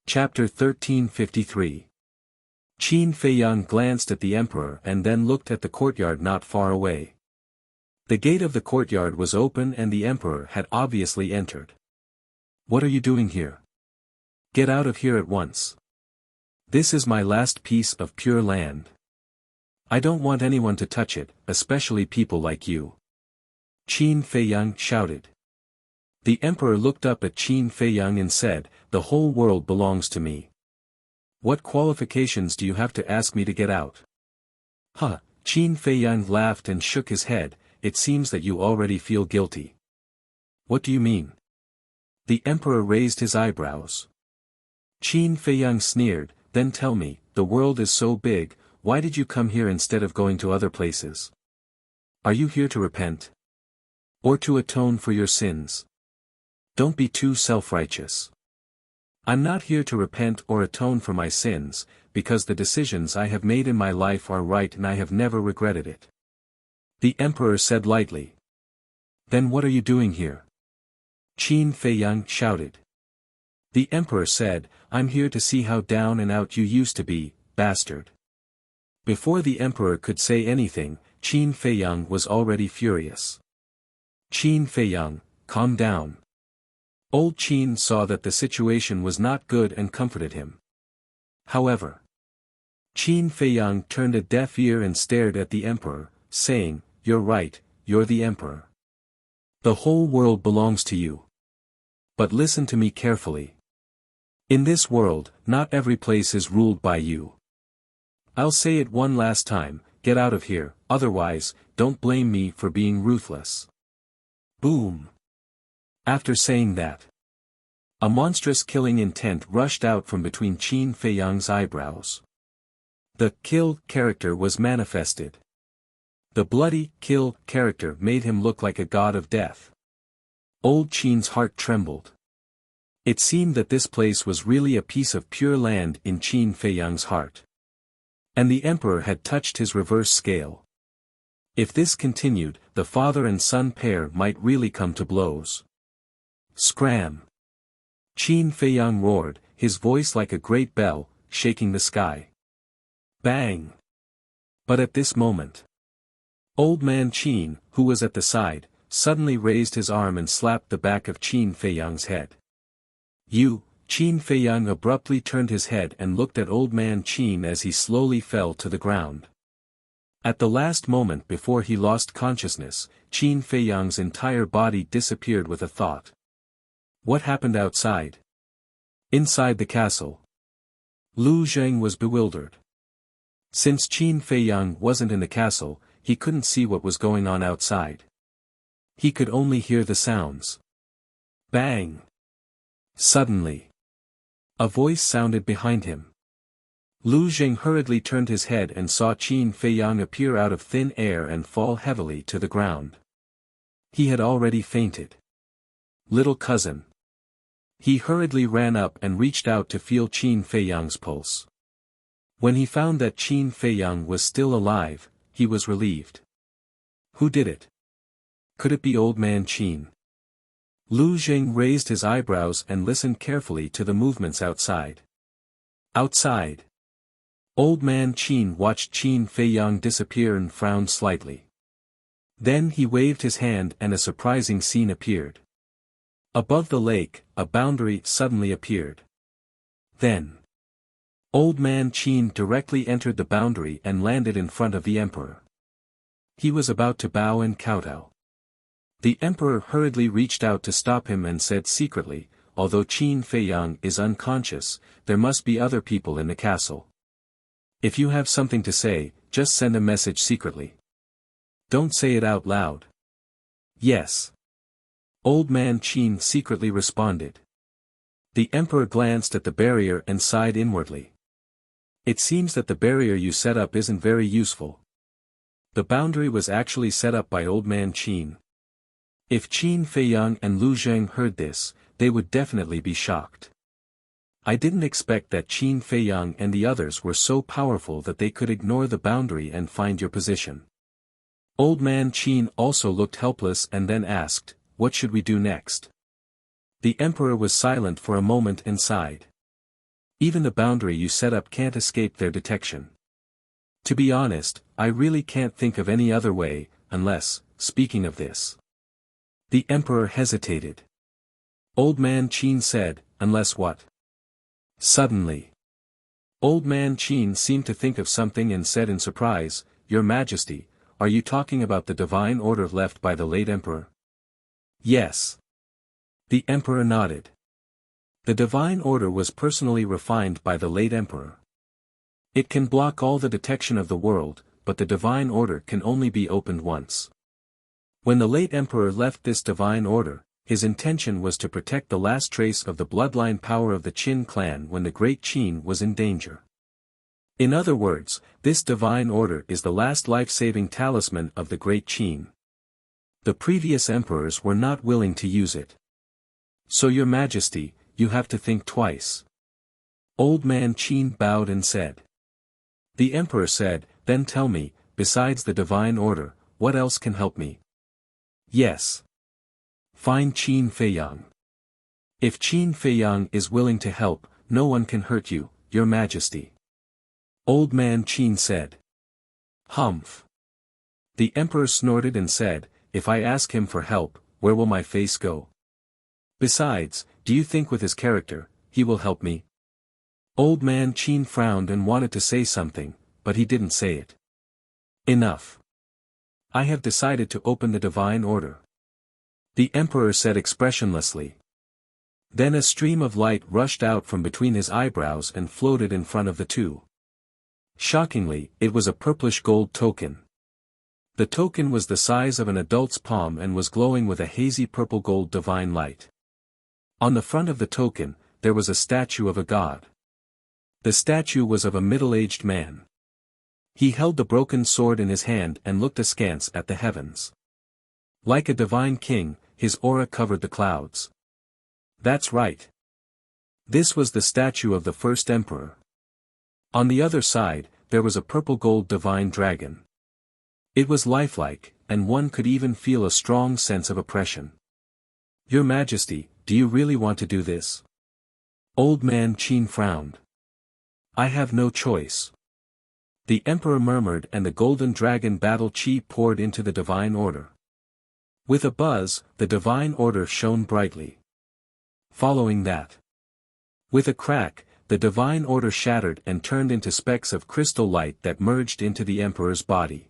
Chapter 1353. Qin Feiyang glanced at the emperor and then looked at the courtyard not far away. The gate of the courtyard was open and the emperor had obviously entered. "What are you doing here? Get out of here at once. This is my last piece of pure land. I don't want anyone to touch it, especially people like you," Qin Feiyang shouted. The emperor looked up at Qin Feiyang and said, "The whole world belongs to me. What qualifications do you have to ask me to get out?" "Huh," Qin Feiyang laughed and shook his head, "it seems that you already feel guilty." "What do you mean?" The emperor raised his eyebrows. Qin Feiyang sneered, "Then tell me, the world is so big, why did you come here instead of going to other places? Are you here to repent? Or to atone for your sins? Don't be too self-righteous." "I'm not here to repent or atone for my sins, because the decisions I have made in my life are right and I have never regretted it," the emperor said lightly. "Then what are you doing here?" Qin Feiyang shouted. The emperor said, "I'm here to see how down and out you used to be, bastard." Before the emperor could say anything, Qin Feiyang was already furious. "Qin Feiyang, calm down." Old Qin saw that the situation was not good and comforted him. However, Qin Feiyang turned a deaf ear and stared at the emperor, saying, "You're right, you're the emperor. The whole world belongs to you. But listen to me carefully. In this world, not every place is ruled by you. I'll say it one last time, get out of here, otherwise, don't blame me for being ruthless." Boom. After saying that, a monstrous killing intent rushed out from between Qin Feiyang's eyebrows. The kill character was manifested. The bloody kill character made him look like a god of death. Old Qin's heart trembled. It seemed that this place was really a piece of pure land in Qin Feiyang's heart. And the emperor had touched his reverse scale. If this continued, the father and son pair might really come to blows. Scram! Qin Feiyang roared, his voice like a great bell, shaking the sky. Bang! But at this moment, Old Man Qin, who was at the side, suddenly raised his arm and slapped the back of Qin Feiyang's head. Qin Feiyang abruptly turned his head and looked at Old Man Qin as he slowly fell to the ground. At the last moment before he lost consciousness, Qin Feiyang's entire body disappeared with a thought. What happened outside? Inside the castle, Lu Zheng was bewildered. Since Qin Feiyang wasn't in the castle, he couldn't see what was going on outside. He could only hear the sounds. Bang! Suddenly, a voice sounded behind him. Lu Zheng hurriedly turned his head and saw Qin Feiyang appear out of thin air and fall heavily to the ground. He had already fainted. "Little cousin." He hurriedly ran up and reached out to feel Qin Feiyang's pulse. When he found that Qin Feiyang was still alive, he was relieved. Who did it? Could it be Old Man Qin? Lu Zheng raised his eyebrows and listened carefully to the movements outside. Outside, Old Man Qin watched Qin Feiyang disappear and frowned slightly. Then he waved his hand and a surprising scene appeared. Above the lake, a boundary suddenly appeared. Then, Old Man Qin directly entered the boundary and landed in front of the emperor. He was about to bow and kowtow. The emperor hurriedly reached out to stop him and said secretly, "Although Qin Feiyang is unconscious, there must be other people in the castle. If you have something to say, just send a message secretly. Don't say it out loud." "Yes." Old Man Qin secretly responded. The emperor glanced at the barrier and sighed inwardly. "It seems that the barrier you set up isn't very useful." The boundary was actually set up by Old Man Qin. If Qin Feiyang and Lu Zheng heard this, they would definitely be shocked. "I didn't expect that Qin Feiyang and the others were so powerful that they could ignore the boundary and find your position." Old Man Qin also looked helpless and then asked, "What should we do next?" The emperor was silent for a moment and sighed. Even the boundary you set up can't escape their detection. To be honest, I really can't think of any other way, unless, speaking of this. The emperor hesitated. Old Man Qin said, unless what? Suddenly. Old Man Qin seemed to think of something and said in surprise, Your Majesty, are you talking about the divine order left by the late emperor? Yes. The emperor nodded. The divine order was personally refined by the late emperor. It can block all the detection of the world, but the divine order can only be opened once. When the late emperor left this divine order, his intention was to protect the last trace of the bloodline power of the Qin clan when the great Qin was in danger. In other words, this divine order is the last life-saving talisman of the great Qin. The previous emperors were not willing to use it. So Your Majesty, you have to think twice. Old Man Qin bowed and said. The emperor said, Then tell me, besides the divine order, what else can help me? Yes. Find Qin Feiyang. If Qin Feiyang is willing to help, no one can hurt you, Your Majesty. Old Man Qin said. Humph. The emperor snorted and said, If I ask him for help, where will my face go? Besides, do you think with his character, he will help me? Old Man Qin frowned and wanted to say something, but he didn't say it. Enough. I have decided to open the divine order. The emperor said expressionlessly. Then a stream of light rushed out from between his eyebrows and floated in front of the two. Shockingly, it was a purplish gold token. The token was the size of an adult's palm and was glowing with a hazy purple gold divine light. On the front of the token, there was a statue of a god. The statue was of a middle-aged man. He held the broken sword in his hand and looked askance at the heavens. Like a divine king, his aura covered the clouds. That's right. This was the statue of the first emperor. On the other side, there was a purple gold divine dragon. It was lifelike, and one could even feel a strong sense of oppression. Your Majesty, do you really want to do this? Old Man Qin frowned. I have no choice. The emperor murmured and the golden dragon battle chi poured into the divine order. With a buzz, the divine order shone brightly. Following that. With a crack, the divine order shattered and turned into specks of crystal light that merged into the emperor's body.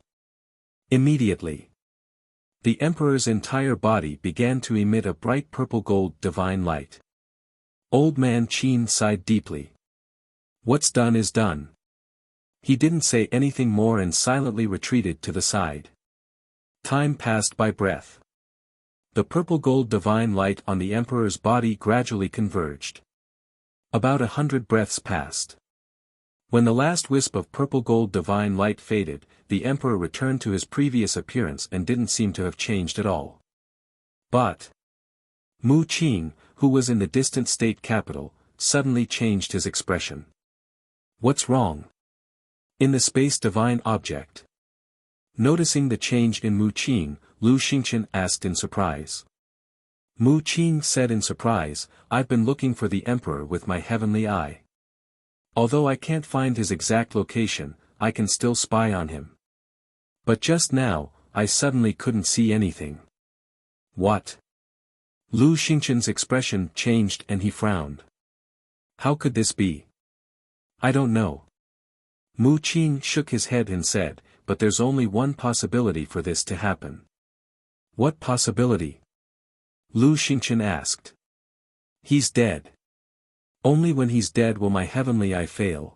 Immediately. The emperor's entire body began to emit a bright purple gold divine light. Old Man Qin sighed deeply. What's done is done. He didn't say anything more and silently retreated to the side. Time passed by breath. The purple gold divine light on the emperor's body gradually converged. About 100 breaths passed. When the last wisp of purple gold divine light faded, the emperor returned to his previous appearance and didn't seem to have changed at all. But Mu Qing, who was in the distant state capital, suddenly changed his expression. What's wrong? In the space divine object. Noticing the change in Mu Qing, Lu Xingqian asked in surprise. Mu Qing said in surprise, I've been looking for the emperor with my heavenly eye. Although I can't find his exact location, I can still spy on him. But just now, I suddenly couldn't see anything. What? Lu Xingqian's expression changed and he frowned. How could this be? I don't know. Mu Qing shook his head and said, but there's only one possibility for this to happen. What possibility? Lu Xingqian asked. He's dead. Only when he's dead will my heavenly eye fail.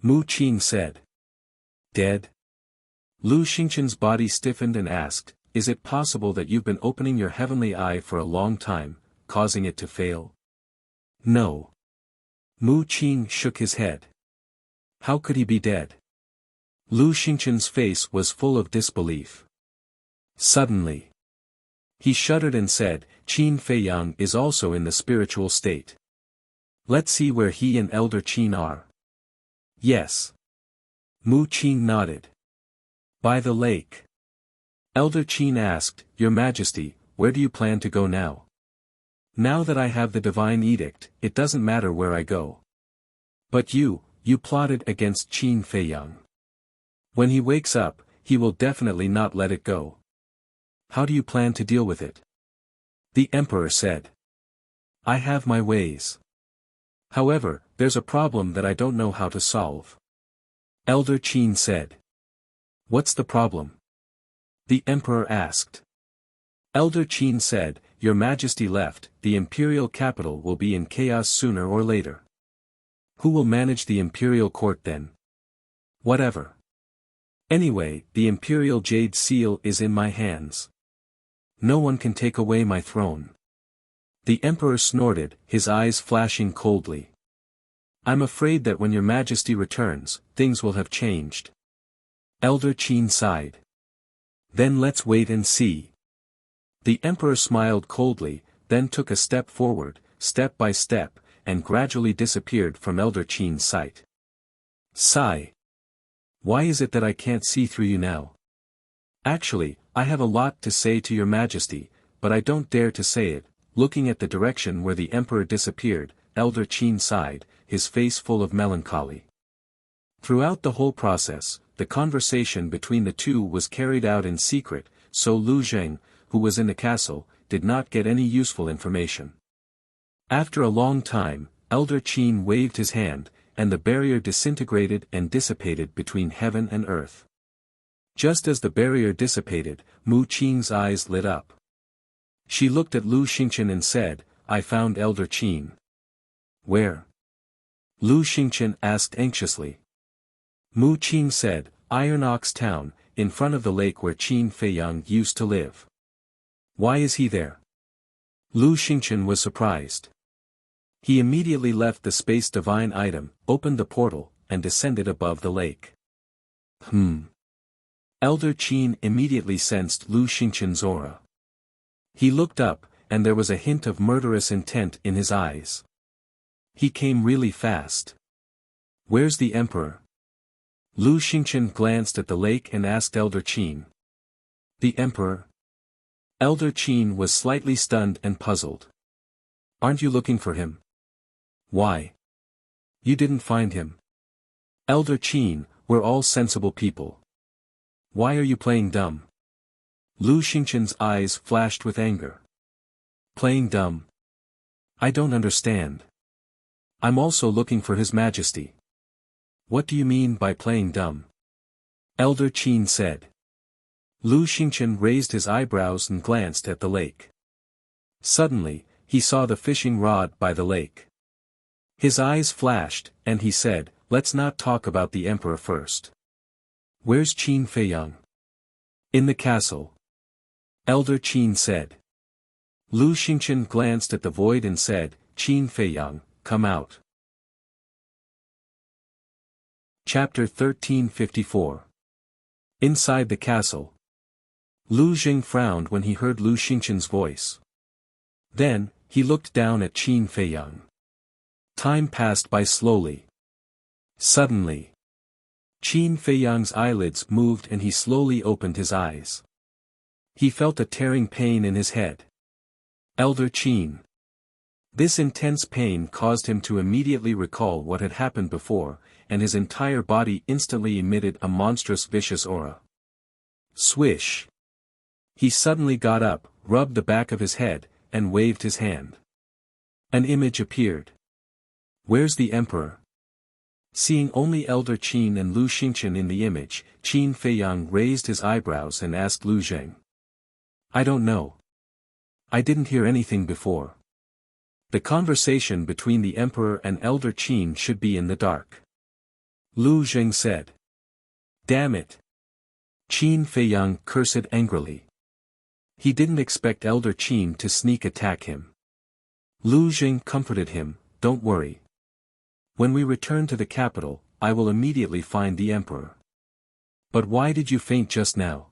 Mu Qing said. Dead? Lu Xingqian's body stiffened and asked, is it possible that you've been opening your heavenly eye for a long time, causing it to fail? No. Mu Qing shook his head. How could he be dead? Lu Xingqian's face was full of disbelief. Suddenly. He shuddered and said, Qin Feiyang is also in the spiritual state. Let's see where he and Elder Qin are. Yes. Mu Qing nodded. By the lake. Elder Qin asked, Your Majesty, where do you plan to go now? Now that I have the divine edict, it doesn't matter where I go. But you plotted against Qin Feiyang. When he wakes up, he will definitely not let it go. How do you plan to deal with it? The emperor said. I have my ways. However, there's a problem that I don't know how to solve. Elder Qin said. What's the problem? The emperor asked. Elder Qin said, Your Majesty left, the imperial capital will be in chaos sooner or later. Who will manage the imperial court then? Whatever. Anyway, the imperial jade seal is in my hands. No one can take away my throne. The emperor snorted, his eyes flashing coldly. I'm afraid that when your majesty returns, things will have changed. Elder Qin sighed. Then let's wait and see. The emperor smiled coldly, then took a step forward, step by step, and gradually disappeared from Elder Qin's sight. Sigh. Why is it that I can't see through you now? Actually, I have a lot to say to your majesty, but I don't dare to say it. Looking at the direction where the emperor disappeared, Elder Qin sighed, his face full of melancholy. Throughout the whole process, the conversation between the two was carried out in secret, so Lu Zheng, who was in the castle, did not get any useful information. After a long time, Elder Qin waved his hand, and the barrier disintegrated and dissipated between heaven and earth. Just as the barrier dissipated, Mu Qing's eyes lit up. She looked at Lu Xingchen and said, I found Elder Qin. Where? Lu Xingchen asked anxiously. Mu Qing said, Iron Ox Town, in front of the lake where Qin Feiyang used to live. Why is he there? Lu Xingchen was surprised. He immediately left the space divine item, opened the portal, and descended above the lake. Elder Qin immediately sensed Lu Xingchen's aura. He looked up, and there was a hint of murderous intent in his eyes. He came really fast. Where's the emperor? Lu Xingchen glanced at the lake and asked Elder Qin. The emperor? Elder Qin was slightly stunned and puzzled. Aren't you looking for him? Why? You didn't find him. Elder Qin, we're all sensible people. Why are you playing dumb? Lu Xingchen's eyes flashed with anger. Playing dumb? I don't understand. I'm also looking for His Majesty. What do you mean by playing dumb? Elder Qin said. Lu Xingchen raised his eyebrows and glanced at the lake. Suddenly, he saw the fishing rod by the lake. His eyes flashed, and he said, Let's not talk about the emperor first. Where's Qin Feiyang? In the castle. Elder Qin said. Lu Xingchen glanced at the void and said, Qin Feiyang, come out. Chapter 1354. Inside the castle. Lu Jing frowned when he heard Lu Xingchen's voice. Then, he looked down at Qin Feiyang. Time passed by slowly. Suddenly, Qin Feiyang's eyelids moved and he slowly opened his eyes. He felt a tearing pain in his head. Elder Qin. This intense pain caused him to immediately recall what had happened before, and his entire body instantly emitted a monstrous vicious aura. Swish. He suddenly got up, rubbed the back of his head, and waved his hand. An image appeared. Where's the emperor? Seeing only Elder Qin and Lu Xingchen in the image, Qin Feiyang raised his eyebrows and asked Lu Zheng. I don't know. I didn't hear anything before. The conversation between the emperor and Elder Qin should be in the dark. Lu Zheng said. Damn it. Qin Feiyang cursed angrily. He didn't expect Elder Qin to sneak attack him. Lu Zheng comforted him, Don't worry. When we return to the capital, I will immediately find the emperor. But why did you faint just now?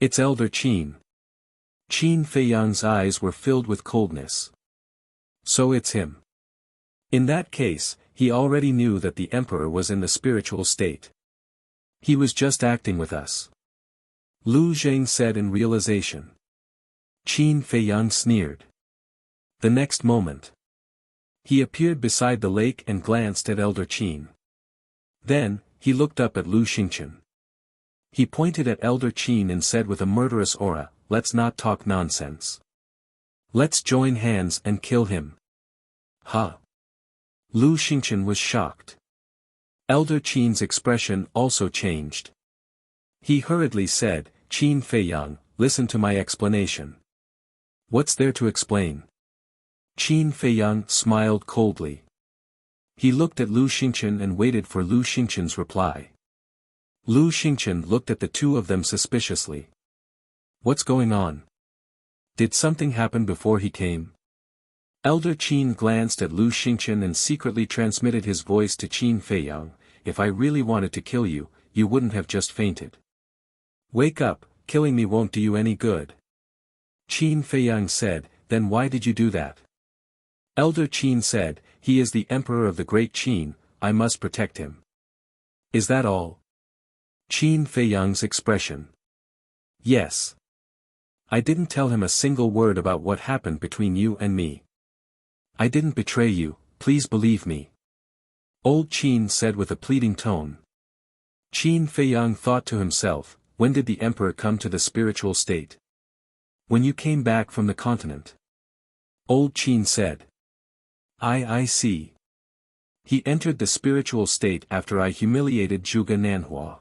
It's Elder Qin. Qin Feiyang's eyes were filled with coldness. So it's him. In that case, he already knew that the emperor was in the spiritual state. He was just acting with us. Lu Zheng said in realization. Qin Feiyang sneered. The next moment. He appeared beside the lake and glanced at Elder Qin. Then, he looked up at Lu Xingchen. He pointed at Elder Qin and said with a murderous aura, "Let's not talk nonsense. Let's join hands and kill him." Huh? Lu Xingchen was shocked. Elder Qin's expression also changed. He hurriedly said, "Qin Feiyang, listen to my explanation." "What's there to explain?" Qin Feiyang smiled coldly. He looked at Lu Xingchen and waited for Lu Xingchen's reply. Lu Xingchen looked at the two of them suspiciously. "What's going on? Did something happen before he came?" Elder Qin glanced at Lu Xingchen and secretly transmitted his voice to Qin Feiyang, "If I really wanted to kill you, you wouldn't have just fainted. Wake up, killing me won't do you any good." Qin Feiyang said, "Then why did you do that?" Elder Qin said, "He is the emperor of the great Qin, I must protect him." "Is that all?" Qin Feiyang's expression. "Yes. I didn't tell him a single word about what happened between you and me. I didn't betray you, please believe me." Old Qin said with a pleading tone. Qin Feiyang thought to himself, when did the emperor come to the spiritual state? When you came back from the continent. Old Qin said. I see. He entered the spiritual state after I humiliated Zhuge Nanhua.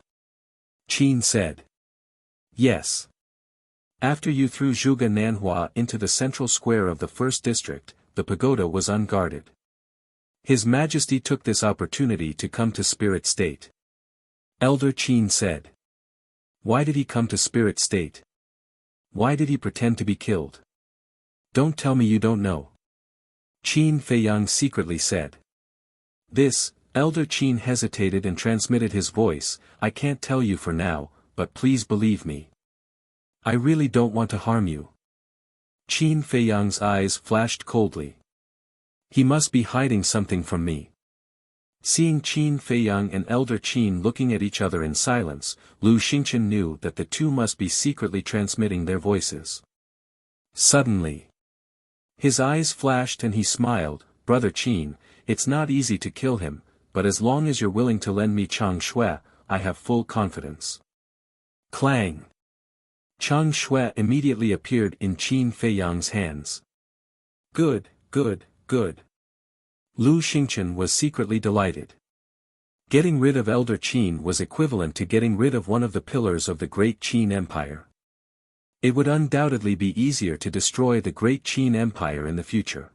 Qin said. Yes. After you threw Zhuge Nanhua into the central square of the first district, the pagoda was unguarded. His Majesty took this opportunity to come to spirit state. Elder Qin said. Why did he come to spirit state? Why did he pretend to be killed? Don't tell me you don't know. Qin Feiyang secretly said. This, Elder Qin hesitated and transmitted his voice, I can't tell you for now, but please believe me. I really don't want to harm you. Qin Feiyang's eyes flashed coldly. He must be hiding something from me. Seeing Qin Feiyang and Elder Qin looking at each other in silence, Lu Xingchen knew that the two must be secretly transmitting their voices. Suddenly, his eyes flashed and he smiled, Brother Qin, it's not easy to kill him, but as long as you're willing to lend me Chang Shui, I have full confidence. Clang! Chang Shui immediately appeared in Qin Feiyang's hands. Good, good, good. Lu Xingchen was secretly delighted. Getting rid of Elder Qin was equivalent to getting rid of one of the pillars of the great Qin Empire. It would undoubtedly be easier to destroy the great Qin Empire in the future.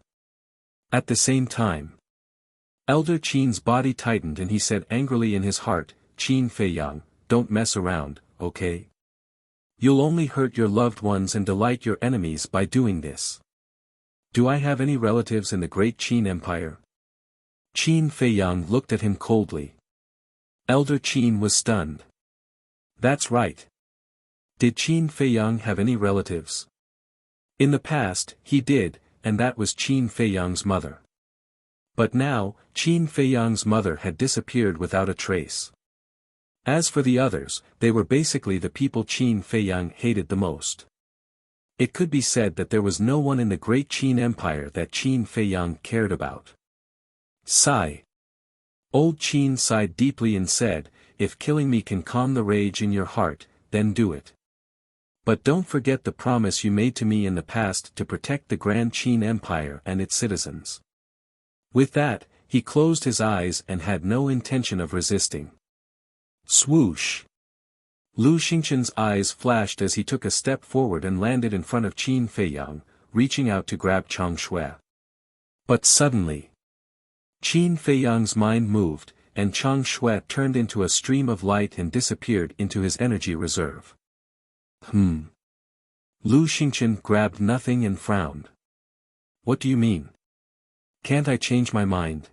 At the same time, Elder Qin's body tightened and he said angrily in his heart, Qin Feiyang, don't mess around, okay? You'll only hurt your loved ones and delight your enemies by doing this. Do I have any relatives in the great Qin Empire? Qin Feiyang looked at him coldly. Elder Qin was stunned. That's right. Did Qin Feiyang have any relatives? In the past, he did, and that was Qin Feiyang's mother. But now, Qin Feiyang's mother had disappeared without a trace. As for the others, they were basically the people Qin Feiyang hated the most. It could be said that there was no one in the great Qin Empire that Qin Feiyang cared about. Sigh. Old Qin sighed deeply and said, if killing me can calm the rage in your heart, then do it. But don't forget the promise you made to me in the past to protect the Grand Qin Empire and its citizens. With that, he closed his eyes and had no intention of resisting. Swoosh! Lu Xingchen's eyes flashed as he took a step forward and landed in front of Qin Feiyang, reaching out to grab Chang Shui. But suddenly, Qin Feiyang's mind moved, and Chang Shui turned into a stream of light and disappeared into his energy reserve. Lu Xingchen grabbed nothing and frowned. What do you mean? Can't I change my mind?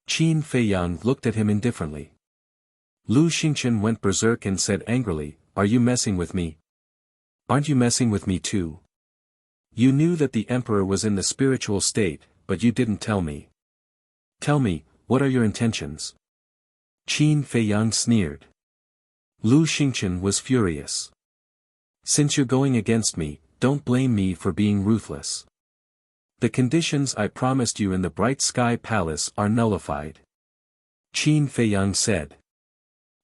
Qin Feiyang looked at him indifferently. Lu Xingchen went berserk and said angrily, are you messing with me? Aren't you messing with me too? You knew that the emperor was in the spiritual state, but you didn't tell me. Tell me, what are your intentions? Qin Feiyang sneered. Lu Xingchen was furious. Since you're going against me, don't blame me for being ruthless. The conditions I promised you in the Bright Sky Palace are nullified. Qin Feiyang said.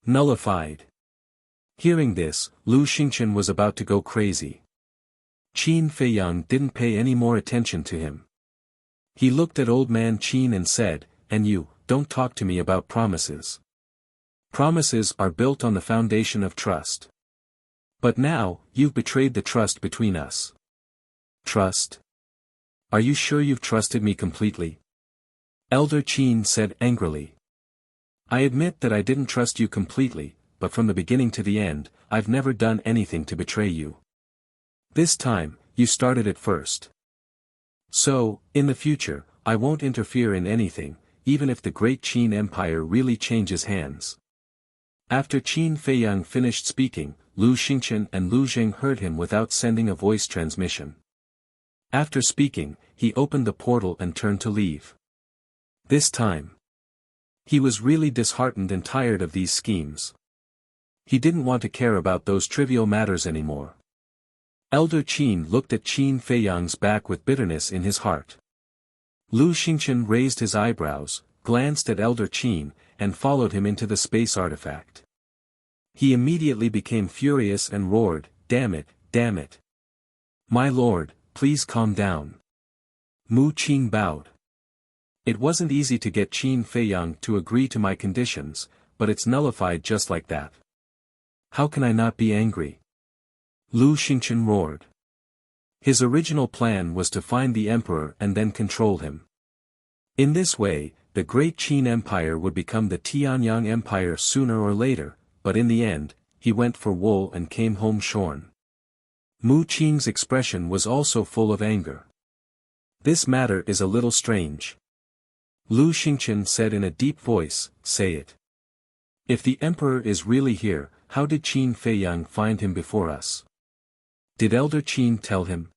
Nullified. Hearing this, Lu Xingchen was about to go crazy. Qin Feiyang didn't pay any more attention to him. He looked at old man Qin and said, "And you, don't talk to me about promises. Promises are built on the foundation of trust. But now, you've betrayed the trust between us." Trust? Are you sure you've trusted me completely? Elder Qin said angrily. I admit that I didn't trust you completely, but from the beginning to the end, I've never done anything to betray you. This time, you started it first. So, in the future, I won't interfere in anything, even if the great Qin Empire really changes hands. After Qin Feiyang finished speaking, Lu Xingchen and Lu Zheng heard him without sending a voice transmission. After speaking, he opened the portal and turned to leave. This time, he was really disheartened and tired of these schemes. He didn't want to care about those trivial matters anymore. Elder Qin looked at Qin Feiyang's back with bitterness in his heart. Lu Xingchen raised his eyebrows, glanced at Elder Qin, and followed him into the space artifact. He immediately became furious and roared, "Damn it, damn it! My lord, please calm down." Mu Qin bowed. It wasn't easy to get Qin Feiyang to agree to my conditions, but it's nullified just like that. How can I not be angry? Lu Xingchen roared. His original plan was to find the emperor and then control him. In this way, the great Qin Empire would become the Tianyang Empire sooner or later, but in the end, he went for wool and came home shorn. Mu Qin's expression was also full of anger. This matter is a little strange. Lu Xingchen said in a deep voice, "Say it. If the emperor is really here, how did Qin Feiyang find him before us? Did Elder Qin tell him?"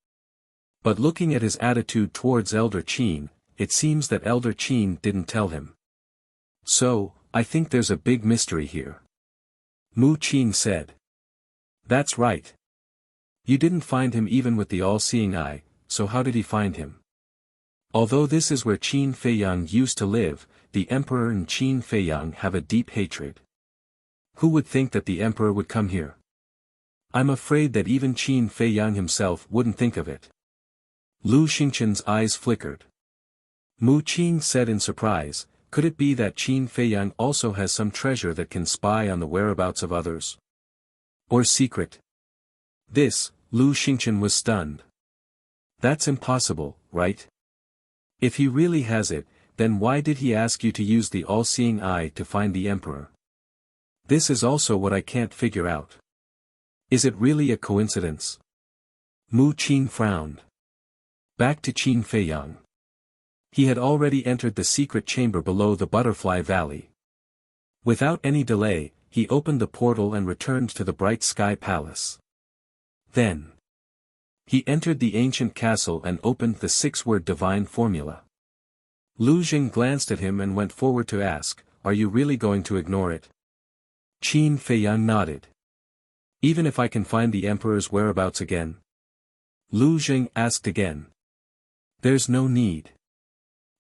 But looking at his attitude towards Elder Qin, it seems that Elder Qin didn't tell him. So, I think there's a big mystery here. Mu Qin said. That's right. You didn't find him even with the all-seeing eye, so how did he find him? Although this is where Qin Feiyang used to live, the emperor and Qin Feiyang have a deep hatred. Who would think that the emperor would come here? I'm afraid that even Qin Feiyang himself wouldn't think of it. Lu Xingchen's eyes flickered. Mu Qin said in surprise, could it be that Qin Feiyang also has some treasure that can spy on the whereabouts of others? Or secret? This, Lu Xingchen was stunned. That's impossible, right? If he really has it, then why did he ask you to use the all-seeing eye to find the emperor? This is also what I can't figure out. Is it really a coincidence? Mu Qin frowned. Back to Qin Feiyang. He had already entered the secret chamber below the Butterfly Valley. Without any delay, he opened the portal and returned to the Bright Sky Palace. Then, he entered the ancient castle and opened the six-word divine formula. Lu Xing glanced at him and went forward to ask, are you really going to ignore it? Qin Feiyang nodded. Even if I can find the emperor's whereabouts again? Lu Xing asked again. There's no need.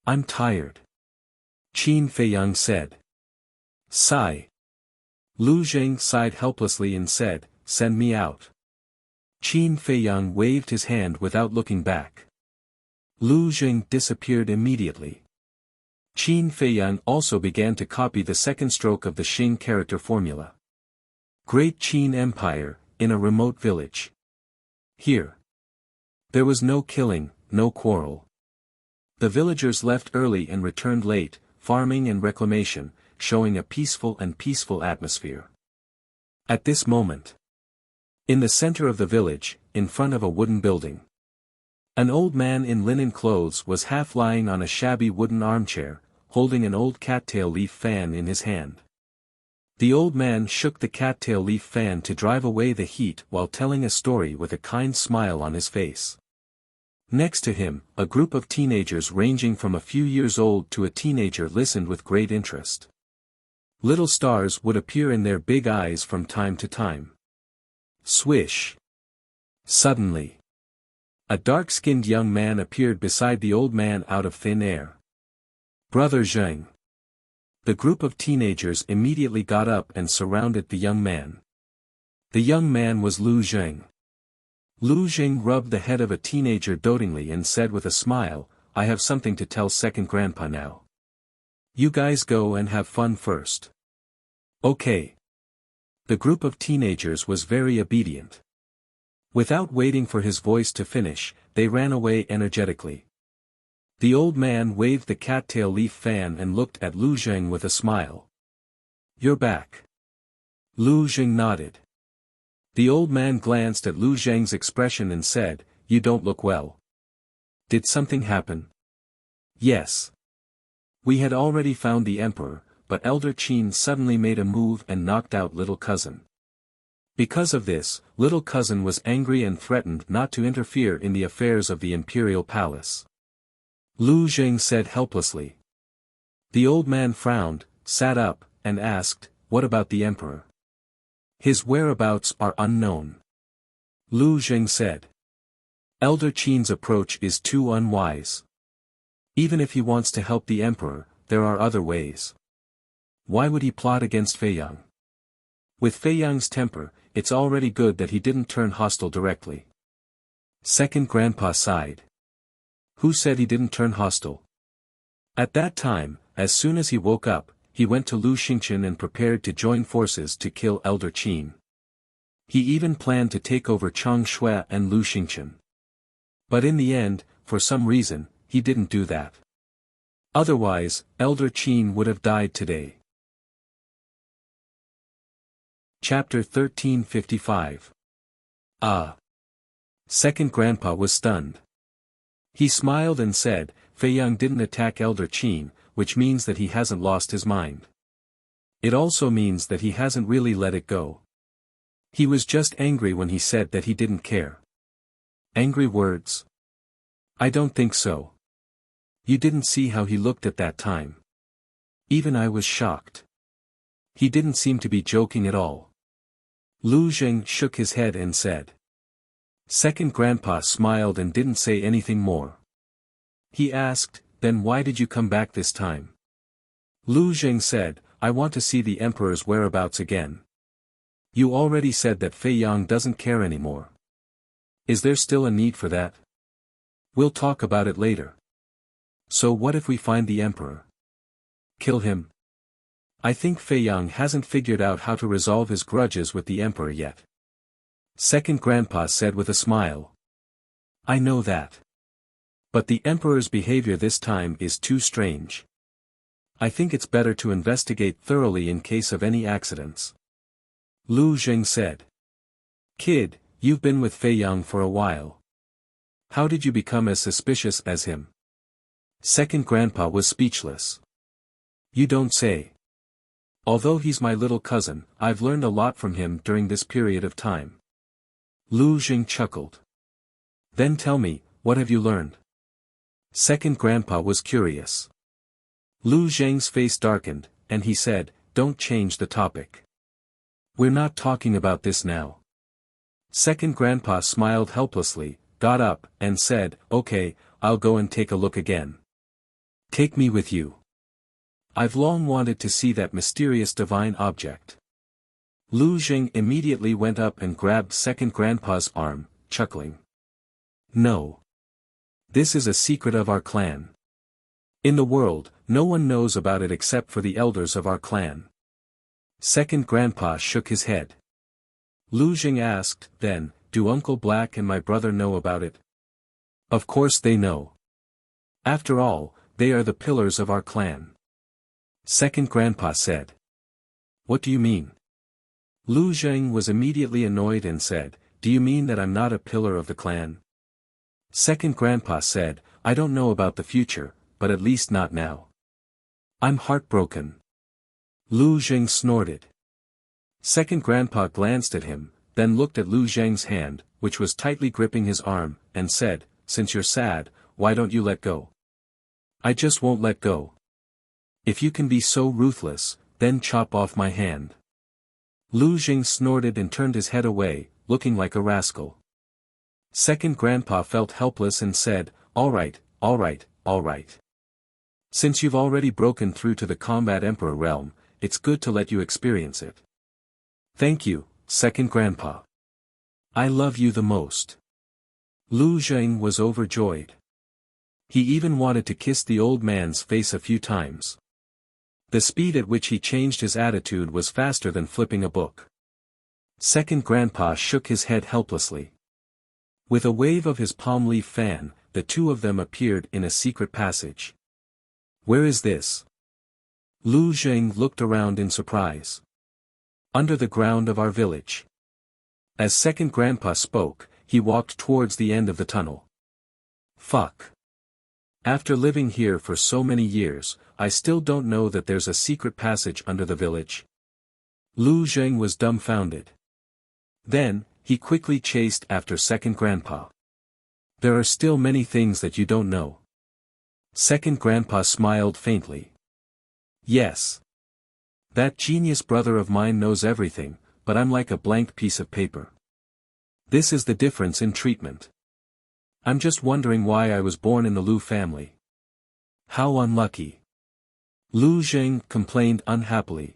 I'm tired. Qin Feiyang said. Sigh. Lu Xing sighed helplessly and said, send me out. Qin Feiyang waved his hand without looking back. Lu Xing disappeared immediately. Qin Feiyang also began to copy the second stroke of the Xing character formula. Great Qin Empire, in a remote village. Here. There was no killing, no quarrel. The villagers left early and returned late, farming and reclamation, showing a peaceful atmosphere. At this moment, in the center of the village, in front of a wooden building, an old man in linen clothes was half lying on a shabby wooden armchair, holding an old cattail leaf fan in his hand. The old man shook the cattail leaf fan to drive away the heat while telling a story with a kind smile on his face. Next to him, a group of teenagers ranging from a few years old to a teenager listened with great interest. Little stars would appear in their big eyes from time to time. Swish. Suddenly, A dark-skinned young man appeared beside the old man out of thin air. Brother Zheng. The group of teenagers immediately got up and surrounded the young man. The young man was Lu Zheng. Lu Zheng rubbed the head of a teenager dotingly and said with a smile, "I have something to tell second grandpa now. You guys go and have fun first." Okay. The group of teenagers was very obedient. Without waiting for his voice to finish, they ran away energetically. The old man waved the cattail leaf fan and looked at Lu Zheng with a smile. "You're back." Lu Zheng nodded. The old man glanced at Lu Zheng's expression and said, "You don't look well. Did something happen?" "Yes. We had already found the emperor, but Elder Qin suddenly made a move and knocked out little cousin. Because of this, little cousin was angry and threatened not to interfere in the affairs of the imperial palace." Lu Zheng said helplessly. The old man frowned, sat up, and asked, "What about the emperor?" "His whereabouts are unknown." Lu Zheng said. "Elder Qin's approach is too unwise. Even if he wants to help the emperor, there are other ways. Why would he plot against Fei Yang? With Fei Yang's temper, it's already good that he didn't turn hostile directly." Second grandpa sighed. "Who said he didn't turn hostile?" At that time, as soon as he woke up, he went to Lu Xingchen and prepared to join forces to kill Elder Qin. He even planned to take over Chang Shui and Lu Xingchen. But in the end, for some reason, he didn't do that. Otherwise, Elder Qin would have died today. Chapter 1355. Second grandpa was stunned. He smiled and said, "Fei Yang didn't attack Elder Qin, which means that he hasn't lost his mind. It also means that he hasn't really let it go. He was just angry when he said that he didn't care." "Angry words? I don't think so. You didn't see how he looked at that time. Even I was shocked. He didn't seem to be joking at all." Lu Zheng shook his head and said. Second grandpa smiled and didn't say anything more. He asked, "Then why did you come back this time?" Lu Zheng said, "I want to see the emperor's whereabouts again. You already said that Fei Yang doesn't care anymore. Is there still a need for that? We'll talk about it later. So what if we find the emperor? Kill him? I think Fei Yang hasn't figured out how to resolve his grudges with the emperor yet." Second grandpa said with a smile. "I know that. But the emperor's behavior this time is too strange. I think it's better to investigate thoroughly in case of any accidents." Lu Zheng said. "Kid, you've been with Fei Yang for a while. How did you become as suspicious as him?" Second grandpa was speechless. "You don't say. Although he's my little cousin, I've learned a lot from him during this period of time." Lu Zheng chuckled. "Then tell me, what have you learned?" Second grandpa was curious. Lu Zheng's face darkened, and he said, "Don't change the topic. We're not talking about this now." Second grandpa smiled helplessly, got up, and said, "Okay, I'll go and take a look again." "Take me with you. I've long wanted to see that mysterious divine object." Lu Zheng immediately went up and grabbed second grandpa's arm, chuckling. "No. This is a secret of our clan. In the world, no one knows about it except for the elders of our clan." Second grandpa shook his head. Lu Zheng asked, "Then, do Uncle Black and my brother know about it?" "Of course they know. After all, they are the pillars of our clan." Second grandpa said. "What do you mean?" Lu Zheng was immediately annoyed and said, "Do you mean that I'm not a pillar of the clan?" Second grandpa said, "I don't know about the future, but at least not now. I'm heartbroken." Lu Zheng snorted. Second grandpa glanced at him, then looked at Lu Zheng's hand, which was tightly gripping his arm, and said, "Since you're sad, why don't you let go?" "I just won't let go. If you can be so ruthless, then chop off my hand." Lu Zheng snorted and turned his head away, looking like a rascal. Second Grandpa felt helpless and said, "All right, all right, all right. Since you've already broken through to the Combat Emperor realm, it's good to let you experience it." "Thank you, Second Grandpa. I love you the most." Lu Zheng was overjoyed. He even wanted to kiss the old man's face a few times. The speed at which he changed his attitude was faster than flipping a book. Second Grandpa shook his head helplessly. With a wave of his palm leaf fan, the two of them appeared in a secret passage. "Where is this?" Lu Zheng looked around in surprise. "Under the ground of our village." As Second Grandpa spoke, he walked towards the end of the tunnel. "Fuck. After living here for so many years, I still don't know that there's a secret passage under the village." Lu Zheng was dumbfounded. Then, he quickly chased after Second Grandpa. "There are still many things that you don't know." Second Grandpa smiled faintly. "Yes. That genius brother of mine knows everything, but I'm like a blank piece of paper. This is the difference in treatment. I'm just wondering why I was born in the Lu family. How unlucky." Lu Zheng complained unhappily.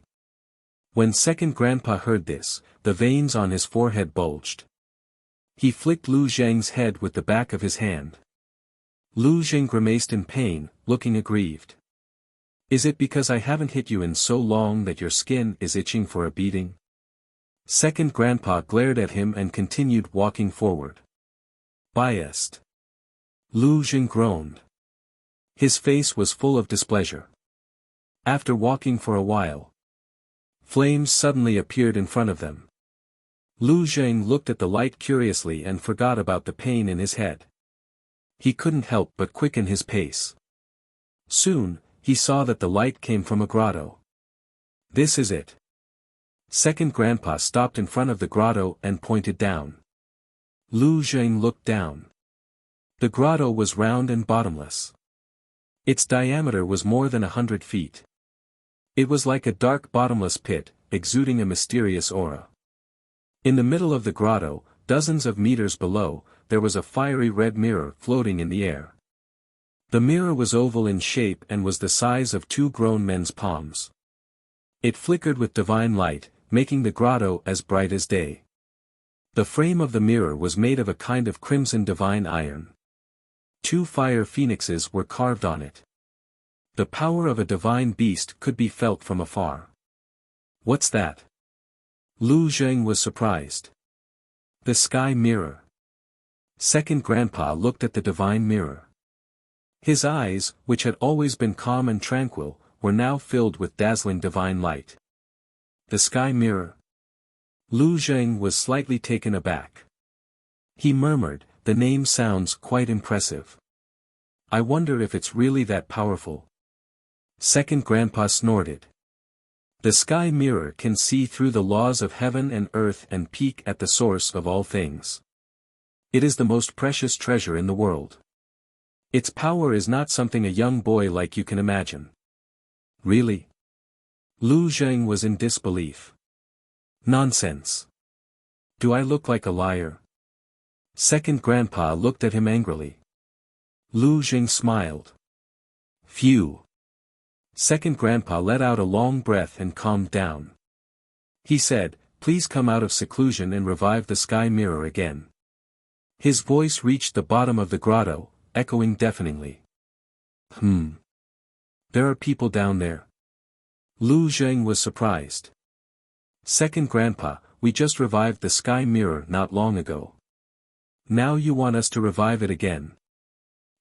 When Second Grandpa heard this, the veins on his forehead bulged. He flicked Lu Zheng's head with the back of his hand. Lu Zheng grimaced in pain, looking aggrieved. "Is it because I haven't hit you in so long that your skin is itching for a beating?" Second Grandpa glared at him and continued walking forward. "Biased." Lu Zheng groaned. His face was full of displeasure. After walking for a while, flames suddenly appeared in front of them. Lu Zheng looked at the light curiously and forgot about the pain in his head. He couldn't help but quicken his pace. Soon, he saw that the light came from a grotto. "This is it." Second Grandpa stopped in front of the grotto and pointed down. Lu Zheng looked down. The grotto was round and bottomless. Its diameter was more than 100 feet. It was like a dark bottomless pit, exuding a mysterious aura. In the middle of the grotto, dozens of meters below, there was a fiery red mirror floating in the air. The mirror was oval in shape and was the size of two grown men's palms. It flickered with divine light, making the grotto as bright as day. The frame of the mirror was made of a kind of crimson divine iron. Two fire phoenixes were carved on it. The power of a divine beast could be felt from afar. "What's that?" Lu Zheng was surprised. "The sky mirror." Second Grandpa looked at the divine mirror. His eyes, which had always been calm and tranquil, were now filled with dazzling divine light. "The sky mirror?" Lu Zheng was slightly taken aback. He murmured, "The name sounds quite impressive. I wonder if it's really that powerful." Second Grandpa snorted. "The sky mirror can see through the laws of heaven and earth and peek at the source of all things. It is the most precious treasure in the world. Its power is not something a young boy like you can imagine." "Really?" Lu Zheng was in disbelief. "Nonsense. Do I look like a liar?" Second Grandpa looked at him angrily. Lu Zheng smiled. "Phew." Second Grandpa let out a long breath and calmed down. He said, "Please come out of seclusion and revive the sky mirror again." His voice reached the bottom of the grotto, echoing deafeningly. There are people down there." Lu Zheng was surprised. "Second Grandpa, we just revived the sky mirror not long ago. Now you want us to revive it again?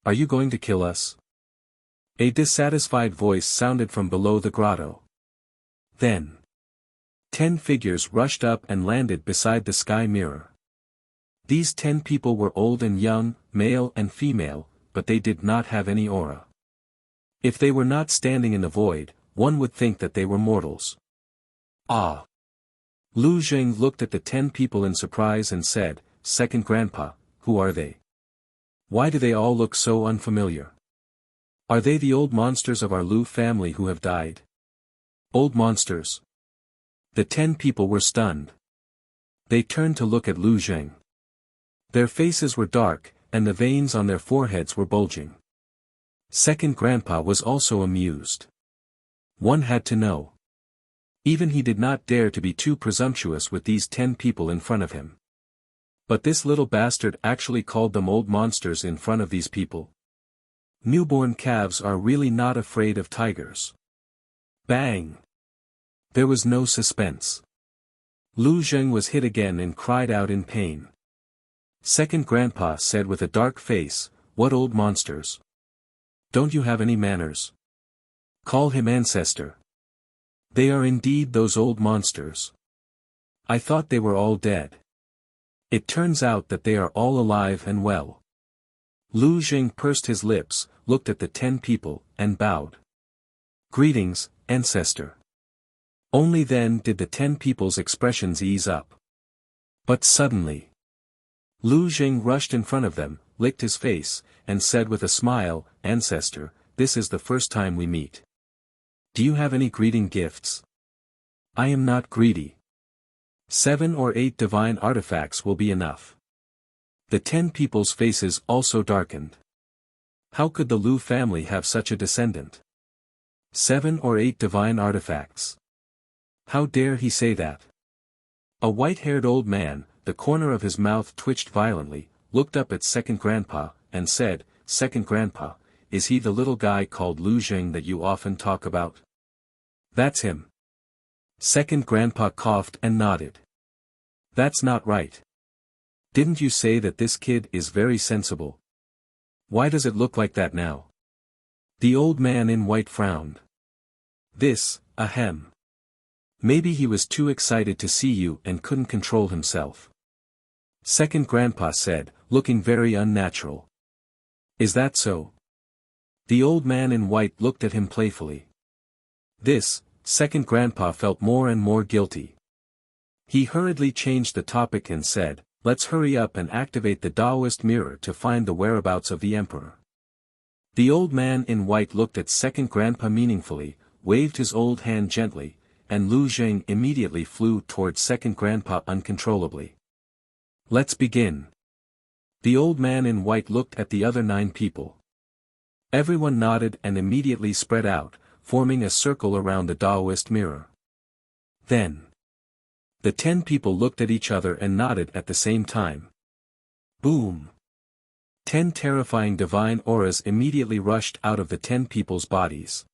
Are you going to kill us?" A dissatisfied voice sounded from below the grotto. Then 10 figures rushed up and landed beside the sky mirror. These 10 people were old and young, male and female, but they did not have any aura. If they were not standing in the void, one would think that they were mortals. "Ah!" Lu Zheng looked at the 10 people in surprise and said, "Second Grandpa, who are they? Why do they all look so unfamiliar? Are they the old monsters of our Lu family who have died?" "Old monsters?" The 10 people were stunned. They turned to look at Lu Zheng. Their faces were dark, and the veins on their foreheads were bulging. Second Grandpa was also amused. One had to know. Even he did not dare to be too presumptuous with these 10 people in front of him. But this little bastard actually called them old monsters in front of these people. Newborn calves are really not afraid of tigers. Bang! There was no suspense. Lu Zheng was hit again and cried out in pain. Second Grandpa said with a dark face, "What old monsters? Don't you have any manners? Call him ancestor. They are indeed those old monsters. I thought they were all dead. It turns out that they are all alive and well." Lu Zheng pursed his lips, looked at the 10 people, and bowed. "Greetings, ancestor." Only then did the 10 people's expressions ease up. But suddenly, Lu Zheng rushed in front of them, licked his face, and said with a smile, "Ancestor, this is the first time we meet. Do you have any greeting gifts? I am not greedy. 7 or 8 divine artifacts will be enough." The 10 people's faces also darkened. How could the Lu family have such a descendant? 7 or 8 divine artifacts. How dare he say that? A white-haired old man, the corner of his mouth twitched violently, looked up at Second Grandpa, and said, "Second Grandpa, is he the little guy called Lu Zheng that you often talk about?" "That's him." Second Grandpa coughed and nodded. "That's not right. Didn't you say that this kid is very sensible? Why does it look like that now?" The old man in white frowned. "This, ahem. Maybe he was too excited to see you and couldn't control himself." Second Grandpa said, looking very unnatural. "Is that so?" The old man in white looked at him playfully. This, Second Grandpa felt more and more guilty. He hurriedly changed the topic and said, "Let's hurry up and activate the Taoist mirror to find the whereabouts of the Emperor." The old man in white looked at Second Grandpa meaningfully, waved his old hand gently, and Lu Zheng immediately flew towards Second Grandpa uncontrollably. "Let's begin." The old man in white looked at the other 9 people. Everyone nodded and immediately spread out, forming a circle around the Taoist mirror. Then, the 10 people looked at each other and nodded at the same time. Boom! 10 terrifying divine auras immediately rushed out of the 10 people's bodies.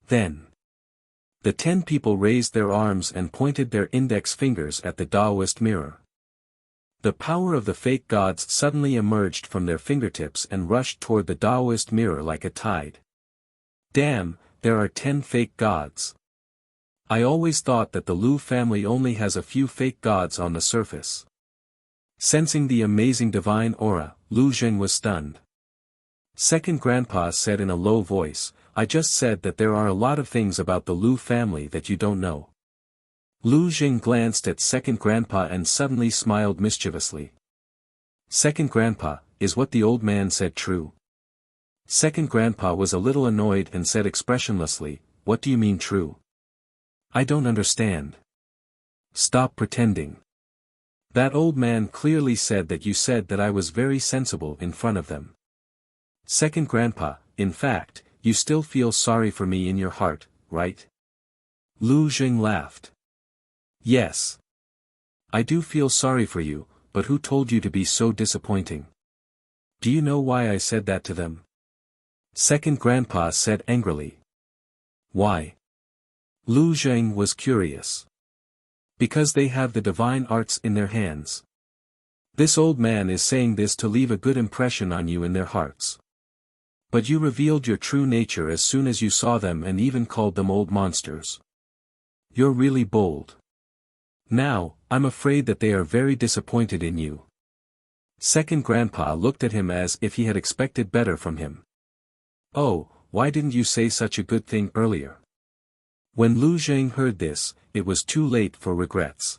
Then, the 10 people raised their arms and pointed their index fingers at the Taoist mirror. The power of the fake gods suddenly emerged from their fingertips and rushed toward the Taoist mirror like a tide. Damn, there are 10 fake gods. I always thought that the Lu family only has a few fake gods on the surface. Sensing the amazing divine aura, Lu Zheng was stunned. Second Grandpa said in a low voice, "I just said that there are a lot of things about the Lu family that you don't know." Lu Zheng glanced at Second Grandpa and suddenly smiled mischievously. "Second Grandpa, is what the old man said true?" Second Grandpa was a little annoyed and said expressionlessly, "What do you mean true? I don't understand." "Stop pretending. That old man clearly said that you said that I was very sensible in front of them. Second Grandpa, in fact, you still feel sorry for me in your heart, right?" Lu Zheng laughed. "Yes. I do feel sorry for you, but who told you to be so disappointing? Do you know why I said that to them?" Second Grandpa said angrily. "Why?" Lu Zheng was curious. "Because they have the divine arts in their hands. This old man is saying this to leave a good impression on you in their hearts. But you revealed your true nature as soon as you saw them and even called them old monsters. You're really bold. Now, I'm afraid that they are very disappointed in you." Second Grandpa looked at him as if he had expected better from him. "Oh, why didn't you say such a good thing earlier?" When Lu Zheng heard this, it was too late for regrets.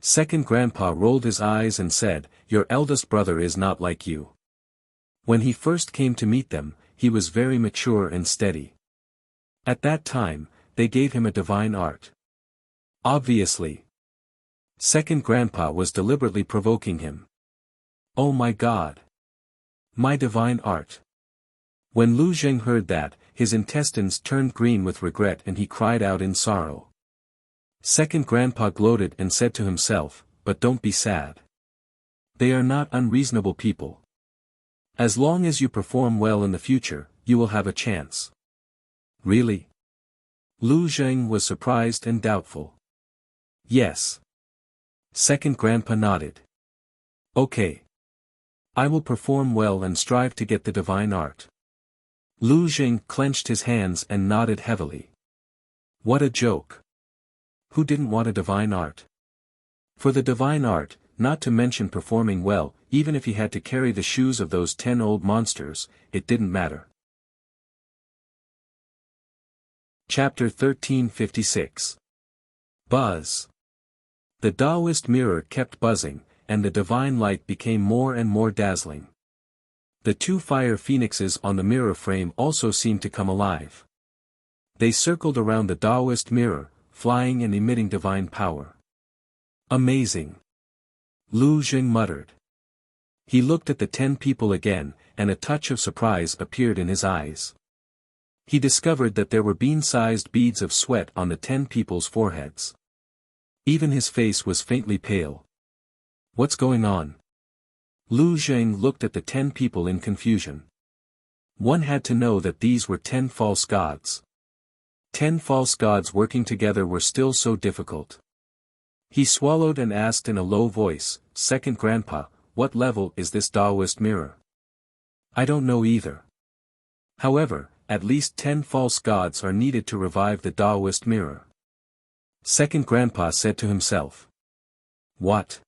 Second Grandpa rolled his eyes and said, "Your eldest brother is not like you. When he first came to meet them, he was very mature and steady. At that time, they gave him a divine art. Obviously." Second Grandpa was deliberately provoking him. Oh my God! My divine art! When Lu Zheng heard that, his intestines turned green with regret and he cried out in sorrow. Second Grandpa gloated and said to himself, but don't be sad. They are not unreasonable people. As long as you perform well in the future, you will have a chance. Really? Lu Zheng was surprised and doubtful. Yes. Second Grandpa nodded. Okay. I will perform well and strive to get the divine art. Lu Zheng clenched his hands and nodded heavily. What a joke. Who didn't want a divine art? For the divine art, not to mention performing well, even if he had to carry the shoes of those 10 old monsters, it didn't matter. Chapter 1356. Buzz. The Taoist mirror kept buzzing, and the divine light became more and more dazzling. The 2 fire phoenixes on the mirror frame also seemed to come alive. They circled around the Taoist mirror, flying and emitting divine power. Amazing! Lu Zheng muttered. He looked at the 10 people again, and a touch of surprise appeared in his eyes. He discovered that there were bean-sized beads of sweat on the 10 people's foreheads. Even his face was faintly pale. What's going on? Lu Zheng looked at the 10 people in confusion. One had to know that these were 10 false gods. 10 false gods working together were still so difficult. He swallowed and asked in a low voice, Second Grandpa, what level is this Taoist mirror? I don't know either. However, at least 10 false gods are needed to revive the Taoist mirror. Second Grandpa said to himself. What?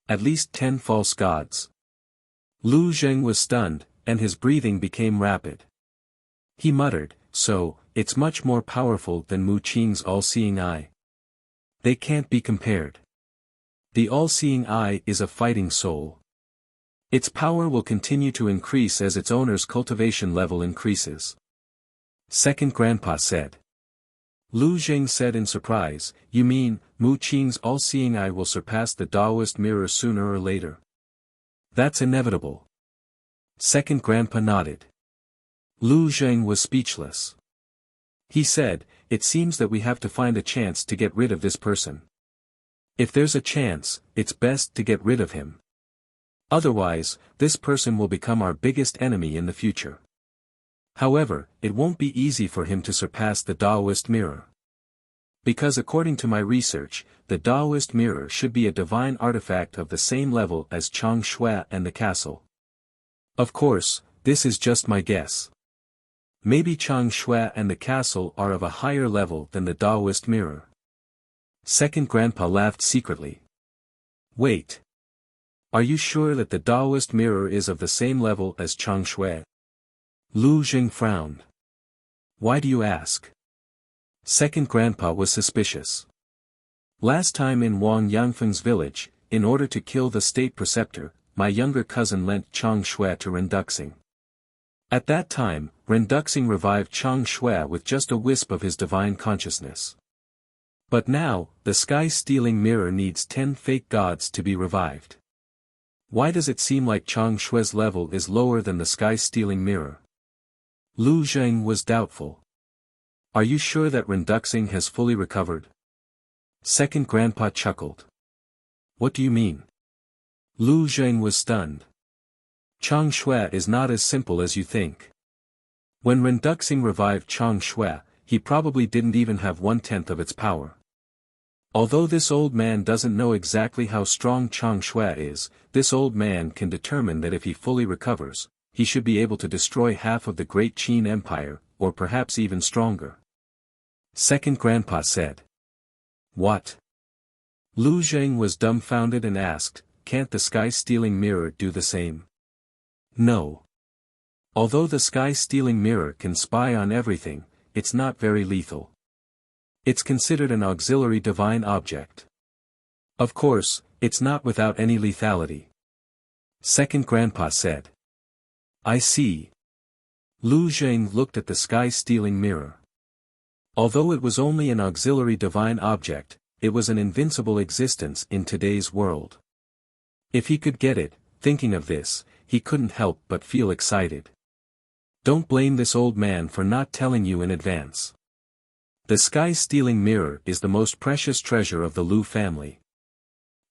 At least 10 false gods. Lu Zheng was stunned, and his breathing became rapid. He muttered, so, it's much more powerful than Mu Qing's all-seeing eye. They can't be compared. The all-seeing eye is a fighting soul. Its power will continue to increase as its owner's cultivation level increases. Second Grandpa said. Lu Zheng said in surprise, you mean, Mu Qing's all-seeing eye will surpass the Taoist mirror sooner or later? That's inevitable. Second Grandpa nodded. Lu Zheng was speechless. He said, it seems that we have to find a chance to get rid of this person. If there's a chance, it's best to get rid of him. Otherwise, this person will become our biggest enemy in the future. However, it won't be easy for him to surpass the Taoist mirror. Because according to my research, the Taoist mirror should be a divine artifact of the same level as Chang Shui and the castle. Of course, this is just my guess. Maybe Chang Shui and the castle are of a higher level than the Taoist mirror. Second Grandpa laughed secretly. Wait. Are you sure that the Taoist mirror is of the same level as Chang Shui? Lu Zheng frowned. Why do you ask? Second Grandpa was suspicious. Last time in Wang Yangfeng's village, in order to kill the state preceptor, my younger cousin lent Chang Shui to Renduxing. At that time, Renduxing revived Chang Shui with just a wisp of his divine consciousness. But now, the sky-stealing mirror needs 10 fake gods to be revived. Why does it seem like Chang Shui's level is lower than the sky-stealing mirror? Lu Zheng was doubtful. Are you sure that Renduxing has fully recovered? Second Grandpa chuckled. What do you mean? Lu Zheng was stunned. Chang Shui is not as simple as you think. When Renduxing revived Chang Shui, he probably didn't even have 1/10 of its power. Although this old man doesn't know exactly how strong Chang Shui is, this old man can determine that if he fully recovers, he should be able to destroy half of the Great Qin Empire, or perhaps even stronger. Second Grandpa said. What? Lu Zheng was dumbfounded and asked, can't the sky-stealing mirror do the same? No. Although the sky-stealing mirror can spy on everything, it's not very lethal. It's considered an auxiliary divine object. Of course, it's not without any lethality. Second Grandpa said. I see. Lu Zheng looked at the sky-stealing mirror. Although it was only an auxiliary divine object, it was an invincible existence in today's world. If he could get it, thinking of this, he couldn't help but feel excited. Don't blame this old man for not telling you in advance. The sky-stealing mirror is the most precious treasure of the Lu family.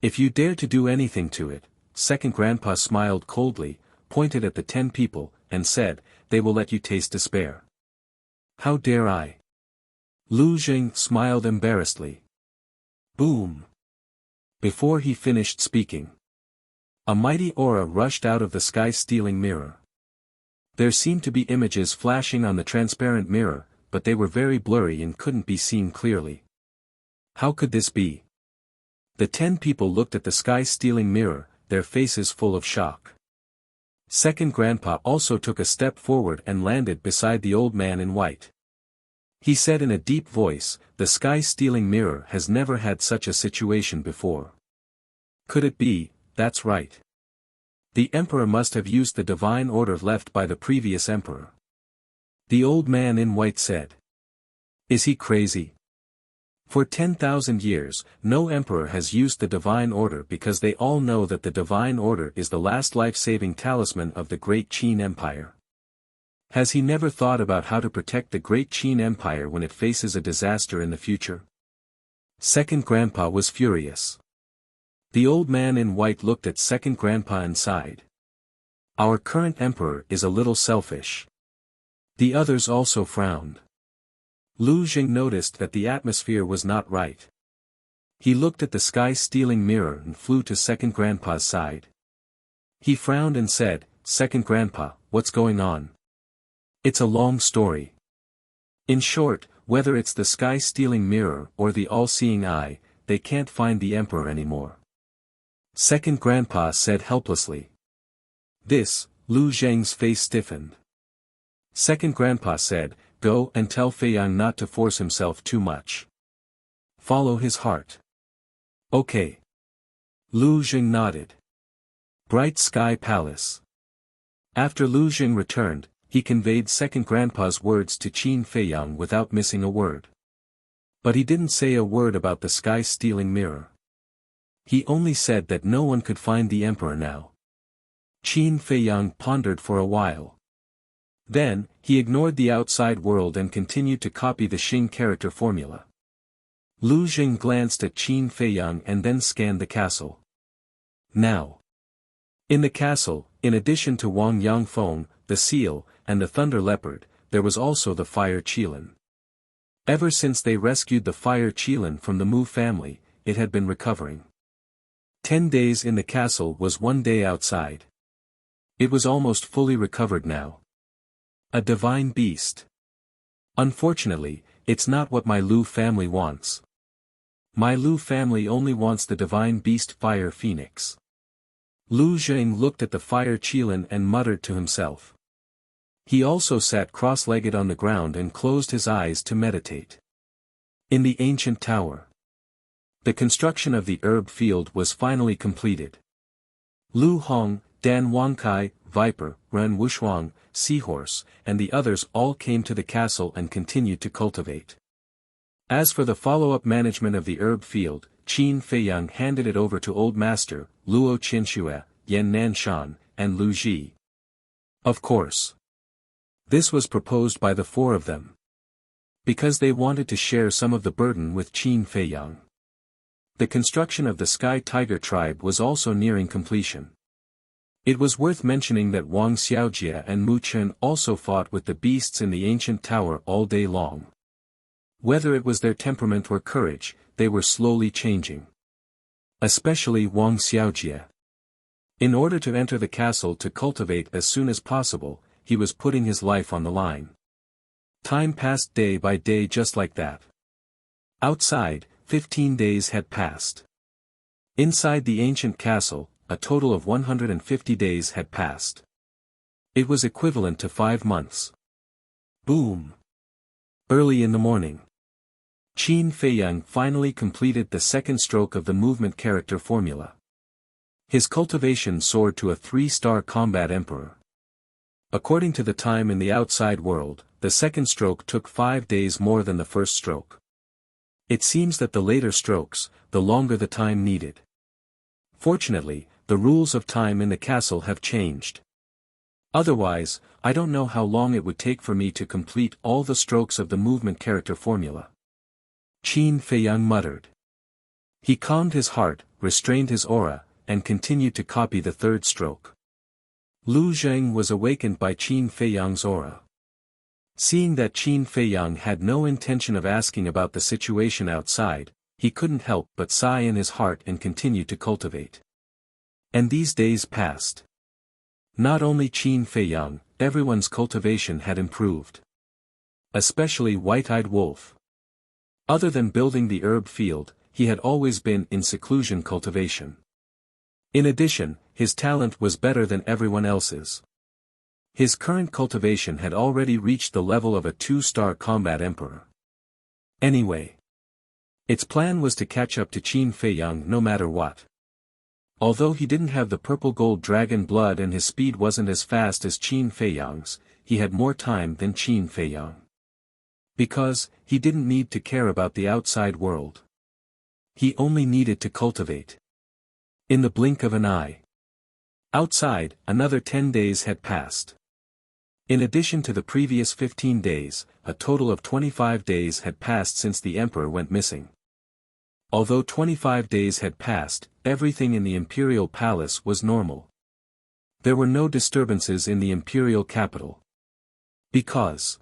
If you dare to do anything to it, second grandpa smiled coldly, pointed at the 10 people, and said, they will let you taste despair. How dare I? Lu Jing smiled embarrassedly. Boom! Before he finished speaking, a mighty aura rushed out of the sky-stealing mirror. There seemed to be images flashing on the transparent mirror, but they were very blurry and couldn't be seen clearly. How could this be? The 10 people looked at the sky-stealing mirror, their faces full of shock. Second grandpa also took a step forward and landed beside the old man in white. He said in a deep voice, the sky-stealing mirror has never had such a situation before. Could it be? That's right. The emperor must have used the divine order left by the previous emperor. The old man in white said. Is he crazy? For 10,000 years, no emperor has used the divine order because they all know that the divine order is the last life-saving talisman of the great Qin Empire. Has he never thought about how to protect the great Qin Empire when it faces a disaster in the future? Second grandpa was furious. The old man in white looked at second grandpa and sighed. Our current emperor is a little selfish. The others also frowned. Lu Jing noticed that the atmosphere was not right. He looked at the sky-stealing mirror and flew to second grandpa's side. He frowned and said, Second grandpa, what's going on? It's a long story. In short, whether it's the sky-stealing mirror or the all-seeing eye, they can't find the emperor anymore. Second grandpa said helplessly. This, Lu Zheng's face stiffened. Second grandpa said, go and tell Fei Yang not to force himself too much. Follow his heart. Okay. Lu Jing nodded. Bright Sky Palace. After Lu Jing returned, he conveyed second grandpa's words to Qin Fei Yang without missing a word. But he didn't say a word about the sky-stealing mirror. He only said that no one could find the emperor now. Qin Fei Yang pondered for a while. Then, he ignored the outside world and continued to copy the Xing character formula. Lu Jing glanced at Qin Fei Yang and then scanned the castle. Now. In the castle, in addition to Wang Yangfeng, the seal, and the thunder leopard, there was also the fire qilin. Ever since they rescued the fire qilin from the Mu family, it had been recovering. 10 days in the castle was 1 day outside. It was almost fully recovered now. A divine beast. Unfortunately, it's not what my Lu family wants. My Lu family only wants the divine beast fire phoenix. Lu Jing looked at the fire qilin and muttered to himself. He also sat cross-legged on the ground and closed his eyes to meditate. In the ancient tower. The construction of the herb field was finally completed. Lu Hong, Dan Wangkai, Viper, Ren Wushuang, Seahorse, and the others all came to the castle and continued to cultivate. As for the follow-up management of the herb field, Qin Fei Yang handed it over to Old Master, Luo Qinxue, Yan Nanshan, and Lu Ji. Of course. This was proposed by the 4 of them. Because they wanted to share some of the burden with Qin Fei Yang. The construction of the Sky Tiger tribe was also nearing completion. It was worth mentioning that Wang Xiaojie and Mu Chen also fought with the beasts in the ancient tower all day long. Whether it was their temperament or courage, they were slowly changing. Especially Wang Xiaojie. In order to enter the castle to cultivate as soon as possible, he was putting his life on the line. Time passed day by day just like that. Outside, 15 days had passed. Inside the ancient castle, a total of 150 days had passed. It was equivalent to 5 months. Boom! Early in the morning. Qin Fei Yang finally completed the second stroke of the movement character formula. His cultivation soared to a 3-star combat emperor. According to the time in the outside world, the second stroke took 5 days more than the first stroke. It seems that the later strokes, the longer the time needed. Fortunately, the rules of time in the castle have changed. Otherwise, I don't know how long it would take for me to complete all the strokes of the movement character formula. Qin Feiyang muttered. He calmed his heart, restrained his aura, and continued to copy the third stroke. Lu Zheng was awakened by Qin Feiyang's aura. Seeing that Qin Feiyang had no intention of asking about the situation outside, he couldn't help but sigh in his heart and continue to cultivate. And these days passed. Not only Qin Feiyang, everyone's cultivation had improved. Especially White-Eyed Wolf. Other than building the herb field, he had always been in seclusion cultivation. In addition, his talent was better than everyone else's. His current cultivation had already reached the level of a 2-star combat emperor. Anyway, its plan was to catch up to Qin Feiyang no matter what. Although he didn't have the purple gold dragon blood and his speed wasn't as fast as Qin Feiyang's, he had more time than Qin Feiyang. Because, he didn't need to care about the outside world. He only needed to cultivate. In the blink of an eye. Outside, another 10 days had passed. In addition to the previous 15 days, a total of 25 days had passed since the emperor went missing. Although 25 days had passed, everything in the imperial palace was normal. There were no disturbances in the imperial capital. Because,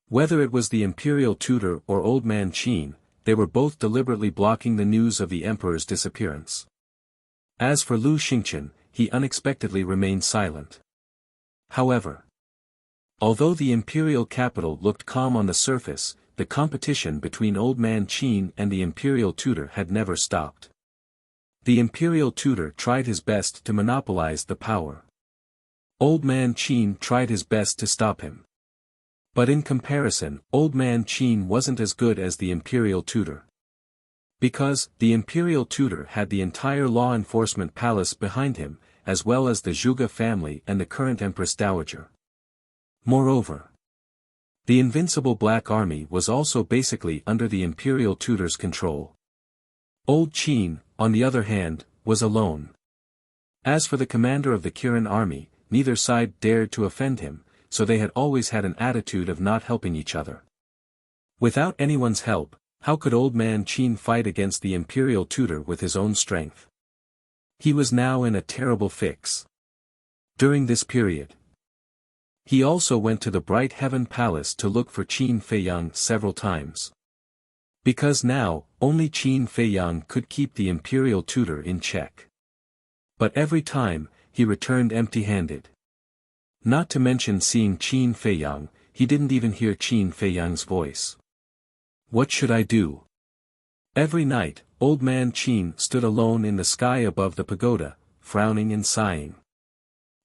whether it was the imperial tutor or old man Qin, they were both deliberately blocking the news of the emperor's disappearance. As for Lu Xingqian, he unexpectedly remained silent. However, although the imperial capital looked calm on the surface, the competition between old man Qin and the imperial tutor had never stopped. The imperial tutor tried his best to monopolize the power. Old man Qin tried his best to stop him. But in comparison, old man Qin wasn't as good as the imperial tutor. Because, the imperial tutor had the entire law enforcement palace behind him, as well as the Zhuge family and the current Empress Dowager. Moreover, the invincible Black Army was also basically under the imperial tutor's control. Old Qin, on the other hand, was alone. As for the commander of the Kirin army, neither side dared to offend him, so they had always had an attitude of not helping each other. Without anyone's help, how could old man Qin fight against the imperial tutor with his own strength? He was now in a terrible fix. During this period, he also went to the Bright Heaven Palace to look for Qin Feiyang several times. Because now, only Qin Feiyang could keep the imperial tutor in check. But every time, he returned empty-handed. Not to mention seeing Qin Feiyang, he didn't even hear Qin Feiyang's voice. What should I do? Every night, old man Qin stood alone in the sky above the pagoda, frowning and sighing.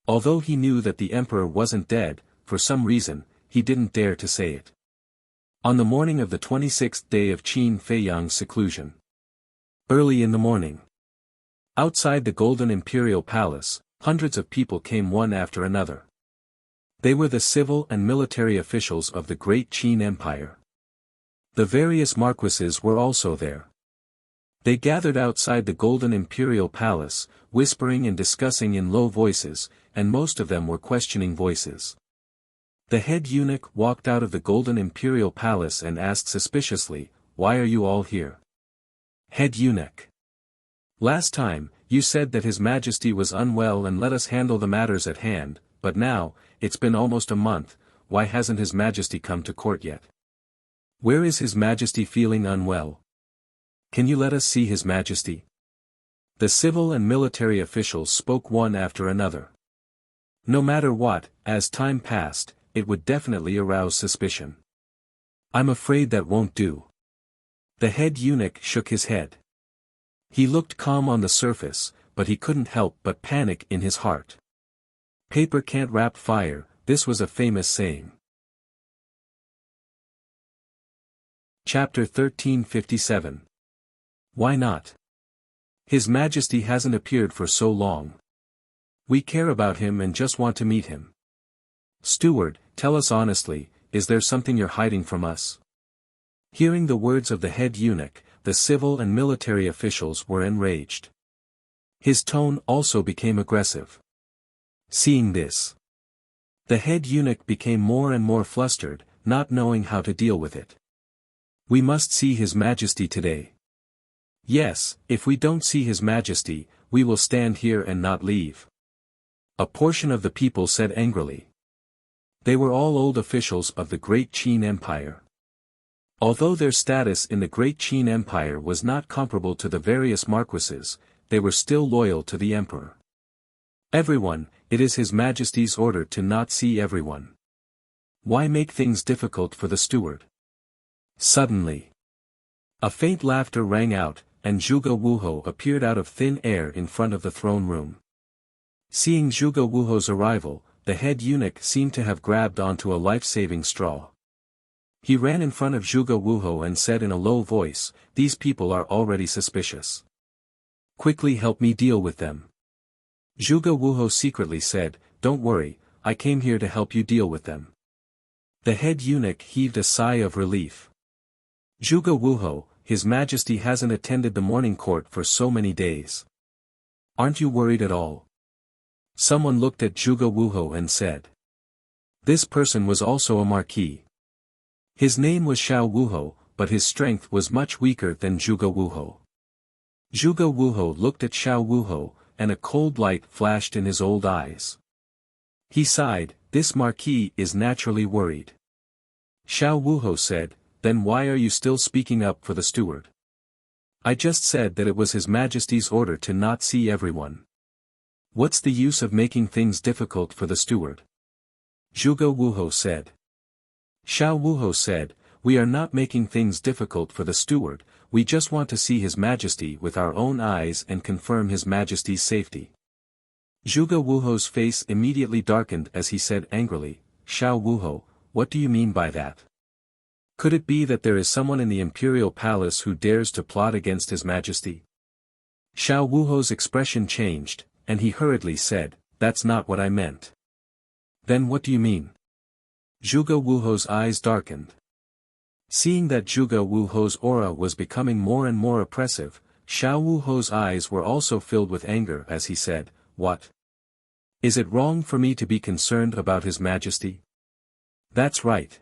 Although he knew that the emperor wasn't dead, for some reason, he didn't dare to say it. On the morning of the 26th day of Qin Feiyang's seclusion. Early in the morning. Outside the Golden Imperial Palace, hundreds of people came one after another. They were the civil and military officials of the great Qin Empire. The various marquises were also there. They gathered outside the Golden Imperial Palace, whispering and discussing in low voices, and most of them were questioning voices. The head eunuch walked out of the Golden Imperial Palace and asked suspiciously, "Why are you all here?" Head eunuch. Last time, you said that His Majesty was unwell and let us handle the matters at hand, but now, it's been almost a month, why hasn't His Majesty come to court yet? Where is His Majesty feeling unwell? Can you let us see His Majesty? The civil and military officials spoke one after another. No matter what, as time passed, it would definitely arouse suspicion. I'm afraid that won't do. The head eunuch shook his head. He looked calm on the surface, but he couldn't help but panic in his heart. Paper can't wrap fire, this was a famous saying. Chapter 1357. Why not? His Majesty hasn't appeared for so long. We care about him and just want to meet him. Steward, tell us honestly, is there something you're hiding from us? Hearing the words of the head eunuch, the civil and military officials were enraged. His tone also became aggressive. Seeing this, the head eunuch became more and more flustered, not knowing how to deal with it. We must see His Majesty today. Yes, if we don't see His Majesty, we will stand here and not leave. A portion of the people said angrily. They were all old officials of the Great Qin Empire. Although their status in the Great Qin Empire was not comparable to the various marquises, they were still loyal to the emperor. Everyone, it is His Majesty's order to not see everyone. Why make things difficult for the steward? Suddenly, a faint laughter rang out, and Zhuge Wuho appeared out of thin air in front of the throne room. Seeing Zhuge Wuho's arrival, the head eunuch seemed to have grabbed onto a life-saving straw. He ran in front of Zhuge Wuho and said in a low voice, "These people are already suspicious. Quickly help me deal with them." Zhuge Wuho secretly said, "Don't worry, I came here to help you deal with them." The head eunuch heaved a sigh of relief. "Zhuge Wuho, His Majesty hasn't attended the morning court for so many days. Aren't you worried at all?" Someone looked at Zhuge Wuho and said. This person was also a marquis. His name was Xiao Wuho, but his strength was much weaker than Zhuge Wuho. Zhuge Wuho looked at Xiao Wuho, and a cold light flashed in his old eyes. He sighed, "This marquis is naturally worried." Xiao Wuho said, "Then why are you still speaking up for the steward?" "I just said that it was His Majesty's order to not see everyone. What's the use of making things difficult for the steward?" Zhuge Wuho said. Xiao Wuho said, "We are not making things difficult for the steward, we just want to see His Majesty with our own eyes and confirm His Majesty's safety." Zhuge Wuho's face immediately darkened as he said angrily, "Xiao Wuho, what do you mean by that? Could it be that there is someone in the imperial palace who dares to plot against His Majesty?" Xiao Wuho's expression changed, and he hurriedly said, "That's not what I meant." "Then what do you mean?" Zhuge Wuho's eyes darkened. Seeing that Zhuge Wuho's aura was becoming more and more oppressive, Xiao Wuho's eyes were also filled with anger as he said, "What? Is it wrong for me to be concerned about His Majesty?" "That's right.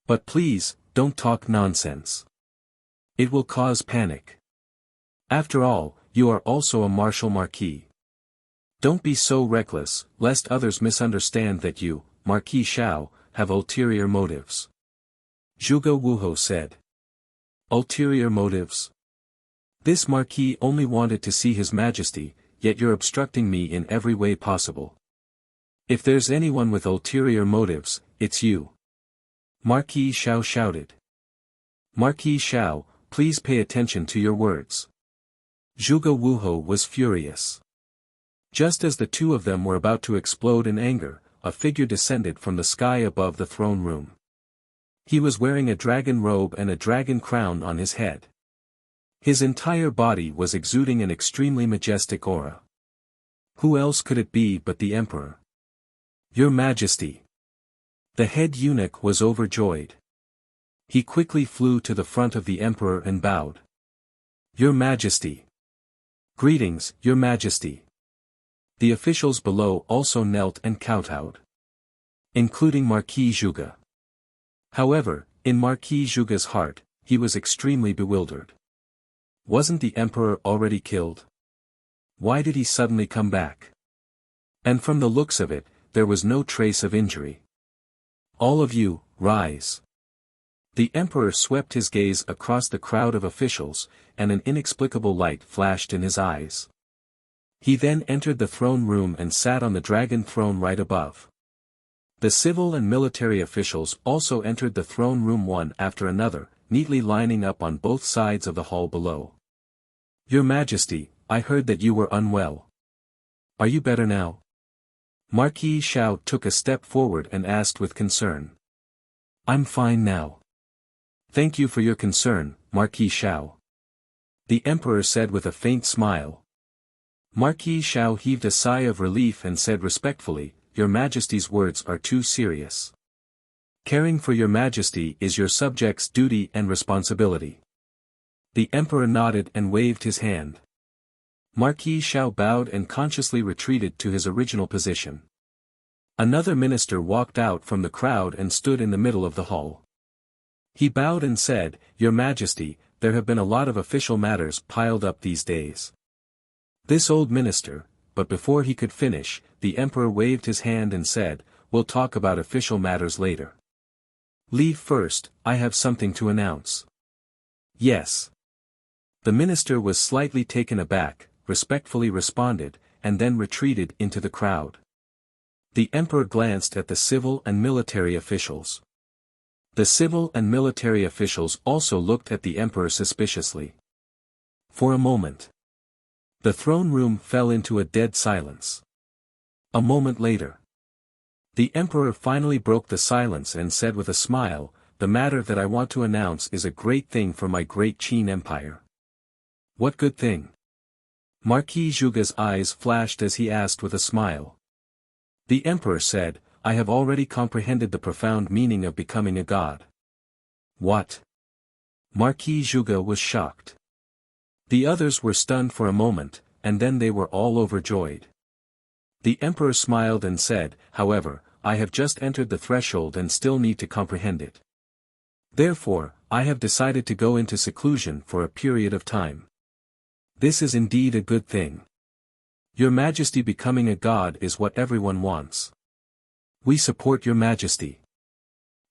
But please, don't talk nonsense. It will cause panic. After all, you are also a martial marquis. Don't be so reckless, lest others misunderstand that you, Marquis Xiao, have ulterior motives." Zhuge Wuho said. "Ulterior motives? This marquis only wanted to see His Majesty, yet you're obstructing me in every way possible. If there's anyone with ulterior motives, it's you." Marquis Xiao shouted. "Marquis Xiao, please pay attention to your words." Zhuge Wuho was furious. Just as the two of them were about to explode in anger, a figure descended from the sky above the throne room. He was wearing a dragon robe and a dragon crown on his head. His entire body was exuding an extremely majestic aura. Who else could it be but the emperor? "Your Majesty." The head eunuch was overjoyed. He quickly flew to the front of the emperor and bowed. "Your Majesty." "Greetings, Your Majesty." The officials below also knelt and kowtowed. Including Marquis Zhuge. However, in Marquis Zhuge's heart, he was extremely bewildered. Wasn't the emperor already killed? Why did he suddenly come back? And from the looks of it, there was no trace of injury. "All of you, rise." The emperor swept his gaze across the crowd of officials, and an inexplicable light flashed in his eyes. He then entered the throne room and sat on the dragon throne right above. The civil and military officials also entered the throne room one after another, neatly lining up on both sides of the hall below. "Your Majesty, I heard that you were unwell. Are you better now?" Marquis Xiao took a step forward and asked with concern. "I'm fine now. Thank you for your concern, Marquis Xiao." The emperor said with a faint smile. Marquis Xiao heaved a sigh of relief and said respectfully, "Your Majesty's words are too serious. Caring for Your Majesty is your subjects' duty and responsibility." The emperor nodded and waved his hand. Marquis Xiao bowed and consciously retreated to his original position. Another minister walked out from the crowd and stood in the middle of the hall. He bowed and said, "Your Majesty, there have been a lot of official matters piled up these days." This old minister, but before he could finish, the emperor waved his hand and said, "We'll talk about official matters later. Leave first, I have something to announce." "Yes." The minister was slightly taken aback, respectfully responded, and then retreated into the crowd. The emperor glanced at the civil and military officials. The civil and military officials also looked at the emperor suspiciously. For a moment, the throne room fell into a dead silence. A moment later, the emperor finally broke the silence and said with a smile, "The matter that I want to announce is a great thing for my great Qin Empire." "What good thing?" Marquis Zhuge's eyes flashed as he asked with a smile. The emperor said, "I have already comprehended the profound meaning of becoming a god." "What?" Marquis Zhuge was shocked. The others were stunned for a moment, and then they were all overjoyed. The emperor smiled and said, "However, I have just entered the threshold and still need to comprehend it. Therefore, I have decided to go into seclusion for a period of time. This is indeed a good thing. Your Majesty, becoming a god is what everyone wants. We support your Majesty."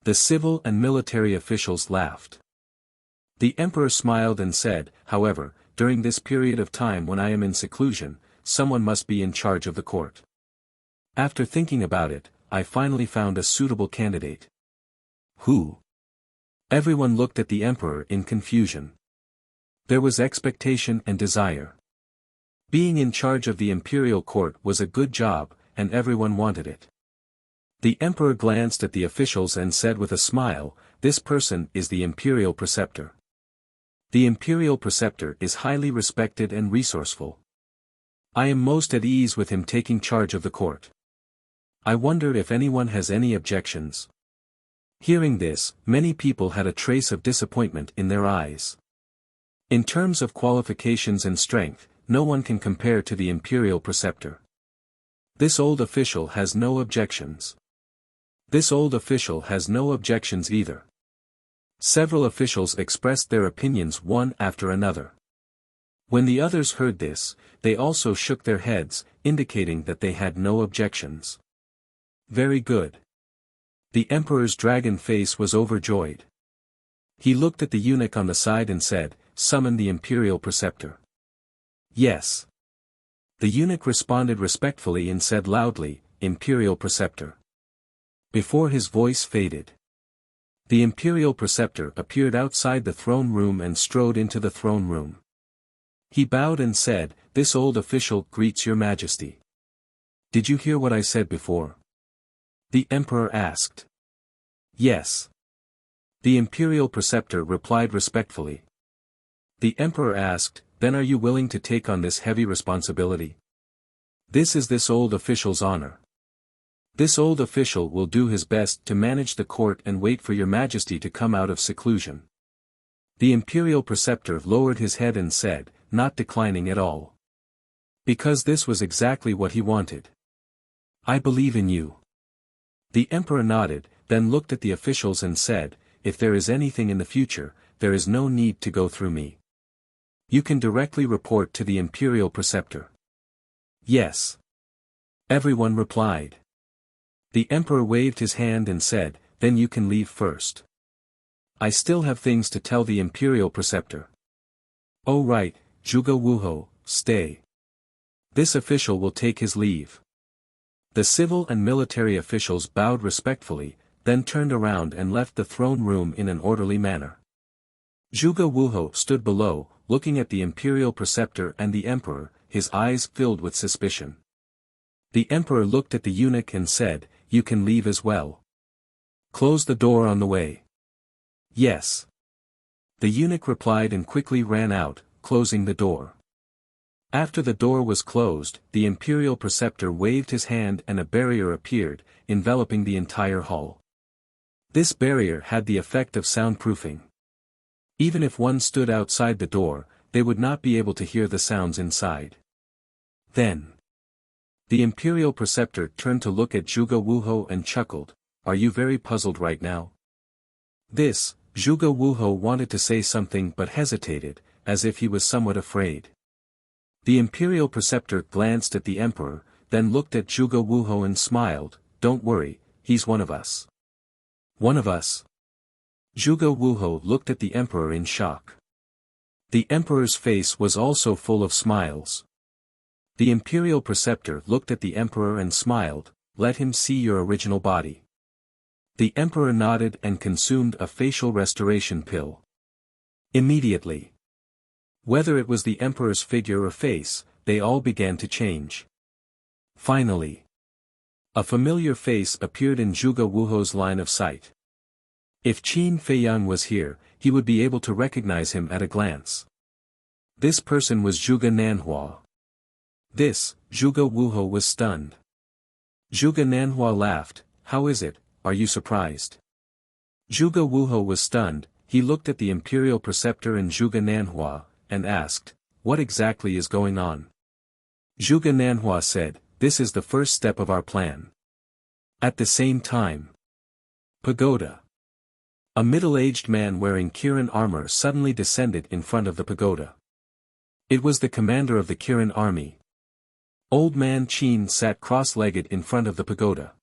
The civil and military officials laughed. The emperor smiled and said, "However, during this period of time when I am in seclusion, someone must be in charge of the court. After thinking about it, I finally found a suitable candidate." "Who?" Everyone looked at the emperor in confusion. There was expectation and desire. Being in charge of the imperial court was a good job, and everyone wanted it. The emperor glanced at the officials and said with a smile, "This person is the imperial preceptor. The imperial preceptor is highly respected and resourceful. I am most at ease with him taking charge of the court. I wonder if anyone has any objections." Hearing this, many people had a trace of disappointment in their eyes. In terms of qualifications and strength, no one can compare to the imperial preceptor. This old official has no objections. This old official has no objections either. Several officials expressed their opinions one after another. When the others heard this, they also shook their heads, indicating that they had no objections. Very good. The emperor's dragon face was overjoyed. He looked at the eunuch on the side and said, "Summon the imperial preceptor." "Yes." The eunuch responded respectfully and said loudly, "Imperial preceptor." Before his voice faded, the imperial preceptor appeared outside the throne room and strode into the throne room. He bowed and said, "This old official greets your Majesty." "Did you hear what I said before?" the emperor asked. "Yes." The imperial preceptor replied respectfully. The emperor asked, "Then are you willing to take on this heavy responsibility? This is this old official's honor. This old official will do his best to manage the court and wait for your Majesty to come out of seclusion." The imperial preceptor lowered his head and said, not declining at all. Because this was exactly what he wanted. "I believe in you." The emperor nodded, then looked at the officials and said, "If there is anything in the future, there is no need to go through me. You can directly report to the imperial preceptor." "Yes." Everyone replied. The emperor waved his hand and said, "Then you can leave first. I still have things to tell the imperial preceptor." "Oh right, Zhuge Wuho, stay. This official will take his leave." The civil and military officials bowed respectfully, then turned around and left the throne room in an orderly manner. Zhuge Wuho stood below, looking at the imperial preceptor and the emperor, his eyes filled with suspicion. The emperor looked at the eunuch and said, "You can leave as well. Close the door on the way." "Yes." The eunuch replied and quickly ran out, closing the door. After the door was closed, the imperial preceptor waved his hand and a barrier appeared, enveloping the entire hall. This barrier had the effect of soundproofing. Even if one stood outside the door, they would not be able to hear the sounds inside. Then. The imperial preceptor turned to look at Zhuge Wuho and chuckled, "Are you very puzzled right now?" This, Zhuge Wuho wanted to say something but hesitated, as if he was somewhat afraid. The imperial preceptor glanced at the emperor, then looked at Zhuge Wuho and smiled, "Don't worry, he's one of us." "One of us?" Zhuge Wuho looked at the emperor in shock. The emperor's face was also full of smiles. The imperial preceptor looked at the emperor and smiled, "Let him see your original body." The emperor nodded and consumed a facial restoration pill. Immediately. Whether it was the emperor's figure or face, they all began to change. Finally. A familiar face appeared in Zhuge Wuho's line of sight. If Qin Feiyang was here, he would be able to recognize him at a glance. This person was Zhuge Nanhua. This, Zhuge Wuho was stunned. Zhuge Nanhua laughed, "How is it, are you surprised?" Zhuge Wuho was stunned, he looked at the imperial preceptor and Zhuge Nanhua, and asked, "What exactly is going on?" Zhuge Nanhua said, "This is the first step of our plan." At the same time. Pagoda. A middle-aged man wearing Kirin armor suddenly descended in front of the pagoda. It was the commander of the Kirin army. Old man Qin sat cross-legged in front of the pagoda.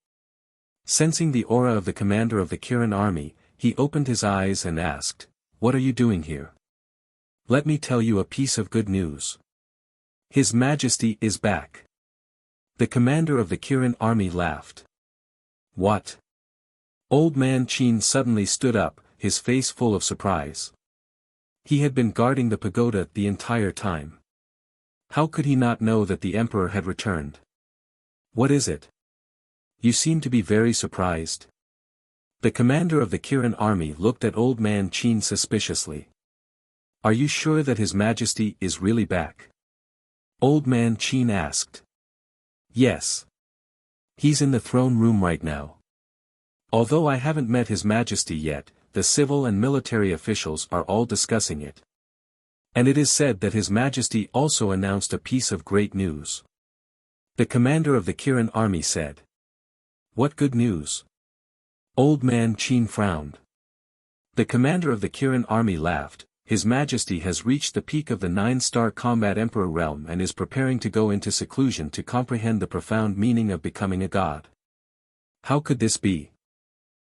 Sensing the aura of the commander of the Kirin army, he opened his eyes and asked, "What are you doing here?" "Let me tell you a piece of good news. His Majesty is back." The commander of the Kirin army laughed. "What?" Old man Qin suddenly stood up, his face full of surprise. He had been guarding the pagoda the entire time. How could he not know that the emperor had returned? "What is it? You seem to be very surprised." The commander of the Kirin army looked at old man Qin suspiciously. "Are you sure that His Majesty is really back?" Old man Qin asked. "Yes. He's in the throne room right now. Although I haven't met His Majesty yet, the civil and military officials are all discussing it. And it is said that His Majesty also announced a piece of great news." The commander of the Kirin army said. "What good news?" Old man Qin frowned. The commander of the Kirin army laughed, "His Majesty has reached the peak of the 9-star combat emperor realm and is preparing to go into seclusion to comprehend the profound meaning of becoming a god." How could this be?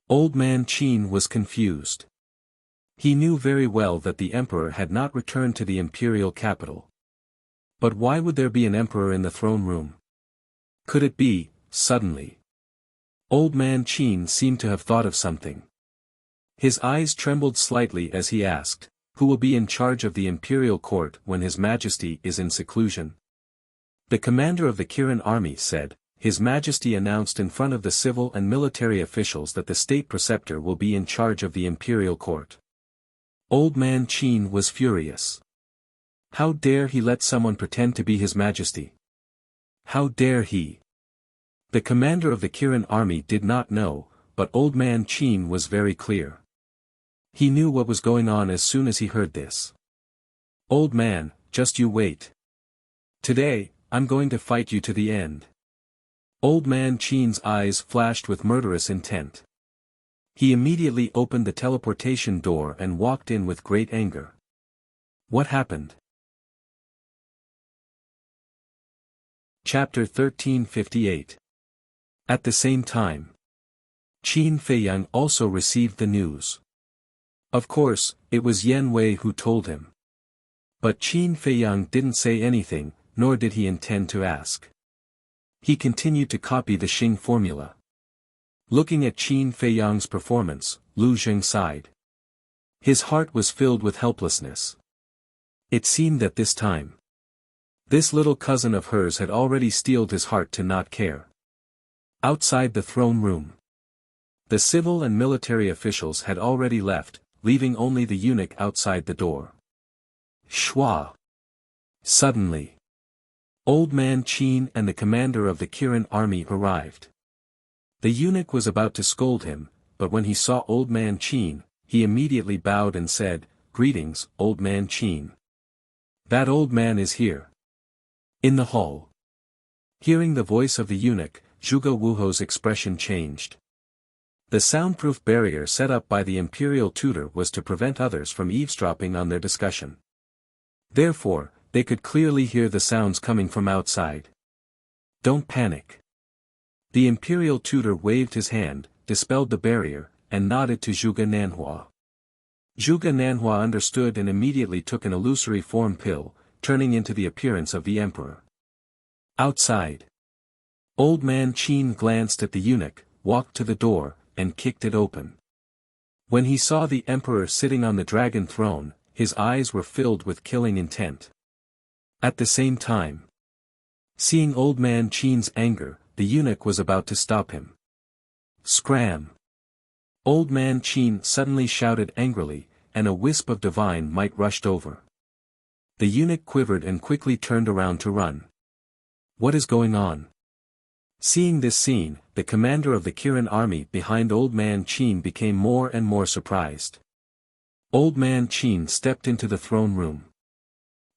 Old man Qin was confused. He knew very well that the emperor had not returned to the imperial capital. But why would there be an emperor in the throne room? Could it be, suddenly? Old man Qin seemed to have thought of something. His eyes trembled slightly as he asked, "Who will be in charge of the imperial court when His Majesty is in seclusion?" The commander of the Kirin army said, "His Majesty announced in front of the civil and military officials that the state preceptor will be in charge of the imperial court." Old man Qin was furious. How dare he let someone pretend to be His Majesty? How dare he? The commander of the Kirin army did not know, but old man Qin was very clear. He knew what was going on as soon as he heard this. "Old man, just you wait. Today, I'm going to fight you to the end." Old man Qin's eyes flashed with murderous intent. He immediately opened the teleportation door and walked in with great anger. What happened? Chapter 1358. At the same time, Qin Feiyang also received the news. Of course, it was Yan Wei who told him. But Qin Feiyang didn't say anything, nor did he intend to ask. He continued to copy the Xing formula. Looking at Qin Feiyang's performance, Lu Zheng sighed. His heart was filled with helplessness. It seemed that this time, this little cousin of hers had already steeled his heart to not care. Outside the throne room, the civil and military officials had already left, leaving only the eunuch outside the door. Shua! Suddenly, old man Qin and the commander of the Kirin army arrived. The eunuch was about to scold him, but when he saw old man Qin, he immediately bowed and said, "Greetings, old man Qin. That old man is here." In the hall, Hearing the voice of the eunuch, Zhuge Wuho's expression changed. The soundproof barrier set up by the imperial tutor was to prevent others from eavesdropping on their discussion. Therefore, they could clearly hear the sounds coming from outside. Don't panic. The imperial tutor waved his hand, dispelled the barrier, and nodded to Zhuge Nanhua. Zhuge Nanhua understood and immediately took an illusory form pill, turning into the appearance of the emperor. Outside. Old man Qin glanced at the eunuch, walked to the door, and kicked it open. When he saw the emperor sitting on the dragon throne, his eyes were filled with killing intent. At the same time, seeing old man Qin's anger, the eunuch was about to stop him. Scram! Old man Qin suddenly shouted angrily, and a wisp of divine might rushed over. The eunuch quivered and quickly turned around to run. What is going on? Seeing this scene, the commander of the Kirin army behind Old Man Qin became more and more surprised. Old Man Qin stepped into the throne room.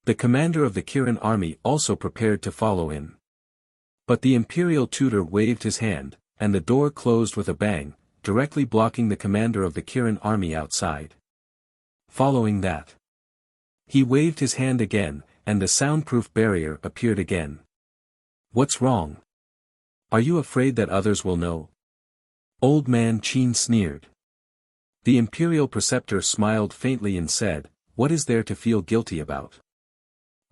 The commander of the Kirin army also prepared to follow in. But the imperial tutor waved his hand, and the door closed with a bang, directly blocking the commander of the Kirin army outside. Following that, he waved his hand again, and the soundproof barrier appeared again. What's wrong? Are you afraid that others will know? Old Man Qin sneered. The imperial preceptor smiled faintly and said, What is there to feel guilty about?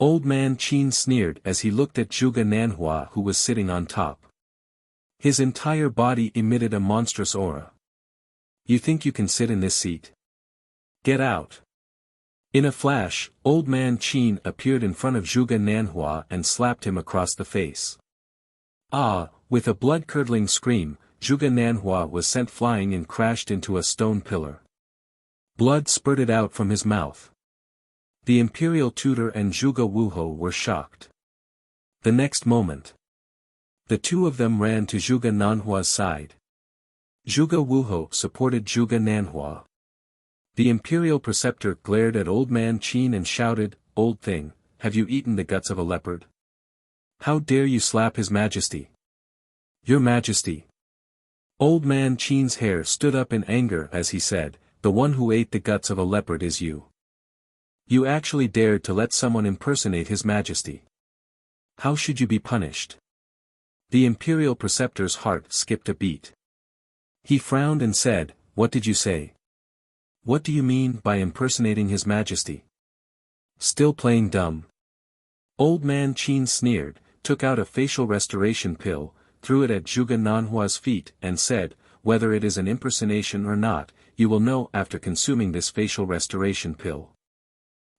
Old Man Qin sneered as he looked at Zhuge Nanhua who was sitting on top. His entire body emitted a monstrous aura. You think you can sit in this seat? Get out. In a flash, Old Man Qin appeared in front of Zhuge Nanhua and slapped him across the face. Ah! With a blood-curdling scream, Zhuge Nanhua was sent flying and crashed into a stone pillar. Blood spurted out from his mouth. The imperial tutor and Zhuge Wuho were shocked. The next moment, the two of them ran to Zhuge Nanhua's side. Zhuge Wuho supported Zhuge Nanhua. The imperial preceptor glared at Old Man Qin and shouted, Old thing, have you eaten the guts of a leopard? How dare you slap His Majesty? Your Majesty. Old Man Qin's hair stood up in anger as he said, The one who ate the guts of a leopard is you. You actually dared to let someone impersonate His Majesty. How should you be punished? The imperial preceptor's heart skipped a beat. He frowned and said, What did you say? What do you mean by impersonating His Majesty? Still playing dumb? Old Man Qin sneered, took out a facial restoration pill, threw it at Zhuge Nanhua's feet and said, Whether it is an impersonation or not, you will know after consuming this facial restoration pill.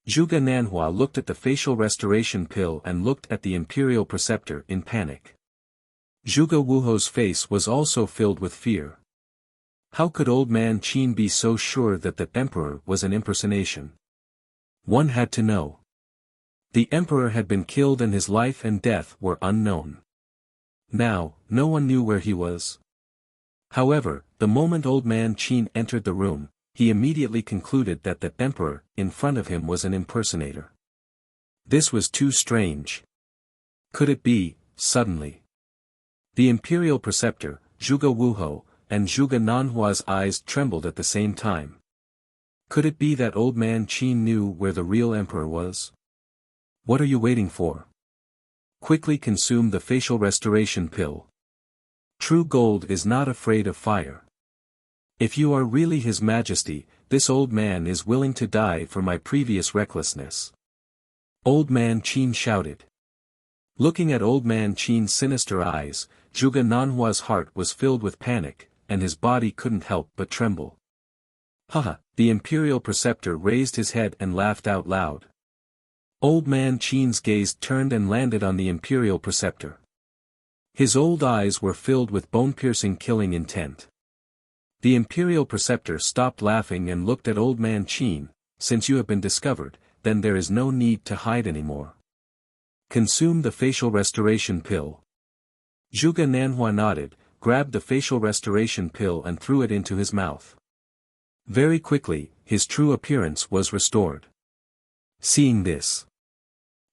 Zhuge Nanhua looked at the facial restoration pill and looked at the imperial preceptor in panic. Zhuge Wuho's face was also filled with fear. How could Old Man Qin be so sure that the emperor was an impersonation? One had to know. The emperor had been killed and his life and death were unknown. Now, no one knew where he was. However, the moment Old Man Qin entered the room, he immediately concluded that the emperor in front of him was an impersonator. This was too strange. Could it be, suddenly? The imperial preceptor, Zhuge Wuho, and Zhuge Nanhua's eyes trembled at the same time. Could it be that Old Man Qin knew where the real emperor was? What are you waiting for? Quickly consume the facial restoration pill. True gold is not afraid of fire. If you are really His Majesty, this old man is willing to die for my previous recklessness. Old Man Qin shouted. Looking at Old Man Qin's sinister eyes, Zhuge Nanhua's heart was filled with panic, and his body couldn't help but tremble. Haha, the imperial preceptor raised his head and laughed out loud. Old Man Qin's gaze turned and landed on the imperial preceptor. His old eyes were filled with bone-piercing killing intent. The imperial preceptor stopped laughing and looked at Old Man Qin. Since you have been discovered, then there is no need to hide anymore. Consume the facial restoration pill. Zhuge Nanhua nodded, grabbed the facial restoration pill and threw it into his mouth. Very quickly, his true appearance was restored. Seeing this,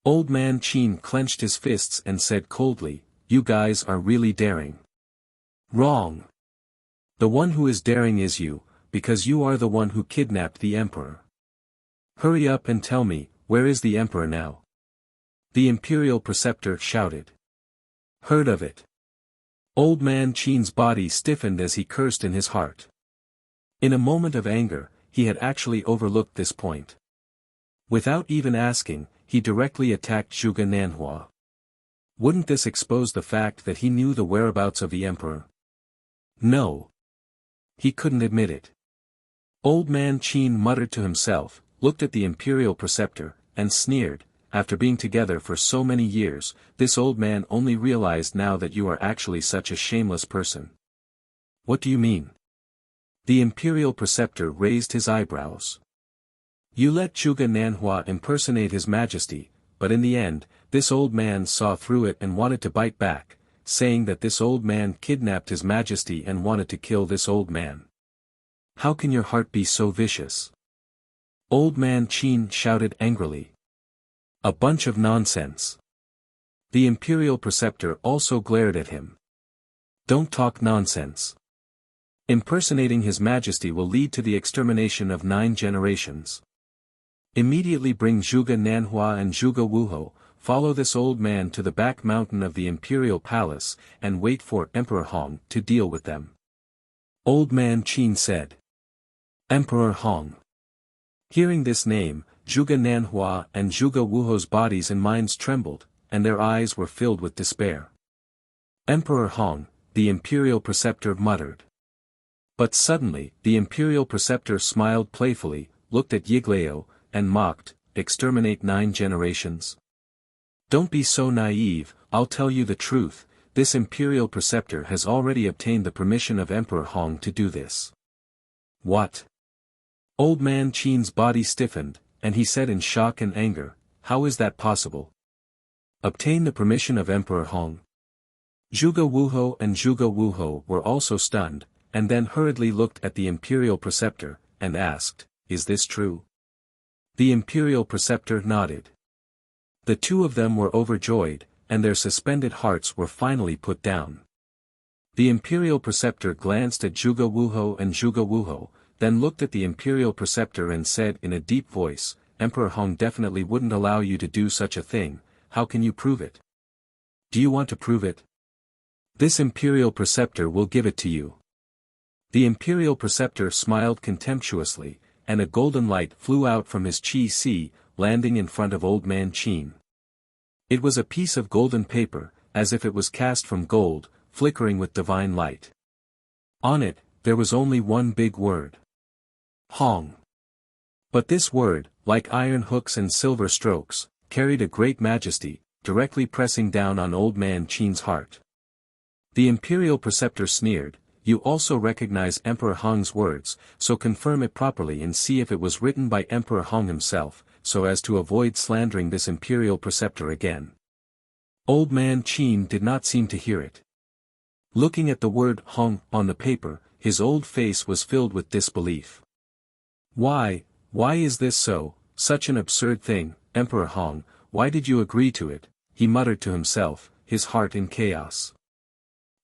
Old Man Qin clenched his fists and said coldly, you guys are really daring. Wrong. The one who is daring is you, because you are the one who kidnapped the emperor. Hurry up and tell me, where is the emperor now? The imperial preceptor shouted. Heard of it. Old man Qin's body stiffened as he cursed in his heart. In a moment of anger, he had actually overlooked this point. Without even asking, he directly attacked Zhuge Nanhua. Wouldn't this expose the fact that he knew the whereabouts of the emperor? No. He couldn't admit it. Old man Qin muttered to himself, looked at the imperial preceptor, and sneered. After being together for so many years, this old man only realized now that you are actually such a shameless person. What do you mean? The imperial preceptor raised his eyebrows. You let Zhuge Nanhua impersonate his majesty, but in the end, this old man saw through it and wanted to bite back, saying that this old man kidnapped his majesty and wanted to kill this old man. How can your heart be so vicious? Old man Qin shouted angrily. A bunch of nonsense. The imperial preceptor also glared at him. Don't talk nonsense. Impersonating his majesty will lead to the extermination of 9 generations. Immediately bring Zhuge Nanhua and Zhuge Wuho, follow this old man to the back mountain of the imperial palace, and wait for Emperor Hong to deal with them. Old man Qin said. Emperor Hong. Hearing this name, Zhuge Nanhua and Zhuge Wuho's bodies and minds trembled, and their eyes were filled with despair. Emperor Hong, the imperial preceptor muttered. But suddenly, the imperial preceptor smiled playfully, looked at Yiglao, and mocked, exterminate 9 generations? Don't be so naive, I'll tell you the truth, this imperial preceptor has already obtained the permission of Emperor Hong to do this. What? Old man Qin's body stiffened, and he said in shock and anger, how is that possible? Obtain the permission of Emperor Hong? Zhuge Wuho and Zhuge Wuho were also stunned, and then hurriedly looked at the imperial preceptor, and asked, is this true? The imperial preceptor nodded. The two of them were overjoyed, and their suspended hearts were finally put down. The imperial preceptor glanced at Zhuge Wuho and Zhuge Wuho, then looked at the imperial preceptor and said in a deep voice, Emperor Hong definitely wouldn't allow you to do such a thing, how can you prove it? Do you want to prove it? This imperial preceptor will give it to you. The imperial preceptor smiled contemptuously, and a golden light flew out from his chi-si, landing in front of old man Qin. It was a piece of golden paper, as if it was cast from gold, flickering with divine light. On it, there was only one big word. Hong. But this word, like iron hooks and silver strokes, carried a great majesty, directly pressing down on old man Qin's heart. The imperial preceptor sneered, you also recognize Emperor Hong's words, so confirm it properly and see if it was written by Emperor Hong himself, so as to avoid slandering this imperial preceptor again. Old man Qin did not seem to hear it. Looking at the word Hong on the paper, his old face was filled with disbelief. Why is this so, such an absurd thing, Emperor Hong, why did you agree to it? He muttered to himself, his heart in chaos.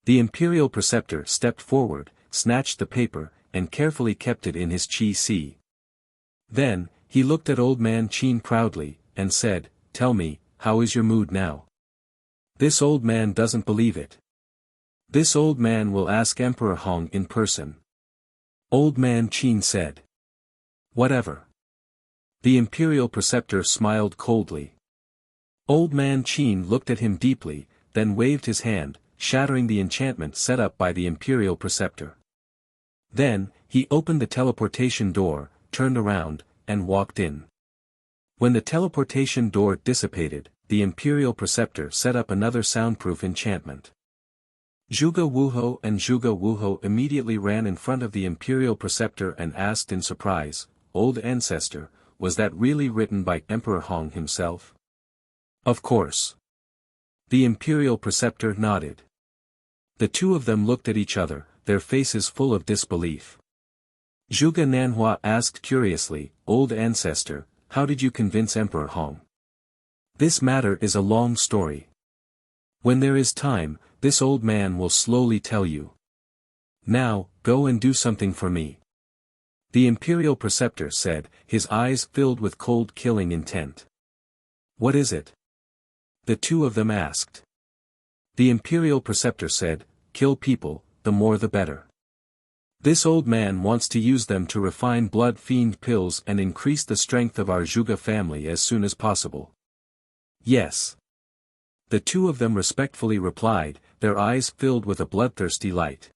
The imperial preceptor stepped forward, snatched the paper, and carefully kept it in his chi-si. Then, he looked at old man Qin proudly, and said, tell me, how is your mood now? This old man doesn't believe it. This old man will ask Emperor Hong in person. Old man Qin said. Whatever. The imperial preceptor smiled coldly. Old man Qin looked at him deeply, then waved his hand, shattering the enchantment set up by the imperial preceptor. Then, he opened the teleportation door, turned around, and walked in. When the teleportation door dissipated, the imperial preceptor set up another soundproof enchantment. Zhuge Wuho and Zhuge Wuho immediately ran in front of the imperial preceptor and asked in surprise, Old ancestor, was that really written by Emperor Hong himself? Of course. The imperial preceptor nodded. The two of them looked at each other, their faces full of disbelief. Zhuge Nanhua asked curiously, Old ancestor, how did you convince Emperor Hong? This matter is a long story. When there is time, this old man will slowly tell you. Now, go and do something for me. The imperial preceptor said, his eyes filled with cold killing intent. What is it? The two of them asked. The imperial preceptor said, kill people, the more the better. This old man wants to use them to refine blood fiend pills and increase the strength of our Zhuge family as soon as possible. Yes. The two of them respectfully replied, their eyes filled with a bloodthirsty light.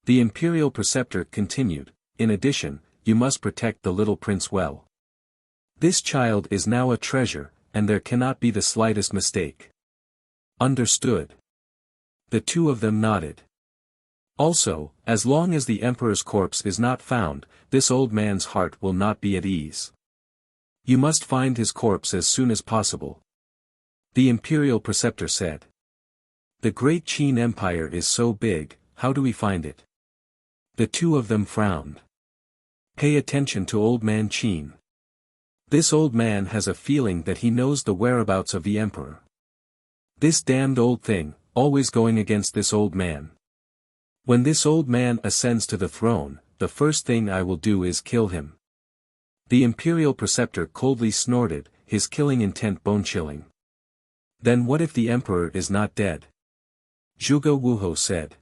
The imperial preceptor continued, in addition, you must protect the little prince well. This child is now a treasure, and there cannot be the slightest mistake. Understood. The two of them nodded. Also, as long as the emperor's corpse is not found, this old man's heart will not be at ease. You must find his corpse as soon as possible. The imperial preceptor said. The great Qin Empire is so big, how do we find it? The two of them frowned. Pay attention to old man Qin. This old man has a feeling that he knows the whereabouts of the emperor. This damned old thing, always going against this old man. When this old man ascends to the throne, the first thing I will do is kill him. The imperial preceptor coldly snorted, his killing intent bone-chilling. Then what if the emperor is not dead? Zhuge Wuho said.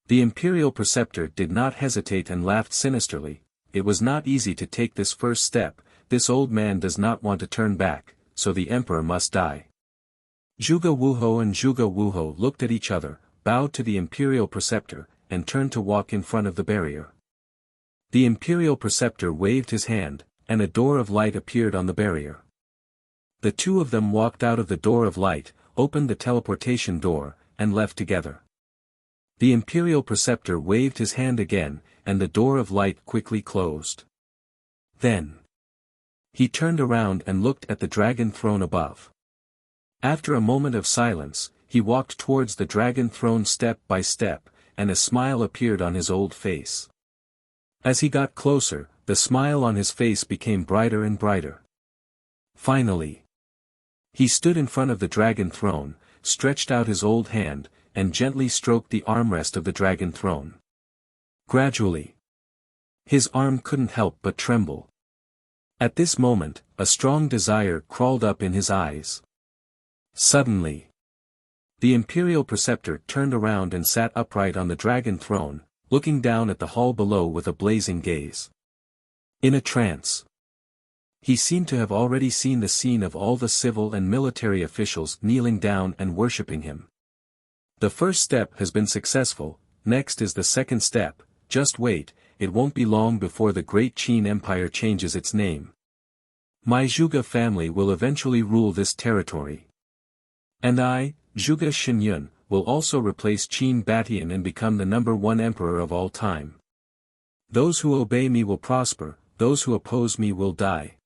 The imperial preceptor did not hesitate and laughed sinisterly. It was not easy to take this first step, this old man does not want to turn back, so the emperor must die. Zhuge Wuho and Zhuge Wuho looked at each other, bowed to the imperial preceptor, and turned to walk in front of the barrier. The imperial preceptor waved his hand, and a door of light appeared on the barrier. The two of them walked out of the door of light, opened the teleportation door, and left together. The imperial preceptor waved his hand again, and the door of light quickly closed. Then he turned around and looked at the dragon throne above. After a moment of silence, he walked towards the dragon throne step by step, and a smile appeared on his old face. As he got closer, the smile on his face became brighter and brighter. Finally, he stood in front of the dragon throne, stretched out his old hand, and gently stroked the armrest of the dragon throne. Gradually, his arm couldn't help but tremble. At this moment, a strong desire crawled up in his eyes. Suddenly, the imperial preceptor turned around and sat upright on the dragon throne, looking down at the hall below with a blazing gaze. In a trance, he seemed to have already seen the scene of all the civil and military officials kneeling down and worshipping him. The first step has been successful, next is the second step, just wait, it won't be long before the great Qin Empire changes its name. My Zhuge family will eventually rule this territory. And I, Zhuge Shinyun, will also replace Qin Batian and become the #1 emperor of all time. Those who obey me will prosper, those who oppose me will die.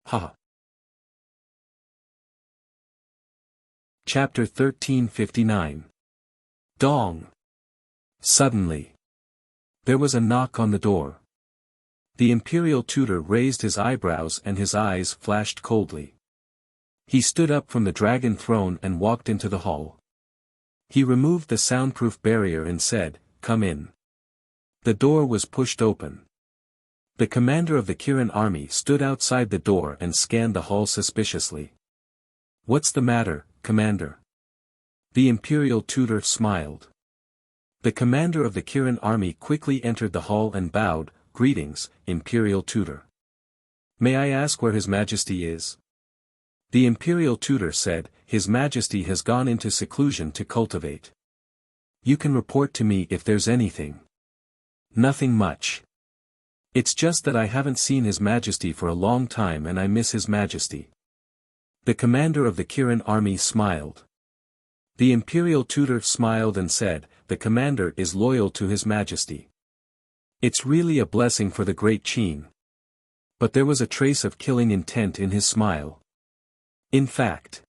Ha! Chapter 1359. Dong! Suddenly, there was a knock on the door. The imperial tutor raised his eyebrows and his eyes flashed coldly. He stood up from the dragon throne and walked into the hall. He removed the soundproof barrier and said, "Come in." The door was pushed open. The commander of the Kirin army stood outside the door and scanned the hall suspiciously. "What's the matter, Commander?" The imperial tutor smiled. The commander of the Kirin army quickly entered the hall and bowed, "Greetings, imperial tutor. May I ask where His Majesty is?" The imperial tutor said, "His Majesty has gone into seclusion to cultivate. You can report to me if there's anything." "Nothing much. It's just that I haven't seen His Majesty for a long time and I miss His Majesty." The commander of the Kirin army smiled. The imperial tutor smiled and said, "The commander is loyal to His Majesty. It's really a blessing for the great Qin." But there was a trace of killing intent in his smile. In fact,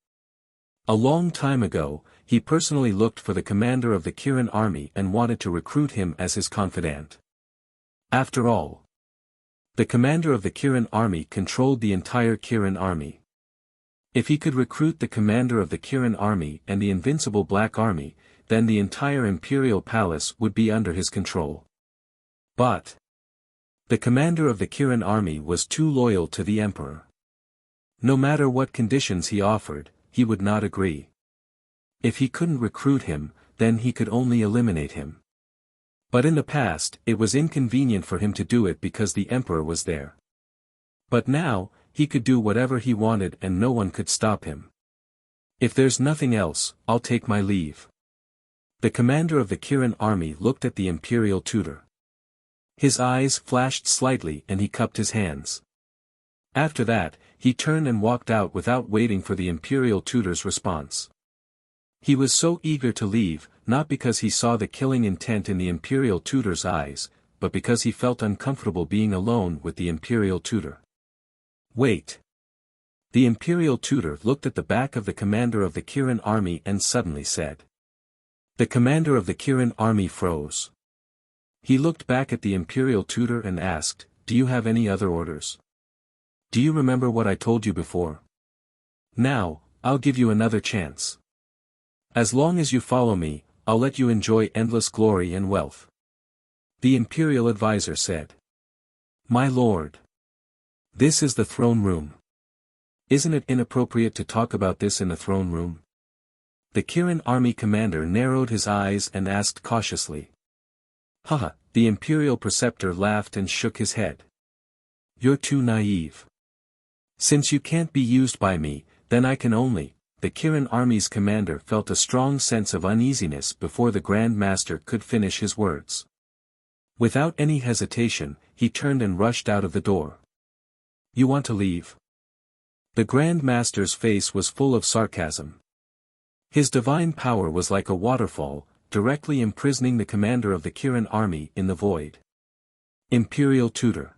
a long time ago, he personally looked for the commander of the Kirin army and wanted to recruit him as his confidant. After all, the commander of the Kirin army controlled the entire Kirin army. If he could recruit the commander of the Kirin army and the invincible Black Army, then the entire imperial palace would be under his control. But the commander of the Kirin army was too loyal to the emperor. No matter what conditions he offered, he would not agree. If he couldn't recruit him, then he could only eliminate him. But in the past, it was inconvenient for him to do it because the emperor was there. But now, he could do whatever he wanted and no one could stop him. If there's nothing else, I'll take my leave. The commander of the Kirin army looked at the imperial tutor. His eyes flashed slightly and he cupped his hands. After that, he turned and walked out without waiting for the imperial tutor's response. He was so eager to leave, not because he saw the killing intent in the imperial tutor's eyes, but because he felt uncomfortable being alone with the imperial tutor. Wait. The imperial tutor looked at the back of the commander of the Kirin army and suddenly said. The commander of the Kirin army froze. He looked back at the imperial tutor and asked, "Do you have any other orders? Do you remember what I told you before? Now, I'll give you another chance. As long as you follow me, I'll let you enjoy endless glory and wealth." The imperial advisor said. "My lord. This is the throne room. Isn't it inappropriate to talk about this in the throne room?" The Kirin army commander narrowed his eyes and asked cautiously. Haha, the imperial preceptor laughed and shook his head. "You're too naive. Since you can't be used by me, then I can only." The Kirin army's commander felt a strong sense of uneasiness before the Grand Master could finish his words. Without any hesitation, he turned and rushed out of the door. "You want to leave?" The Grand Master's face was full of sarcasm. His divine power was like a waterfall, directly imprisoning the commander of the Kirin army in the void. Imperial tutor.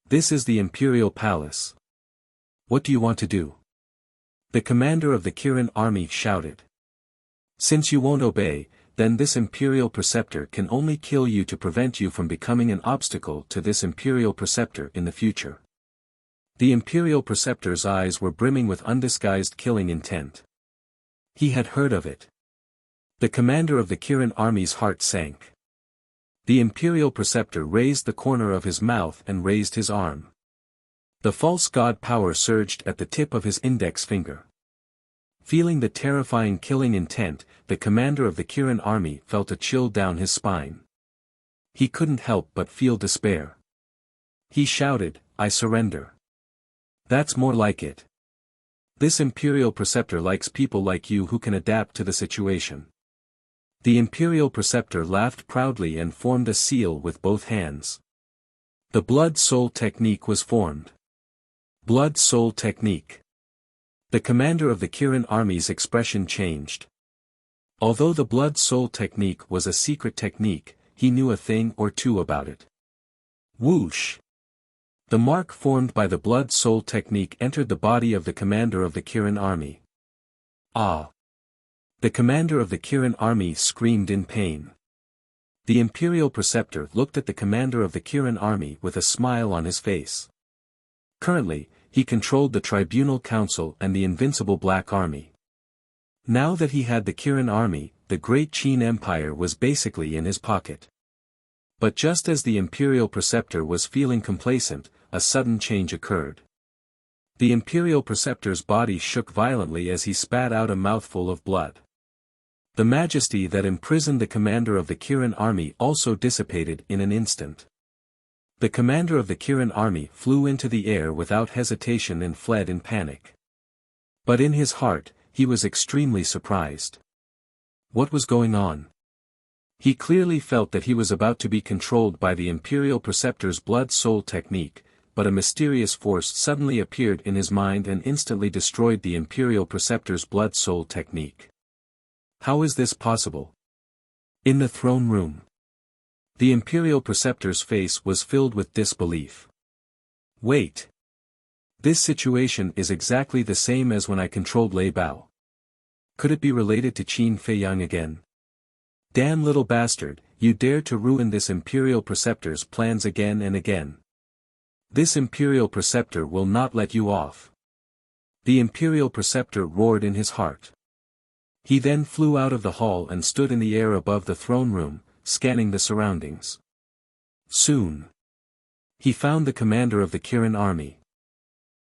This is the imperial palace. What do you want to do? The commander of the Kirin army shouted. Since you won't obey, then this imperial preceptor can only kill you to prevent you from becoming an obstacle to this imperial preceptor in the future. The imperial preceptor's eyes were brimming with undisguised killing intent. He had heard of it. The commander of the Kirin army's heart sank. The imperial preceptor raised the corner of his mouth and raised his arm. The false god power surged at the tip of his index finger. Feeling the terrifying killing intent, the commander of the Kirin army felt a chill down his spine. He couldn't help but feel despair. He shouted, "I surrender." That's more like it. This imperial preceptor likes people like you who can adapt to the situation. The imperial preceptor laughed proudly and formed a seal with both hands. The blood-soul technique was formed. Blood-soul technique. The commander of the Kirin army's expression changed. Although the blood-soul technique was a secret technique, he knew a thing or two about it. Whoosh! The mark formed by the blood-soul technique entered the body of the commander of the Kirin army. Ah! The commander of the Kirin army screamed in pain. The imperial preceptor looked at the commander of the Kirin army with a smile on his face. Currently, he controlled the Tribunal Council and the invincible Black Army. Now that he had the Kirin army, the great Qin Empire was basically in his pocket. But just as the imperial preceptor was feeling complacent, a sudden change occurred. The imperial preceptor's body shook violently as he spat out a mouthful of blood. The majesty that imprisoned the commander of the Kirin army also dissipated in an instant. The commander of the Kirin army flew into the air without hesitation and fled in panic. But in his heart, he was extremely surprised. What was going on? He clearly felt that he was about to be controlled by the imperial preceptor's blood-soul technique, but a mysterious force suddenly appeared in his mind and instantly destroyed the imperial preceptor's blood-soul technique. How is this possible? In the throne room. The imperial preceptor's face was filled with disbelief. Wait. This situation is exactly the same as when I controlled Lei Bao. Could it be related to Qin Feiyang again? Damn little bastard, you dare to ruin this imperial preceptor's plans again and again. This imperial preceptor will not let you off. The imperial preceptor roared in his heart. He then flew out of the hall and stood in the air above the throne room, scanning the surroundings. Soon, he found the commander of the Kirin army.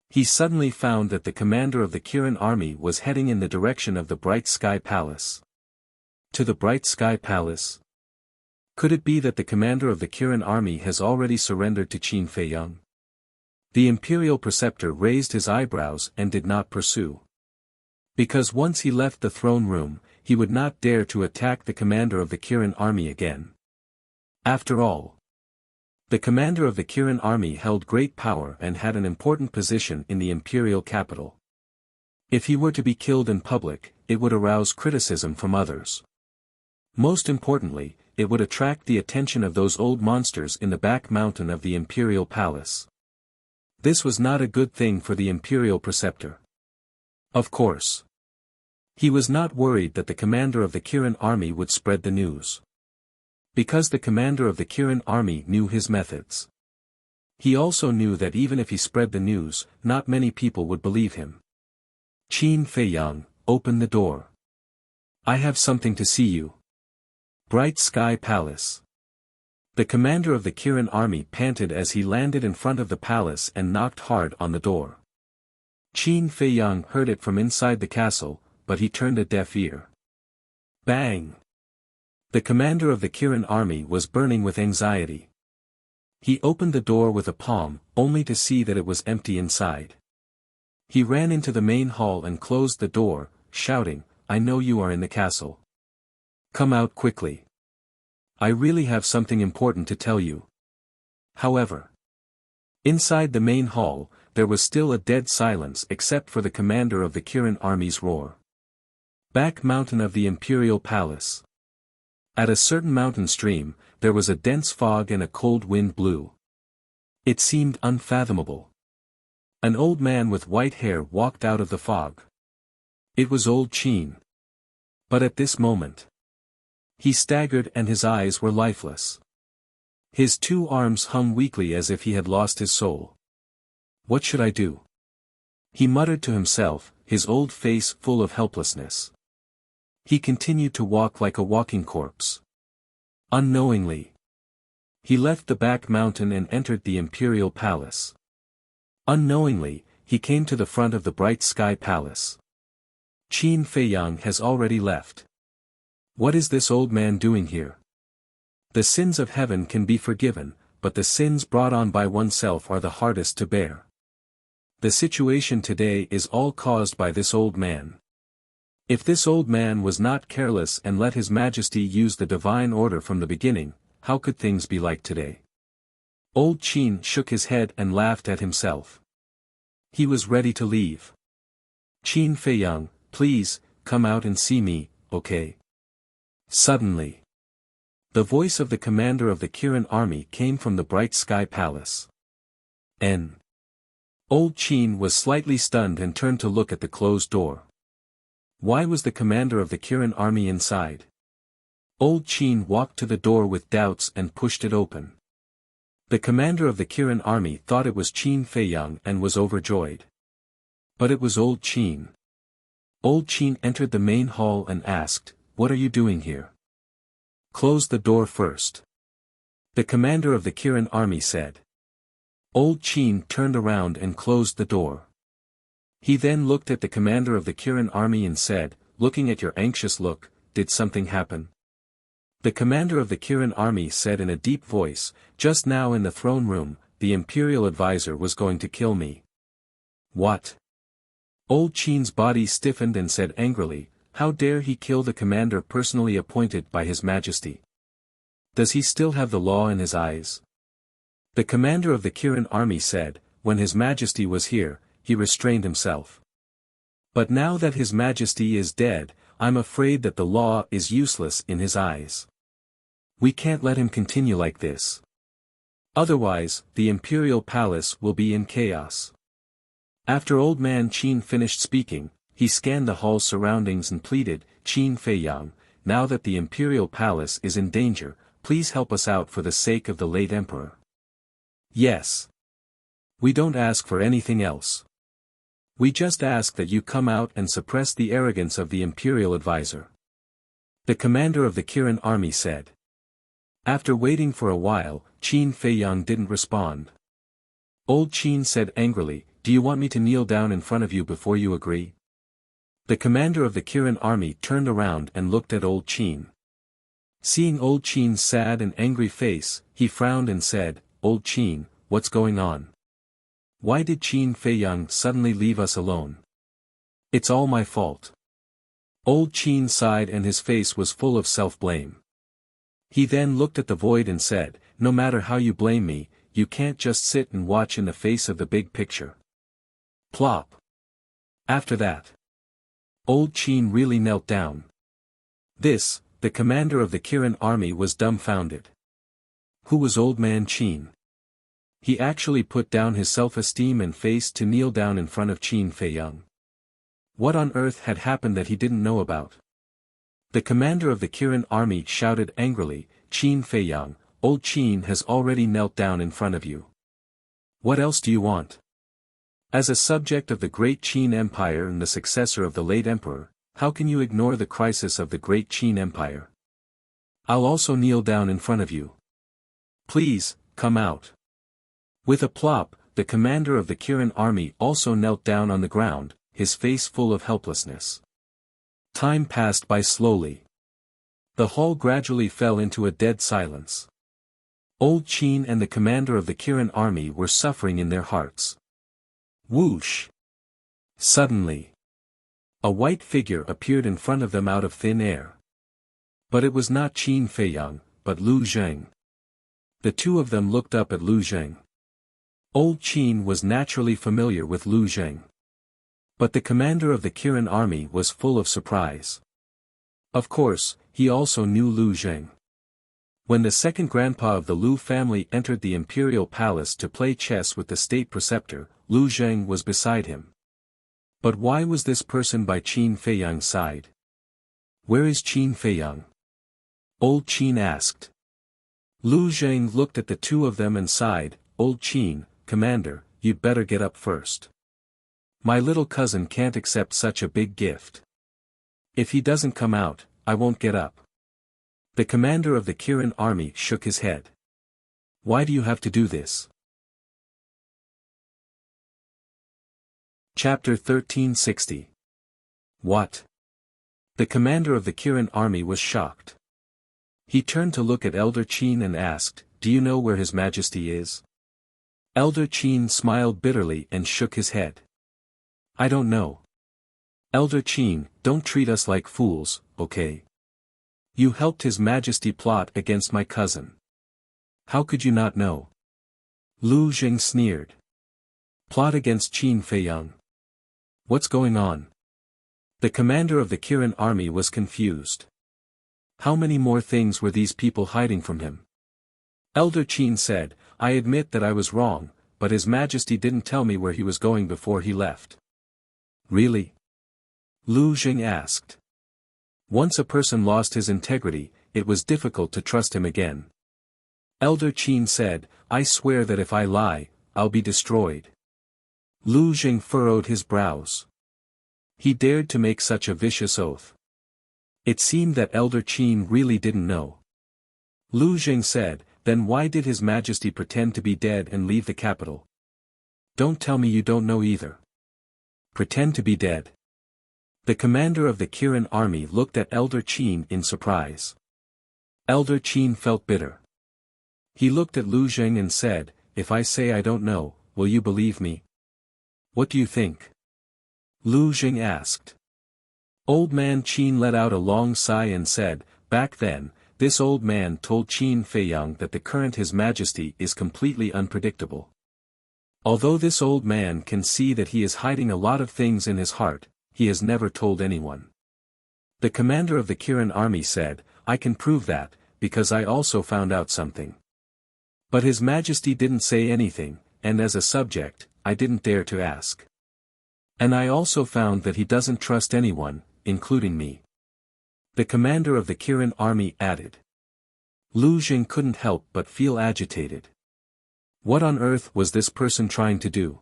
He suddenly found that the commander of the Kirin army was heading in the direction of the Bright Sky Palace. To the Bright Sky Palace? Could it be that the commander of the Kirin army has already surrendered to Qin Feiyang? The imperial preceptor raised his eyebrows and did not pursue. Because once he left the throne room, he would not dare to attack the commander of the Kirin army again. After all, the commander of the Kirin army held great power and had an important position in the imperial capital. If he were to be killed in public, it would arouse criticism from others. Most importantly, it would attract the attention of those old monsters in the back mountain of the imperial palace. This was not a good thing for the imperial preceptor. Of course, he was not worried that the commander of the Kirin army would spread the news. Because the commander of the Kirin army knew his methods. He also knew that even if he spread the news, not many people would believe him. Qin Feiyang, open the door. I have something to see you. Bright Sky Palace. The commander of the Kirin army panted as he landed in front of the palace and knocked hard on the door. Qin Feiyang heard it from inside the castle, but he turned a deaf ear. Bang! The commander of the Kirin army was burning with anxiety. He opened the door with a palm, only to see that it was empty inside. He ran into the main hall and closed the door, shouting, I know you are in the castle. Come out quickly. I really have something important to tell you. However, inside the main hall, there was still a dead silence except for the commander of the Kirin army's roar. Back mountain of the imperial palace. At a certain mountain stream, there was a dense fog and a cold wind blew. It seemed unfathomable. An old man with white hair walked out of the fog. It was old Qin. But at this moment, he staggered and his eyes were lifeless. His two arms hung weakly as if he had lost his soul. What should I do? He muttered to himself, his old face full of helplessness. He continued to walk like a walking corpse. Unknowingly, he left the back mountain and entered the imperial palace. Unknowingly, he came to the front of the Bright Sky Palace. Qin Feiyang has already left. What is this old man doing here? The sins of heaven can be forgiven, but the sins brought on by oneself are the hardest to bear. The situation today is all caused by this old man. If this old man was not careless and let His Majesty use the divine order from the beginning, how could things be like today? Old Qin shook his head and laughed at himself. He was ready to leave. Qin Feiyang, please, come out and see me, okay? Suddenly, the voice of the commander of the Kirin army came from the Bright Sky Palace. Old Qin was slightly stunned and turned to look at the closed door. Why was the commander of the Kirin army inside? Old Qin walked to the door with doubts and pushed it open. The commander of the Kirin army thought it was Qin Feiyang and was overjoyed. But it was Old Qin. Old Qin entered the main hall and asked, "What are you doing here?" "Close the door first," the commander of the Kirin army said. Old Qin turned around and closed the door. He then looked at the commander of the Kirin army and said, "Looking at your anxious look, did something happen?" The commander of the Kirin army said in a deep voice, "Just now in the throne room, the imperial advisor was going to kill me." "What?" Old Qin's body stiffened and said angrily, "How dare he kill the commander personally appointed by His Majesty? Does he still have the law in his eyes?" The commander of the Kirin army said, "When His Majesty was here, he restrained himself. But now that His Majesty is dead, I'm afraid that the law is useless in his eyes. We can't let him continue like this. Otherwise, the imperial palace will be in chaos." After old man Qin finished speaking, he scanned the hall's surroundings and pleaded, "Qin Feiyang, now that the imperial palace is in danger, please help us out for the sake of the late emperor." "Yes. We don't ask for anything else. We just ask that you come out and suppress the arrogance of the imperial advisor. The commander of the Kirin army said. After waiting for a while, Qin Feiyang didn't respond. Old Qin said angrily, "Do you want me to kneel down in front of you before you agree?" The commander of the Kirin army turned around and looked at Old Qin. Seeing Old Qin's sad and angry face, he frowned and said, "Old Qin, what's going on? Why did Qin Feiyang suddenly leave us alone? It's all my fault." Old Qin sighed and his face was full of self-blame. He then looked at the void and said, "No matter how you blame me, you can't just sit and watch in the face of the big picture." Plop. After that, Old Qin really knelt down. The commander of the Kirin army was dumbfounded. Who was Old Man Qin? He actually put down his self-esteem and face to kneel down in front of Qin Feiyang. What on earth had happened that he didn't know about? The commander of the Kirin army shouted angrily, "Qin Feiyang, Old Qin has already knelt down in front of you. What else do you want? As a subject of the great Qin Empire and the successor of the late emperor, how can you ignore the crisis of the great Qin Empire? I'll also kneel down in front of you. Please, come out." With a plop, the commander of the Kirin army also knelt down on the ground, his face full of helplessness. Time passed by slowly. The hall gradually fell into a dead silence. Old Qin and the commander of the Kirin army were suffering in their hearts. Whoosh! Suddenly, a white figure appeared in front of them out of thin air. But it was not Qin Feiyang, but Lu Zheng. The two of them looked up at Lu Zheng. Old Qin was naturally familiar with Lu Zheng. But the commander of the Kirin army was full of surprise. Of course, he also knew Lu Zheng. When the second grandpa of the Lu family entered the imperial palace to play chess with the state preceptor, Lu Zheng was beside him. But why was this person by Qin Feiyang's side? Where is Qin Feiyang? Old Qin asked. Lu Zheng looked at the two of them and sighed, "Old Qin, Commander, you'd better get up first. My little cousin can't accept such a big gift. If he doesn't come out, I won't get up." The commander of the Kirin army shook his head. "Why do you have to do this?" Chapter 1360. What? The commander of the Kirin army was shocked. He turned to look at Elder Qin and asked, "Do you know where His Majesty is?" Elder Qin smiled bitterly and shook his head. "I don't know. Elder Qin, don't treat us like fools, okay? You helped His Majesty plot against my cousin. How could you not know?" Lu Zheng sneered. "Plot against Qin Feiyang? What's going on?" The commander of the Kirin army was confused. How many more things were these people hiding from him? Elder Qin said, "I admit that I was wrong, but His Majesty didn't tell me where he was going before he left." "Really?" Lu Zheng asked. Once a person lost his integrity, it was difficult to trust him again. Elder Qin said, "I swear that if I lie, I'll be destroyed." Lu Zheng furrowed his brows. He dared to make such a vicious oath. It seemed that Elder Qin really didn't know. Lu Zheng said, "Then why did His Majesty pretend to be dead and leave the capital? Don't tell me you don't know either." "Pretend to be dead?" The commander of the Kirin army looked at Elder Qin in surprise. Elder Qin felt bitter. He looked at Lu Zheng and said, "If I say I don't know, will you believe me?" "What do you think?" Lu Zheng asked. Old Man Qin let out a long sigh and said, "Back then, this old man told Qin Feiyang that the current His Majesty is completely unpredictable. Although this old man can see that he is hiding a lot of things in his heart, he has never told anyone." The commander of the Kirin army said, "I can prove that, because I also found out something. But His Majesty didn't say anything, and as a subject, I didn't dare to ask. And I also found that he doesn't trust anyone, including me." The commander of the Kirin army added. Lu Zheng couldn't help but feel agitated. What on earth was this person trying to do?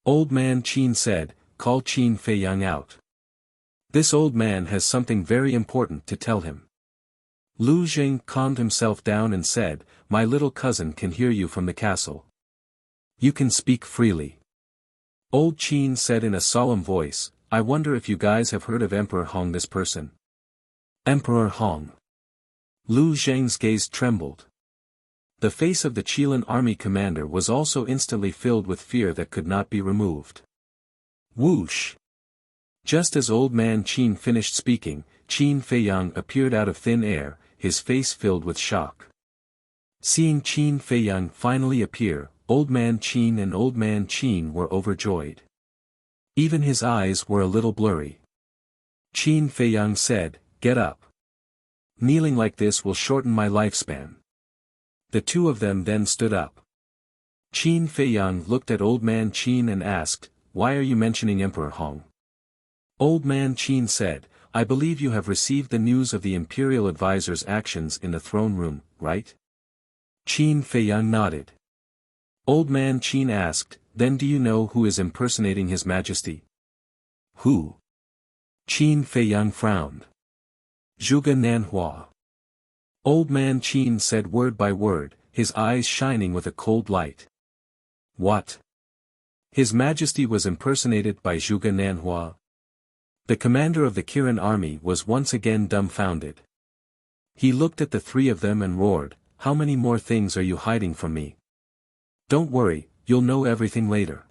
Old man Qin said, call Qin Feiyang out. This old man has something very important to tell him. Lu Jing calmed himself down and said, my little cousin can hear you from the castle. You can speak freely. Old Qin said in a solemn voice, I wonder if you guys have heard of Emperor Hong, this person. Emperor Hong. Lu Zheng's gaze trembled. The face of the Qilin army commander was also instantly filled with fear that could not be removed. Whoosh! Just as old man Qin finished speaking, Qin Feiyang appeared out of thin air, his face filled with shock. Seeing Qin Feiyang finally appear, old man Qin and old man Qin were overjoyed. Even his eyes were a little blurry. Qin Feiyang said, get up. Kneeling like this will shorten my lifespan. The two of them then stood up. Qin Feiyang looked at old man Qin and asked, why are you mentioning Emperor Hong? Old man Qin said, I believe you have received the news of the imperial advisor's actions in the throne room, right? Qin Feiyang nodded. Old man Qin asked, then do you know who is impersonating His Majesty? Who? Qin Feiyang frowned. Zhuge Nanhua. Old man Qin said word by word, his eyes shining with a cold light. What? His Majesty was impersonated by Zhuge Nanhua? The commander of the Kirin army was once again dumbfounded. He looked at the three of them and roared, how many more things are you hiding from me? Don't worry, you'll know everything later.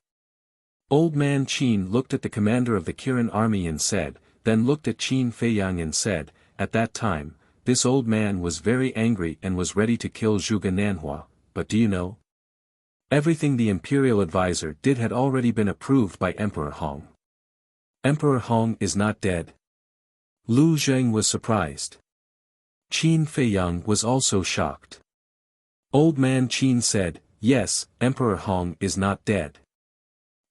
Old man Qin looked at the commander of the Kirin army and said, then looked at Qin Feiyang and said, at that time, this old man was very angry and was ready to kill Zhuge Nanhua, but do you know? Everything the imperial advisor did had already been approved by Emperor Hong. Emperor Hong is not dead. Lu Zheng was surprised. Qin Feiyang was also shocked. Old man Qin said, yes, Emperor Hong is not dead.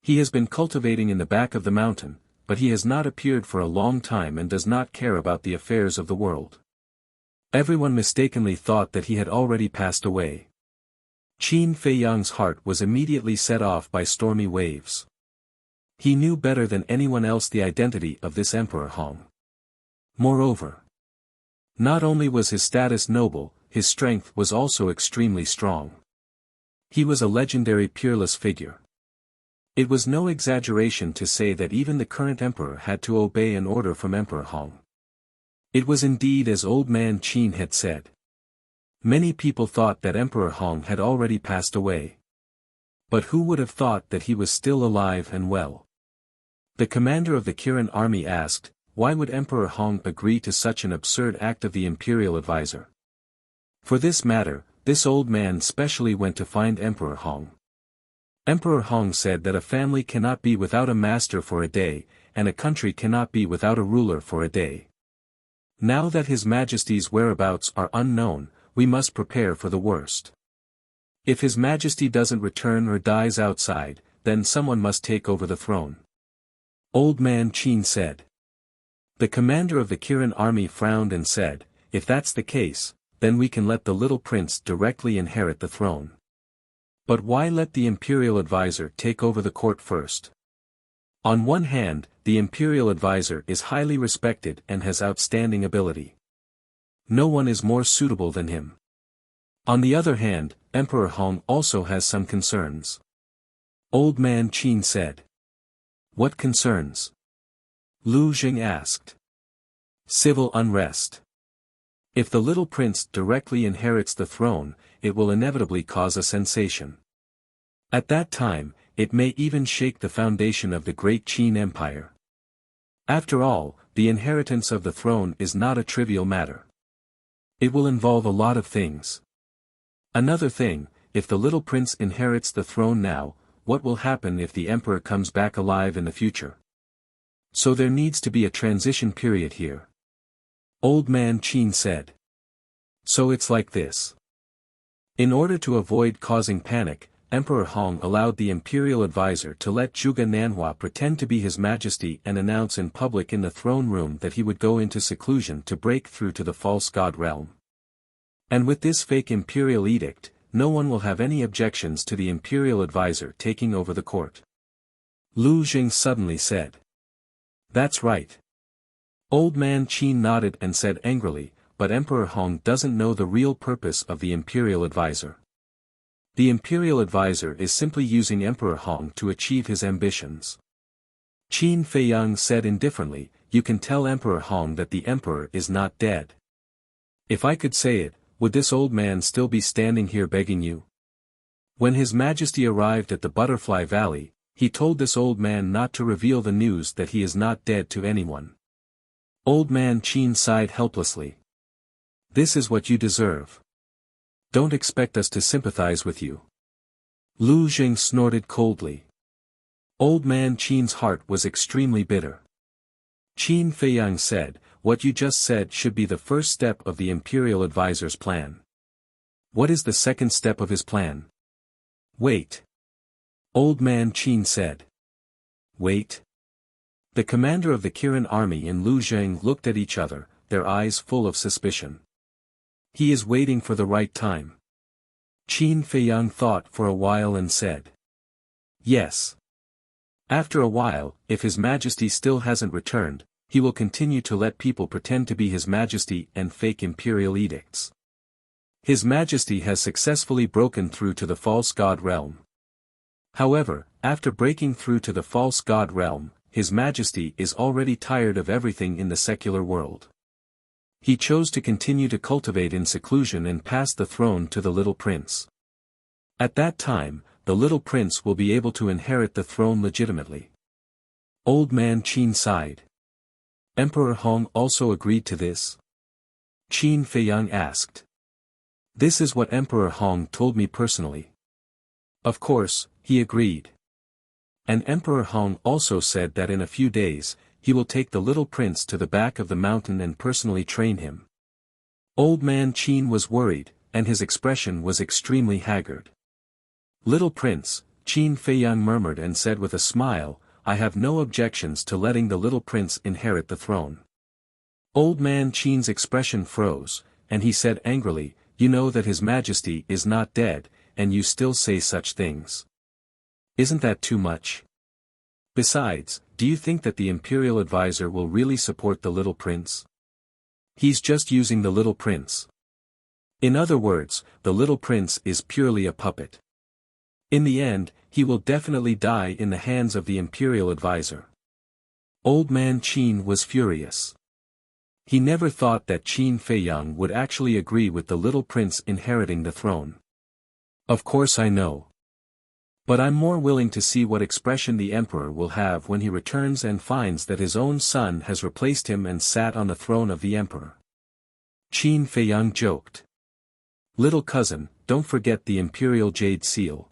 He has been cultivating in the back of the mountain, but he has not appeared for a long time and does not care about the affairs of the world. Everyone mistakenly thought that he had already passed away. Qin Feiyang's heart was immediately set off by stormy waves. He knew better than anyone else the identity of this Emperor Hong. Moreover, not only was his status noble, his strength was also extremely strong. He was a legendary peerless figure. It was no exaggeration to say that even the current emperor had to obey an order from Emperor Hong. It was indeed as old man Qin had said. Many people thought that Emperor Hong had already passed away. But who would have thought that he was still alive and well? The commander of the Kirin army asked, why would Emperor Hong agree to such an absurd act of the imperial advisor? For this matter, this old man specially went to find Emperor Hong. Emperor Hong said that a family cannot be without a master for a day, and a country cannot be without a ruler for a day. Now that His Majesty's whereabouts are unknown, we must prepare for the worst. If His Majesty doesn't return or dies outside, then someone must take over the throne. Old man Qin said. The commander of the Kirin army frowned and said, if that's the case, then we can let the little prince directly inherit the throne. But why let the imperial advisor take over the court first? On one hand, the imperial advisor is highly respected and has outstanding ability. No one is more suitable than him. On the other hand, Emperor Hong also has some concerns. Old man Qin said. What concerns? Lu Jing asked. Civil unrest. If the little prince directly inherits the throne, it will inevitably cause a sensation. At that time, it may even shake the foundation of the great Qin Empire. After all, the inheritance of the throne is not a trivial matter. It will involve a lot of things. Another thing, if the little prince inherits the throne now, what will happen if the emperor comes back alive in the future? So there needs to be a transition period here. Old man Qin said. So it's like this. In order to avoid causing panic, Emperor Hong allowed the imperial advisor to let Zhuge Nanhua pretend to be His Majesty and announce in public in the throne room that he would go into seclusion to break through to the false god realm. And with this fake imperial edict, no one will have any objections to the imperial advisor taking over the court. Lu Jing suddenly said. That's right. Old man Qin nodded and said angrily, but Emperor Hong doesn't know the real purpose of the Imperial Advisor. The Imperial Advisor is simply using Emperor Hong to achieve his ambitions. Qin Feiyang said indifferently, you can tell Emperor Hong that the Emperor is not dead. If I could say it, would this old man still be standing here begging you? When His Majesty arrived at the Butterfly Valley, he told this old man not to reveal the news that he is not dead to anyone. Old man Qin sighed helplessly. This is what you deserve. Don't expect us to sympathize with you. Lu Jing snorted coldly. Old man Qin's heart was extremely bitter. Qin Feiyang said, what you just said should be the first step of the Imperial Advisor's plan. What is the second step of his plan? Wait. Old man Qin said. Wait. The commander of the Kirin army and Lu Jing looked at each other, their eyes full of suspicion. He is waiting for the right time. Qin Feiyang thought for a while and said. Yes. After a while, if His Majesty still hasn't returned, he will continue to let people pretend to be His Majesty and fake imperial edicts. His Majesty has successfully broken through to the false god realm. However, after breaking through to the false god realm, His Majesty is already tired of everything in the secular world. He chose to continue to cultivate in seclusion and pass the throne to the little prince. At that time, the little prince will be able to inherit the throne legitimately. Old man Qin sighed. Emperor Hong also agreed to this? Qin Feiyang asked. This is what Emperor Hong told me personally. Of course, he agreed. And Emperor Hong also said that in a few days, he will take the little prince to the back of the mountain and personally train him. Old man Qin was worried, and his expression was extremely haggard. Little prince, Qin Feiyang murmured and said with a smile, I have no objections to letting the little prince inherit the throne. Old man Qin's expression froze, and he said angrily, you know that His Majesty is not dead, and you still say such things. Isn't that too much? Besides, do you think that the Imperial Advisor will really support the little prince? He's just using the little prince. In other words, the little prince is purely a puppet. In the end, he will definitely die in the hands of the Imperial Advisor. Old man Qin was furious. He never thought that Qin Feiyang would actually agree with the little prince inheriting the throne. Of course I know. But I'm more willing to see what expression the emperor will have when he returns and finds that his own son has replaced him and sat on the throne of the emperor. Qin Feiyang joked. Little cousin, don't forget the Imperial Jade Seal.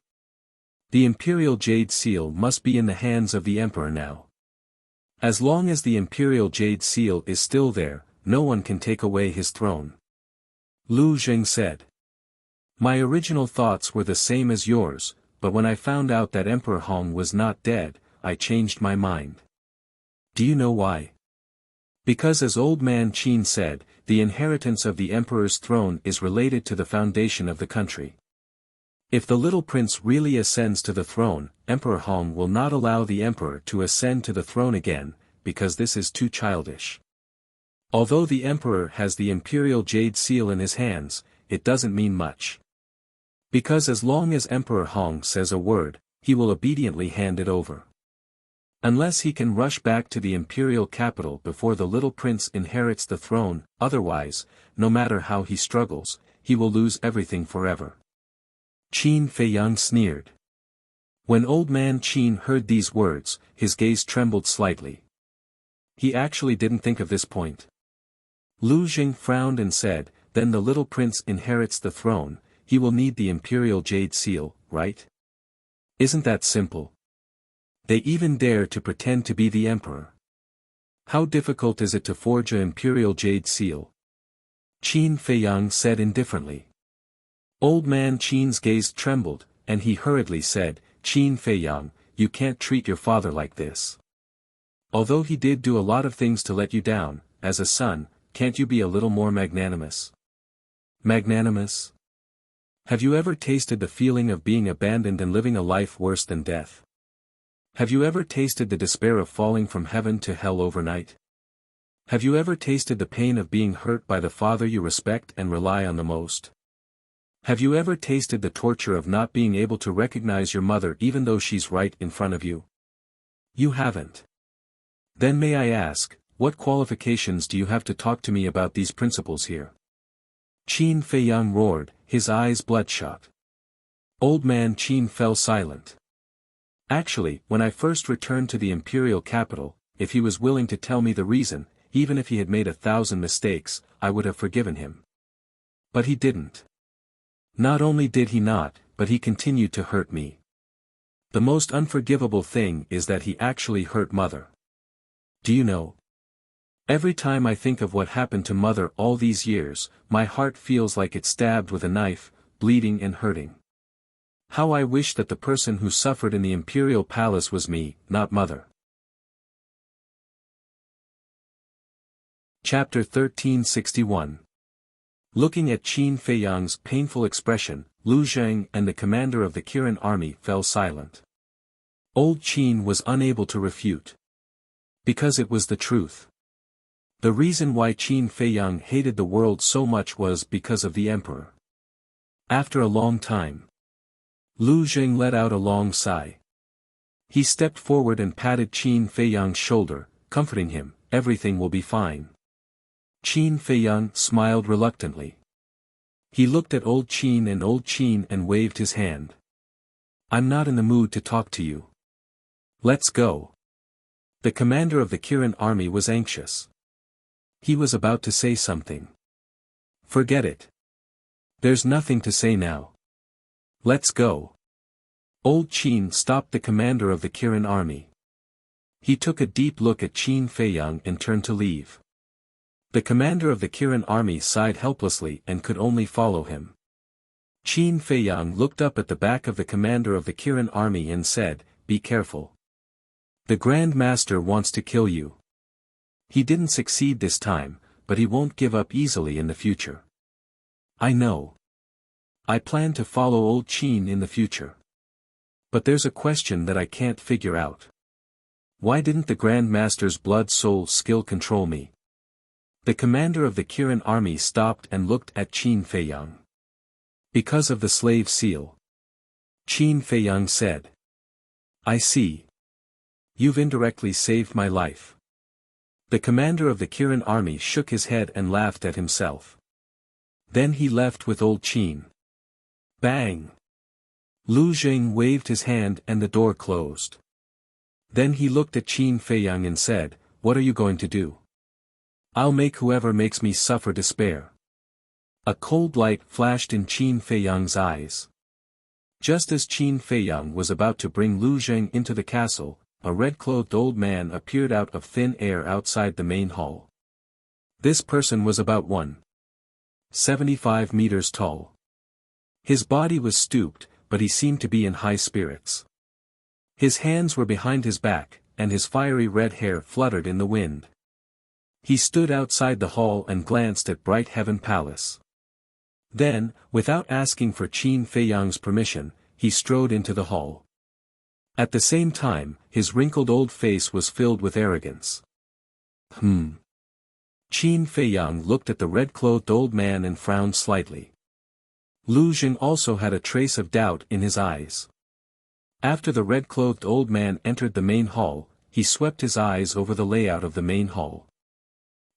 The Imperial Jade Seal must be in the hands of the Emperor now. As long as the Imperial Jade Seal is still there, no one can take away his throne. Lu Jing said. My original thoughts were the same as yours, but when I found out that Emperor Hong was not dead, I changed my mind. Do you know why? Because as old man Qin said, the inheritance of the Emperor's throne is related to the foundation of the country. If the little prince really ascends to the throne, Emperor Hong will not allow the emperor to ascend to the throne again, because this is too childish. Although the emperor has the Imperial Jade Seal in his hands, it doesn't mean much. Because as long as Emperor Hong says a word, he will obediently hand it over. Unless he can rush back to the imperial capital before the little prince inherits the throne, otherwise, no matter how he struggles, he will lose everything forever. Qin Feiyang sneered. When old man Qin heard these words, his gaze trembled slightly. He actually didn't think of this point. Lu Jing frowned and said, then the little prince inherits the throne, he will need the Imperial Jade Seal, right? Isn't that simple? They even dare to pretend to be the emperor. How difficult is it to forge an Imperial Jade Seal? Qin Feiyang said indifferently. Old man Qin's gaze trembled, and he hurriedly said, Qin Feiyang, you can't treat your father like this. Although he did do a lot of things to let you down, as a son, can't you be a little more magnanimous? Magnanimous? Have you ever tasted the feeling of being abandoned and living a life worse than death? Have you ever tasted the despair of falling from heaven to hell overnight? Have you ever tasted the pain of being hurt by the father you respect and rely on the most? Have you ever tasted the torture of not being able to recognize your mother even though she's right in front of you? You haven't. Then may I ask, what qualifications do you have to talk to me about these principles here? Qin Feiyang roared, his eyes bloodshot. Old man Qin fell silent. Actually, when I first returned to the imperial capital, if he was willing to tell me the reason, even if he had made 1,000 mistakes, I would have forgiven him. But he didn't. Not only did he not, but he continued to hurt me. The most unforgivable thing is that he actually hurt Mother. Do you know? Every time I think of what happened to Mother all these years, my heart feels like it's stabbed with a knife, bleeding and hurting. How I wish that the person who suffered in the imperial palace was me, not Mother. Chapter 1361. Looking at Qin Feiyang's painful expression, Lu Zheng and the commander of the Kirin army fell silent. Old Qin was unable to refute. Because it was the truth. The reason why Qin Feiyang hated the world so much was because of the emperor. After a long time, Lu Zheng let out a long sigh. He stepped forward and patted Qin Feiyang's shoulder, comforting him, "Everything will be fine." Qin Feiyang smiled reluctantly. He looked at old Qin and waved his hand. "I'm not in the mood to talk to you. Let's go." The commander of the Kirin army was anxious. He was about to say something. "Forget it. There's nothing to say now. Let's go." Old Qin stopped the commander of the Kirin army. He took a deep look at Qin Feiyang and turned to leave. The commander of the Kirin army sighed helplessly and could only follow him. Qin Feiyang looked up at the back of the commander of the Kirin army and said, "Be careful. The Grand Master wants to kill you. He didn't succeed this time, but he won't give up easily in the future." "I know. I plan to follow old Qin in the future. But there's a question that I can't figure out. Why didn't the Grand Master's blood soul skill control me?" The commander of the Kirin army stopped and looked at Qin Feiyang. "Because of the slave seal." Qin Feiyang said. "I see. You've indirectly saved my life." The commander of the Kirin army shook his head and laughed at himself. Then he left with old Qin. Bang! Lu Zheng waved his hand and the door closed. Then he looked at Qin Feiyang and said, "What are you going to do?" "I'll make whoever makes me suffer despair." A cold light flashed in Qin Feiyang's eyes. Just as Qin Feiyang was about to bring Lu Zheng into the castle, a red-clothed old man appeared out of thin air outside the main hall. This person was about 1.75 meters tall. His body was stooped, but he seemed to be in high spirits. His hands were behind his back, and his fiery red hair fluttered in the wind. He stood outside the hall and glanced at Bright Heaven Palace. Then, without asking for Qin Feiyang's permission, he strode into the hall. At the same time, his wrinkled old face was filled with arrogance. Qin Feiyang looked at the red-clothed old man and frowned slightly. Lu Zheng also had a trace of doubt in his eyes. After the red-clothed old man entered the main hall, he swept his eyes over the layout of the main hall.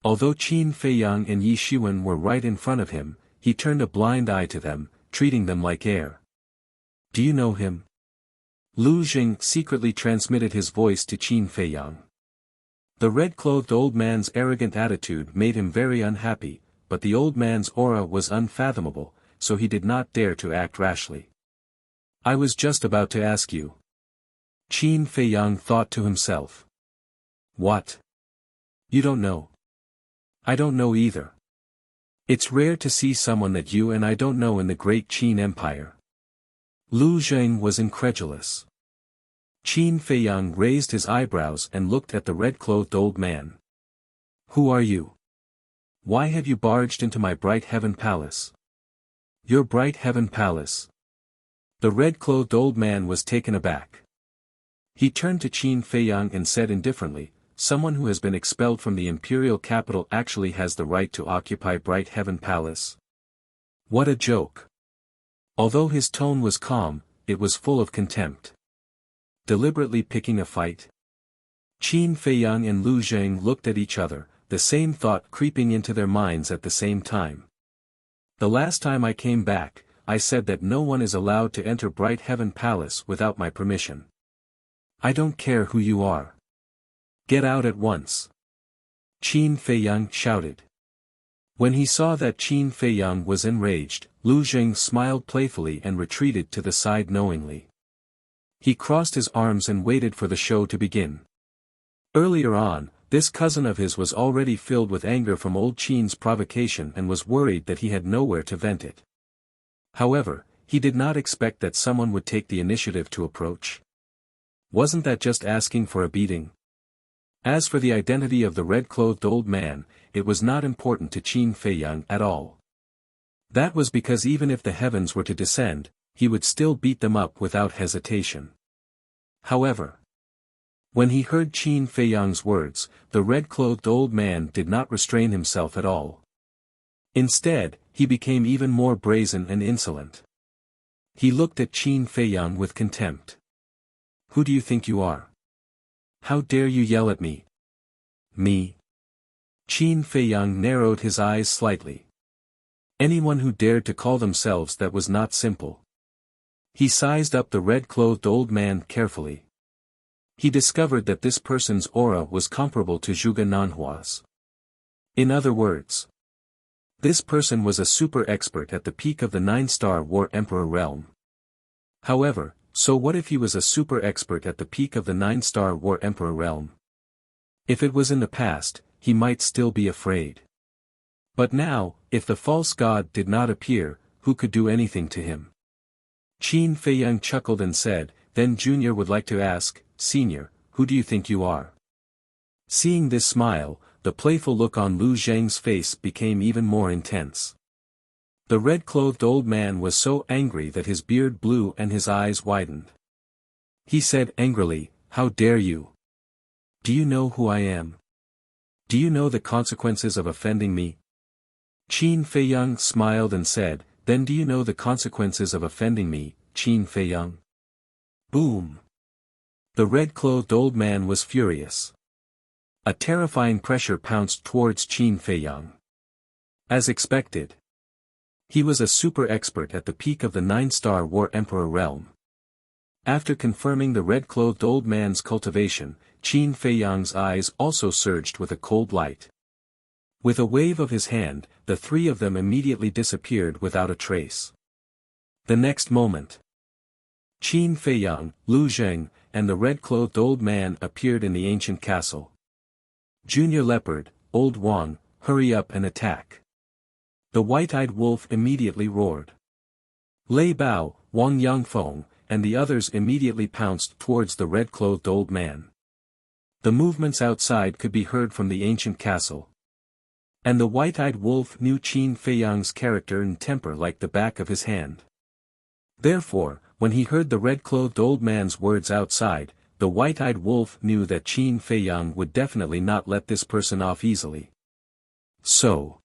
Although Qin Feiyang and Yi Shiwen were right in front of him, he turned a blind eye to them, treating them like air. "Do you know him?" Lu Zheng secretly transmitted his voice to Qin Feiyang. The red-clothed old man's arrogant attitude made him very unhappy, but the old man's aura was unfathomable, so he did not dare to act rashly. "I was just about to ask you." Qin Feiyang thought to himself. "What? You don't know?" "I don't know either. It's rare to see someone that you and I don't know in the great Qin Empire." Lu Zheng was incredulous. Qin Feiyang raised his eyebrows and looked at the red-clothed old man. "Who are you? Why have you barged into my Bright Heaven Palace?" "Your Bright Heaven Palace?" The red-clothed old man was taken aback. He turned to Qin Feiyang and said indifferently, "Someone who has been expelled from the imperial capital actually has the right to occupy Bright Heaven Palace. What a joke." Although his tone was calm, it was full of contempt. Deliberately picking a fight? Qin Feiyang and Lu Zheng looked at each other, the same thought creeping into their minds at the same time. "The last time I came back, I said that no one is allowed to enter Bright Heaven Palace without my permission. I don't care who you are. Get out at once." Qin Feiyang shouted. When he saw that Qin Feiyang was enraged, Lu Zheng smiled playfully and retreated to the side knowingly. He crossed his arms and waited for the show to begin. Earlier on, this cousin of his was already filled with anger from old Qin's provocation and was worried that he had nowhere to vent it. However, he did not expect that someone would take the initiative to approach. Wasn't that just asking for a beating? As for the identity of the red-clothed old man, it was not important to Qin Feiyang at all. That was because even if the heavens were to descend, he would still beat them up without hesitation. However, when he heard Qin Feiyang's words, the red-clothed old man did not restrain himself at all. Instead, he became even more brazen and insolent. He looked at Qin Feiyang with contempt. "Who do you think you are? How dare you yell at me?" "Me?" Qin Feiyang narrowed his eyes slightly. Anyone who dared to call themselves that was not simple. He sized up the red-clothed old man carefully. He discovered that this person's aura was comparable to Zhuge Nanhua's. In other words, this person was a super expert at the peak of the 9-star War Emperor realm. However, so what if he was a super expert at the peak of the 9-star War Emperor realm? If it was in the past, he might still be afraid. But now, if the false god did not appear, who could do anything to him? Qin Feiyang chuckled and said, "Then Junior would like to ask, Senior, who do you think you are?" Seeing this smile, the playful look on Lu Zheng's face became even more intense. The red-clothed old man was so angry that his beard blew and his eyes widened. He said angrily, "How dare you? Do you know who I am? Do you know the consequences of offending me?" Qin Feiyang smiled and said, "Then do you know the consequences of offending me, Qin Feiyang?" Boom! The red-clothed old man was furious. A terrifying pressure pounced towards Qin Feiyang. As expected, he was a super expert at the peak of the 9-star War Emperor realm. After confirming the red-clothed old man's cultivation, Qin Feiyang's eyes also surged with a cold light. With a wave of his hand, the three of them immediately disappeared without a trace. The next moment, Qin Feiyang, Lu Zheng, and the red-clothed old man appeared in the ancient castle. "Junior Leopard, Old Wang, hurry up and attack." The white-eyed wolf immediately roared. Lei Bao, Wang Yangfeng, and the others immediately pounced towards the red-clothed old man. The movements outside could be heard from the ancient castle. And the white-eyed wolf knew Qin Feiyang's character and temper like the back of his hand. Therefore, when he heard the red-clothed old man's words outside, the white-eyed wolf knew that Qin Feiyang would definitely not let this person off easily. So,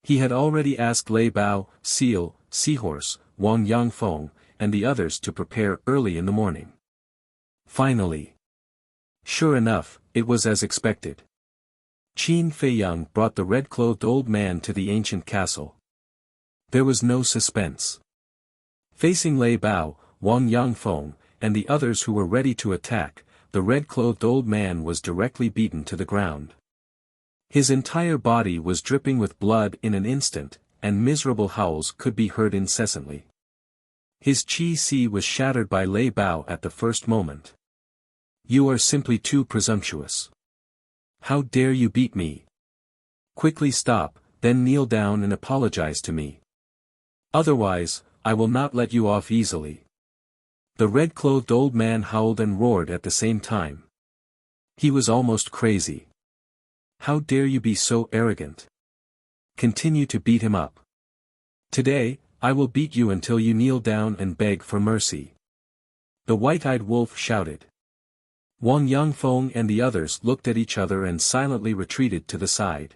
he had already asked Lei Bao, Seal, Seahorse, Wang Yangfeng, and the others to prepare early in the morning. Finally, sure enough, it was as expected. Qin Feiyang brought the red-clothed old man to the ancient castle. There was no suspense. Facing Lei Bao, Wang Yangfeng, and the others who were ready to attack, the red-clothed old man was directly beaten to the ground. His entire body was dripping with blood in an instant, and miserable howls could be heard incessantly. His qi was shattered by Lei Bao at the first moment. "You are simply too presumptuous. How dare you beat me? Quickly stop, then kneel down and apologize to me. Otherwise, I will not let you off easily." The red-clothed old man howled and roared at the same time. He was almost crazy. How dare you be so arrogant? Continue to beat him up. Today, I will beat you until you kneel down and beg for mercy. The white-eyed wolf shouted. Wang Yangfeng and the others looked at each other and silently retreated to the side.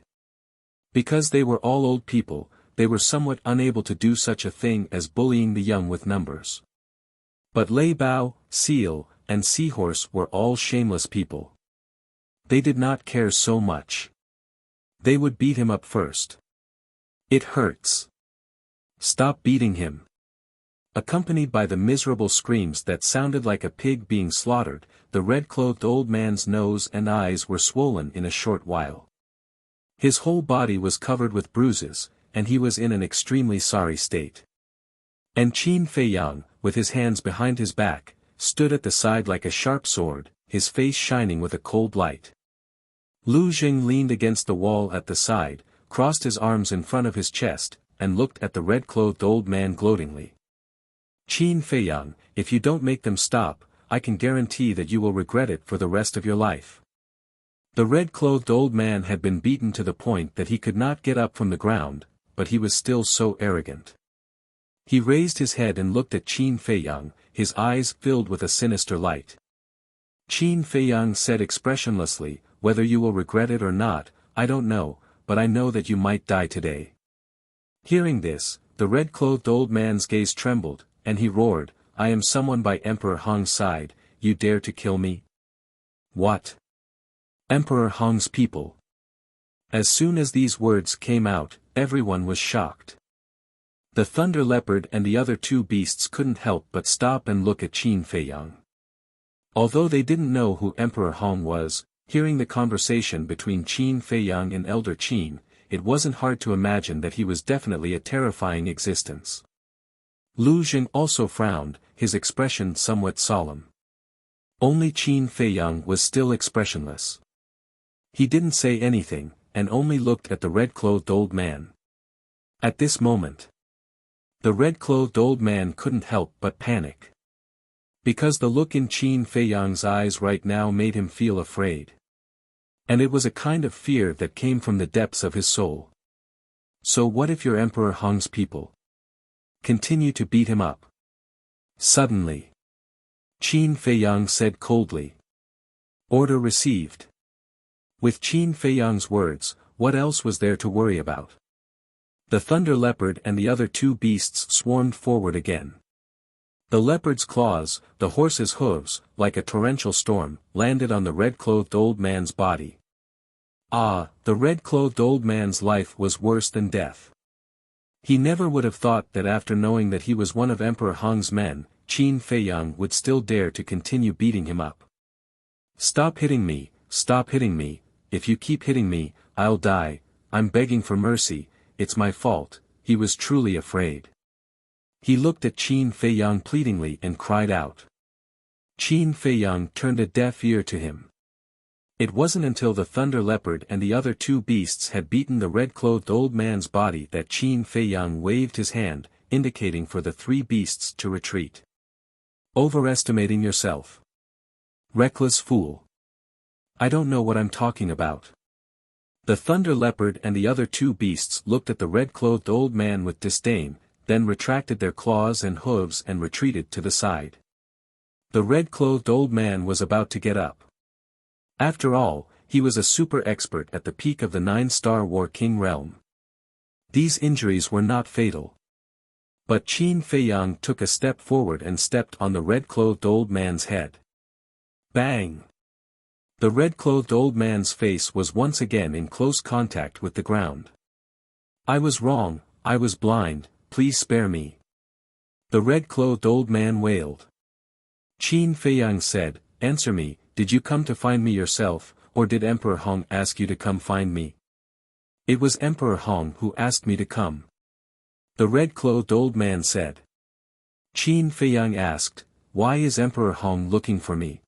Because they were all old people, they were somewhat unable to do such a thing as bullying the young with numbers. But Lei Bao, Seal, and Seahorse were all shameless people. They did not care so much. They would beat him up first. It hurts. Stop beating him. Accompanied by the miserable screams that sounded like a pig being slaughtered, the red-clothed old man's nose and eyes were swollen in a short while. His whole body was covered with bruises, and he was in an extremely sorry state. And Qin Feiyang, with his hands behind his back, stood at the side like a sharp sword, his face shining with a cold light. Lu Jing leaned against the wall at the side, crossed his arms in front of his chest, and looked at the red-clothed old man gloatingly. Qin Feiyang, if you don't make them stop, I can guarantee that you will regret it for the rest of your life. The red-clothed old man had been beaten to the point that he could not get up from the ground, but he was still so arrogant. He raised his head and looked at Qin Feiyang, his eyes filled with a sinister light. Qin Feiyang said expressionlessly, whether you will regret it or not, I don't know, but I know that you might die today. Hearing this, the red-clothed old man's gaze trembled, and he roared, I am someone by Emperor Hong's side, you dare to kill me? What? Emperor Hong's people. As soon as these words came out, everyone was shocked. The thunder leopard and the other two beasts couldn't help but stop and look at Qin Feiyang. Although they didn't know who Emperor Hong was, hearing the conversation between Qin Feiyang and Elder Qin, it wasn't hard to imagine that he was definitely a terrifying existence. Lu Jing also frowned, his expression somewhat solemn. Only Qin Feiyang was still expressionless. He didn't say anything, and only looked at the red-clothed old man. At this moment, the red-clothed old man couldn't help but panic. Because the look in Qin Feiyang's eyes right now made him feel afraid. And it was a kind of fear that came from the depths of his soul. So what if your Emperor Hong's people continue to beat him up? Suddenly, Qin Feiyang said coldly. Order received. With Qin Feiyang's words, what else was there to worry about? The thunder leopard and the other two beasts swarmed forward again. The leopard's claws, the horse's hooves, like a torrential storm, landed on the red-clothed old man's body. Ah, the red-clothed old man's life was worse than death. He never would have thought that after knowing that he was one of Emperor Hong's men, Qin Feiyang would still dare to continue beating him up. Stop hitting me, if you keep hitting me, I'll die, I'm begging for mercy, it's my fault, he was truly afraid. He looked at Qin Feiyang pleadingly and cried out. Qin Feiyang turned a deaf ear to him. It wasn't until the thunder leopard and the other two beasts had beaten the red-clothed old man's body that Qin Feiyang waved his hand, indicating for the three beasts to retreat. Overestimating yourself. Reckless fool. I don't know what I'm talking about. The thunder leopard and the other two beasts looked at the red-clothed old man with disdain, then retracted their claws and hooves and retreated to the side. The red-clothed old man was about to get up. After all, he was a super expert at the peak of the 9-star War King realm. These injuries were not fatal. But Qin Feiyang took a step forward and stepped on the red-clothed old man's head. Bang! The red-clothed old man's face was once again in close contact with the ground. I was wrong, I was blind, please spare me. The red-clothed old man wailed. Qin Feiyang said, answer me, did you come to find me yourself, or did Emperor Hong ask you to come find me? It was Emperor Hong who asked me to come. The red-clothed old man said. Qin Feiyang asked, why is Emperor Hong looking for me?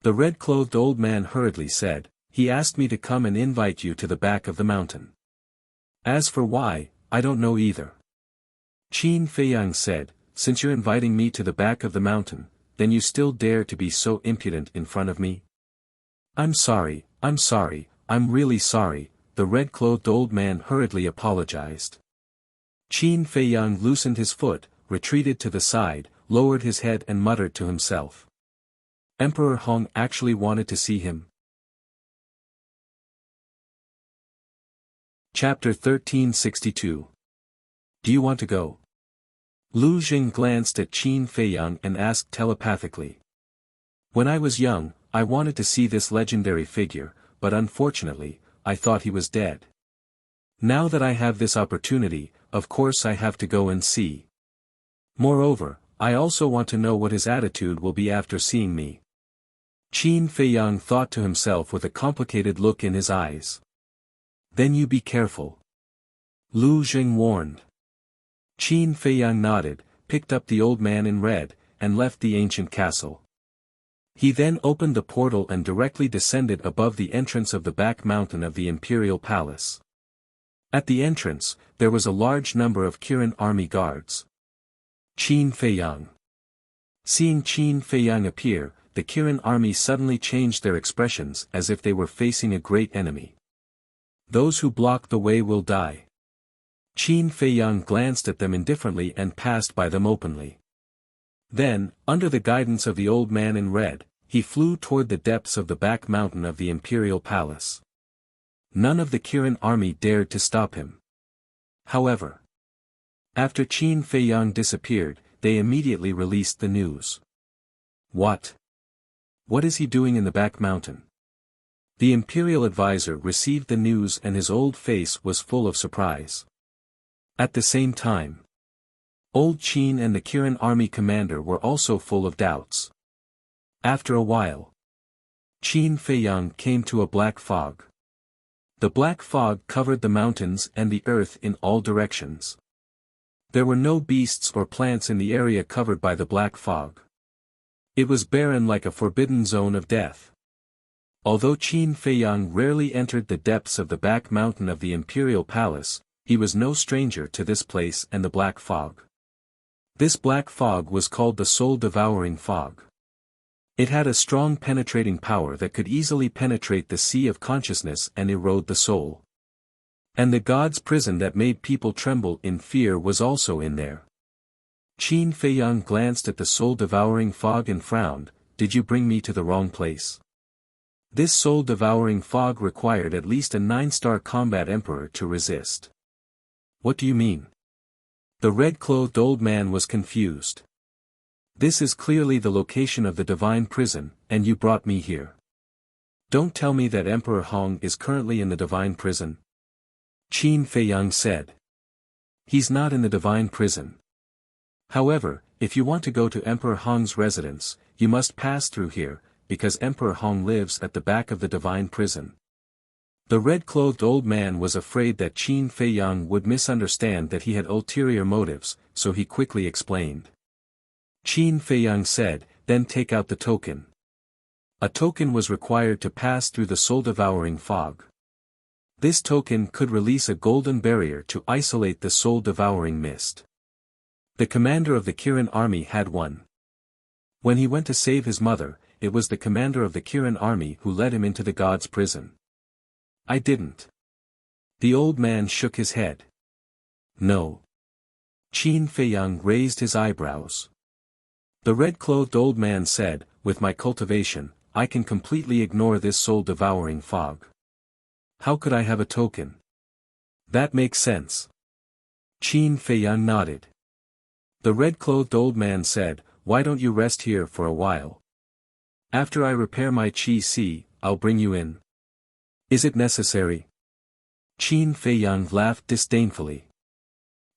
The red-clothed old man hurriedly said, he asked me to come and invite you to the back of the mountain. As for why, I don't know either. Qin Feiyang said, since you're inviting me to the back of the mountain, then you still dare to be so impudent in front of me? I'm sorry, I'm really sorry, the red-clothed old man hurriedly apologized. Qin Feiyang loosened his foot, retreated to the side, lowered his head and muttered to himself. Emperor Hong actually wanted to see him. Chapter 1362. Do you want to go? Lu Jing glanced at Qin Feiyang and asked telepathically. When I was young, I wanted to see this legendary figure, but unfortunately, I thought he was dead. Now that I have this opportunity, of course I have to go and see. Moreover, I also want to know what his attitude will be after seeing me. Qin Feiyang thought to himself with a complicated look in his eyes. Then you be careful. Lu Jing warned. Qin Feiyang nodded, picked up the old man in red, and left the ancient castle. He then opened the portal and directly descended above the entrance of the back mountain of the imperial palace. At the entrance, there was a large number of Kirin army guards. Qin Feiyang. Seeing Qin Feiyang appear, the Kirin army suddenly changed their expressions as if they were facing a great enemy. Those who block the way will die. Qin Feiyang glanced at them indifferently and passed by them openly. Then, under the guidance of the old man in red, he flew toward the depths of the back mountain of the imperial palace. None of the Kirin army dared to stop him. However, after Qin Feiyang disappeared, they immediately released the news. What? What is he doing in the back mountain? The imperial advisor received the news and his old face was full of surprise. At the same time, Old Qin and the Kirin army commander were also full of doubts. After a while, Qin Feiyang came to a black fog. The black fog covered the mountains and the earth in all directions. There were no beasts or plants in the area covered by the black fog. It was barren like a forbidden zone of death. Although Qin Feiyang rarely entered the depths of the back mountain of the imperial palace, he was no stranger to this place and the black fog. This black fog was called the soul-devouring fog. It had a strong penetrating power that could easily penetrate the sea of consciousness and erode the soul. And the god's prison that made people tremble in fear was also in there. Qin Feiyang glanced at the soul-devouring fog and frowned. Did you bring me to the wrong place? This soul-devouring fog required at least a 9-star combat emperor to resist. What do you mean? The red-clothed old man was confused. This is clearly the location of the divine prison, and you brought me here. Don't tell me that Emperor Hong is currently in the divine prison. Qin Feiyang said. He's not in the divine prison. However, if you want to go to Emperor Hong's residence, you must pass through here, because Emperor Hong lives at the back of the divine prison. The red-clothed old man was afraid that Qin Feiyang would misunderstand that he had ulterior motives, so he quickly explained. Qin Feiyang said, then take out the token. A token was required to pass through the soul-devouring fog. This token could release a golden barrier to isolate the soul-devouring mist. The commander of the Kirin army had one. When he went to save his mother, it was the commander of the Kirin army who led him into the god's prison. I didn't. The old man shook his head. No. Qin Feiyang raised his eyebrows. The red-clothed old man said, with my cultivation, I can completely ignore this soul-devouring fog. How could I have a token? That makes sense. Qin Feiyang nodded. The red-clothed old man said, why don't you rest here for a while? After I repair my Qi, I'll bring you in. Is it necessary? Qin Feiyang laughed disdainfully.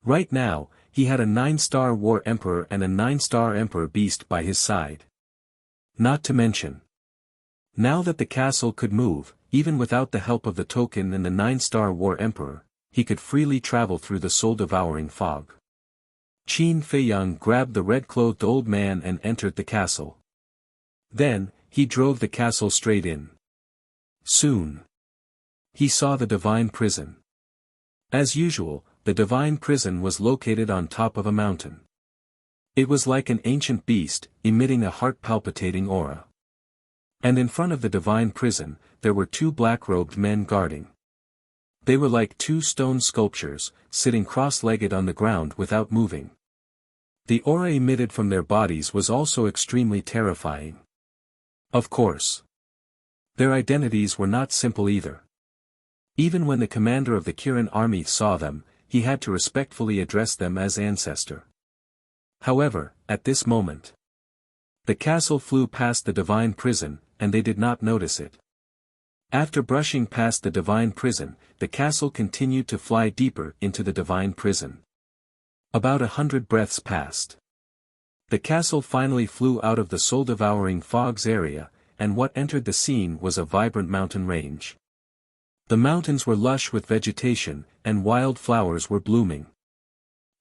Right now, he had a 9-star war emperor and a 9-star emperor beast by his side. Not to mention. Now that the castle could move, even without the help of the token and the 9-star war emperor, he could freely travel through the soul-devouring fog. Qin Feiyang grabbed the red-clothed old man and entered the castle. Then, he drove the castle straight in. Soon, he saw the divine prison. As usual, the divine prison was located on top of a mountain. It was like an ancient beast, emitting a heart-palpitating aura. And in front of the divine prison, there were 2 black-robed men guarding. They were like 2 stone sculptures, sitting cross-legged on the ground without moving. The aura emitted from their bodies was also extremely terrifying. Of course. Their identities were not simple either. Even when the commander of the Kirin army saw them, he had to respectfully address them as ancestor. However, at this moment, the castle flew past the divine prison, and they did not notice it. After brushing past the divine prison, the castle continued to fly deeper into the divine prison. About 100 breaths passed. The castle finally flew out of the soul-devouring fog's area, and what entered the scene was a vibrant mountain range. The mountains were lush with vegetation, and wild flowers were blooming.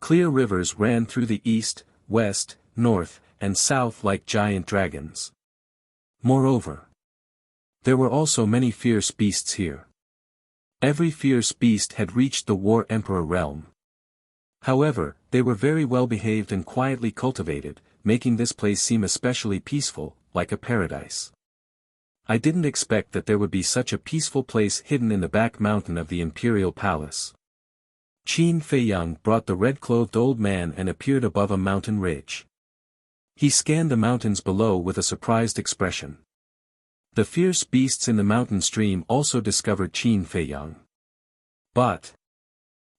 Clear rivers ran through the east, west, north, and south like giant dragons. Moreover, there were also many fierce beasts here. Every fierce beast had reached the War Emperor realm. However, they were very well behaved and quietly cultivated, making this place seem especially peaceful, like a paradise. I didn't expect that there would be such a peaceful place hidden in the back mountain of the imperial palace. Qin Feiyang brought the red-clothed old man and appeared above a mountain ridge. He scanned the mountains below with a surprised expression. The fierce beasts in the mountain stream also discovered Qin Feiyang. But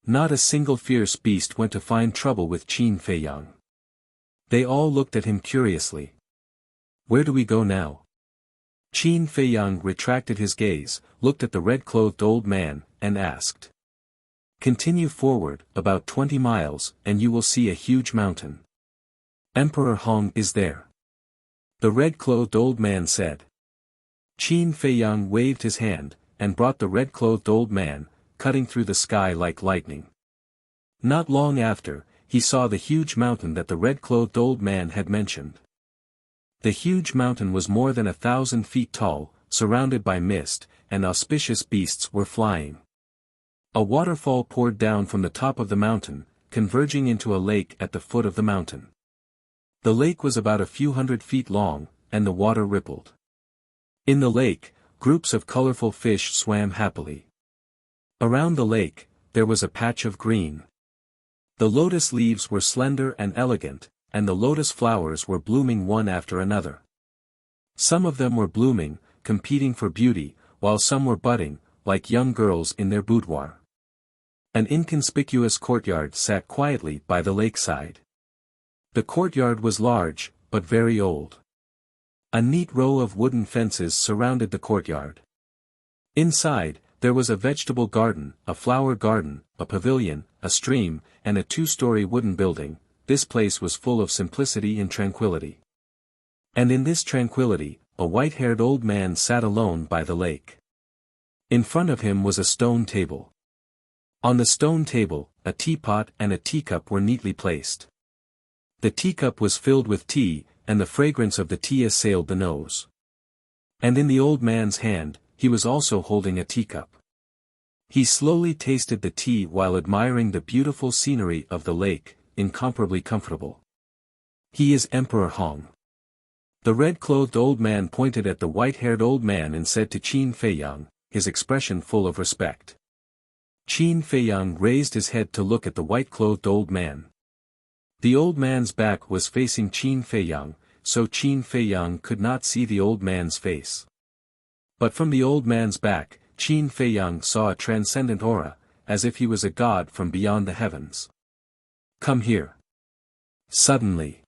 not a single fierce beast went to find trouble with Qin Feiyang. They all looked at him curiously. Where do we go now? Qin Feiyang retracted his gaze, looked at the red-clothed old man, and asked. Continue forward, about 20 miles, and you will see a huge mountain. Emperor Hong is there. The red-clothed old man said. Qin Feiyang waved his hand, and brought the red-clothed old man, cutting through the sky like lightning. Not long after, he saw the huge mountain that the red-clothed old man had mentioned. The huge mountain was more than 1,000 feet tall, surrounded by mist, and auspicious beasts were flying. A waterfall poured down from the top of the mountain, converging into a lake at the foot of the mountain. The lake was about a few hundred feet long, and the water rippled. In the lake, groups of colorful fish swam happily. Around the lake, there was a patch of green. The lotus leaves were slender and elegant, and the lotus flowers were blooming one after another. Some of them were blooming, competing for beauty, while some were budding, like young girls in their boudoir. An inconspicuous courtyard sat quietly by the lakeside. The courtyard was large, but very old. A neat row of wooden fences surrounded the courtyard. Inside, there was a vegetable garden, a flower garden, a pavilion, a stream, and a 2-story wooden building. This place was full of simplicity and tranquility. And in this tranquility, a white-haired old man sat alone by the lake. In front of him was a stone table. On the stone table, a teapot and a teacup were neatly placed. The teacup was filled with tea, and the fragrance of the tea assailed the nose. And in the old man's hand, he was also holding a teacup. He slowly tasted the tea while admiring the beautiful scenery of the lake, incomparably comfortable. He is Emperor Hong. The red-clothed old man pointed at the white-haired old man and said to Qin Feiyang, his expression full of respect. Qin Feiyang raised his head to look at the white-clothed old man. The old man's back was facing Qin Feiyang, so Qin Feiyang could not see the old man's face. But from the old man's back, Qin Feiyang saw a transcendent aura, as if he was a god from beyond the heavens. Come here. Suddenly,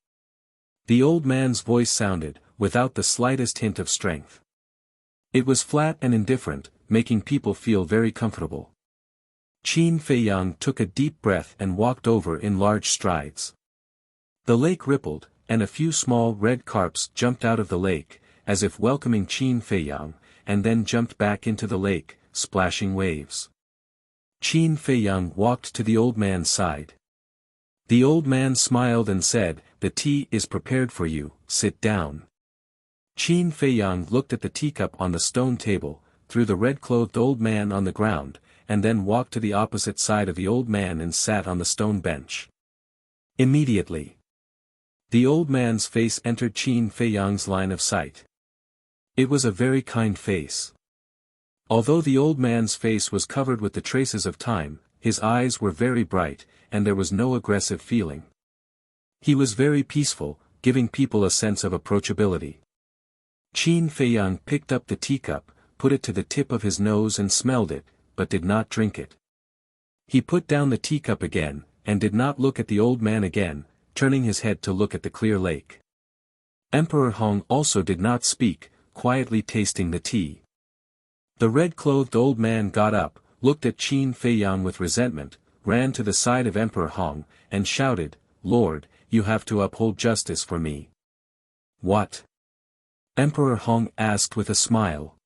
the old man's voice sounded, without the slightest hint of strength. It was flat and indifferent, making people feel very comfortable. Qin Feiyang took a deep breath and walked over in large strides. The lake rippled, and a few small red carps jumped out of the lake, as if welcoming Qin Feiyang, and then jumped back into the lake, splashing waves. Qin Feiyang walked to the old man's side. The old man smiled and said, "The tea is prepared for you, sit down." Qin Feiyang looked at the teacup on the stone table, threw the red-clothed old man on the ground, and then walked to the opposite side of the old man and sat on the stone bench. Immediately, the old man's face entered Qin Feiyang's line of sight. It was a very kind face. Although the old man's face was covered with the traces of time, his eyes were very bright, and there was no aggressive feeling. He was very peaceful, giving people a sense of approachability. Qin Feiyang picked up the teacup, put it to the tip of his nose and smelled it, but did not drink it. He put down the teacup again, and did not look at the old man again, turning his head to look at the clear lake. Emperor Hong also did not speak, quietly tasting the tea. The red-clothed old man got up, looked at Qin Feiyang with resentment, ran to the side of Emperor Hong, and shouted, "Lord, you have to uphold justice for me." "What?" Emperor Hong asked with a smile.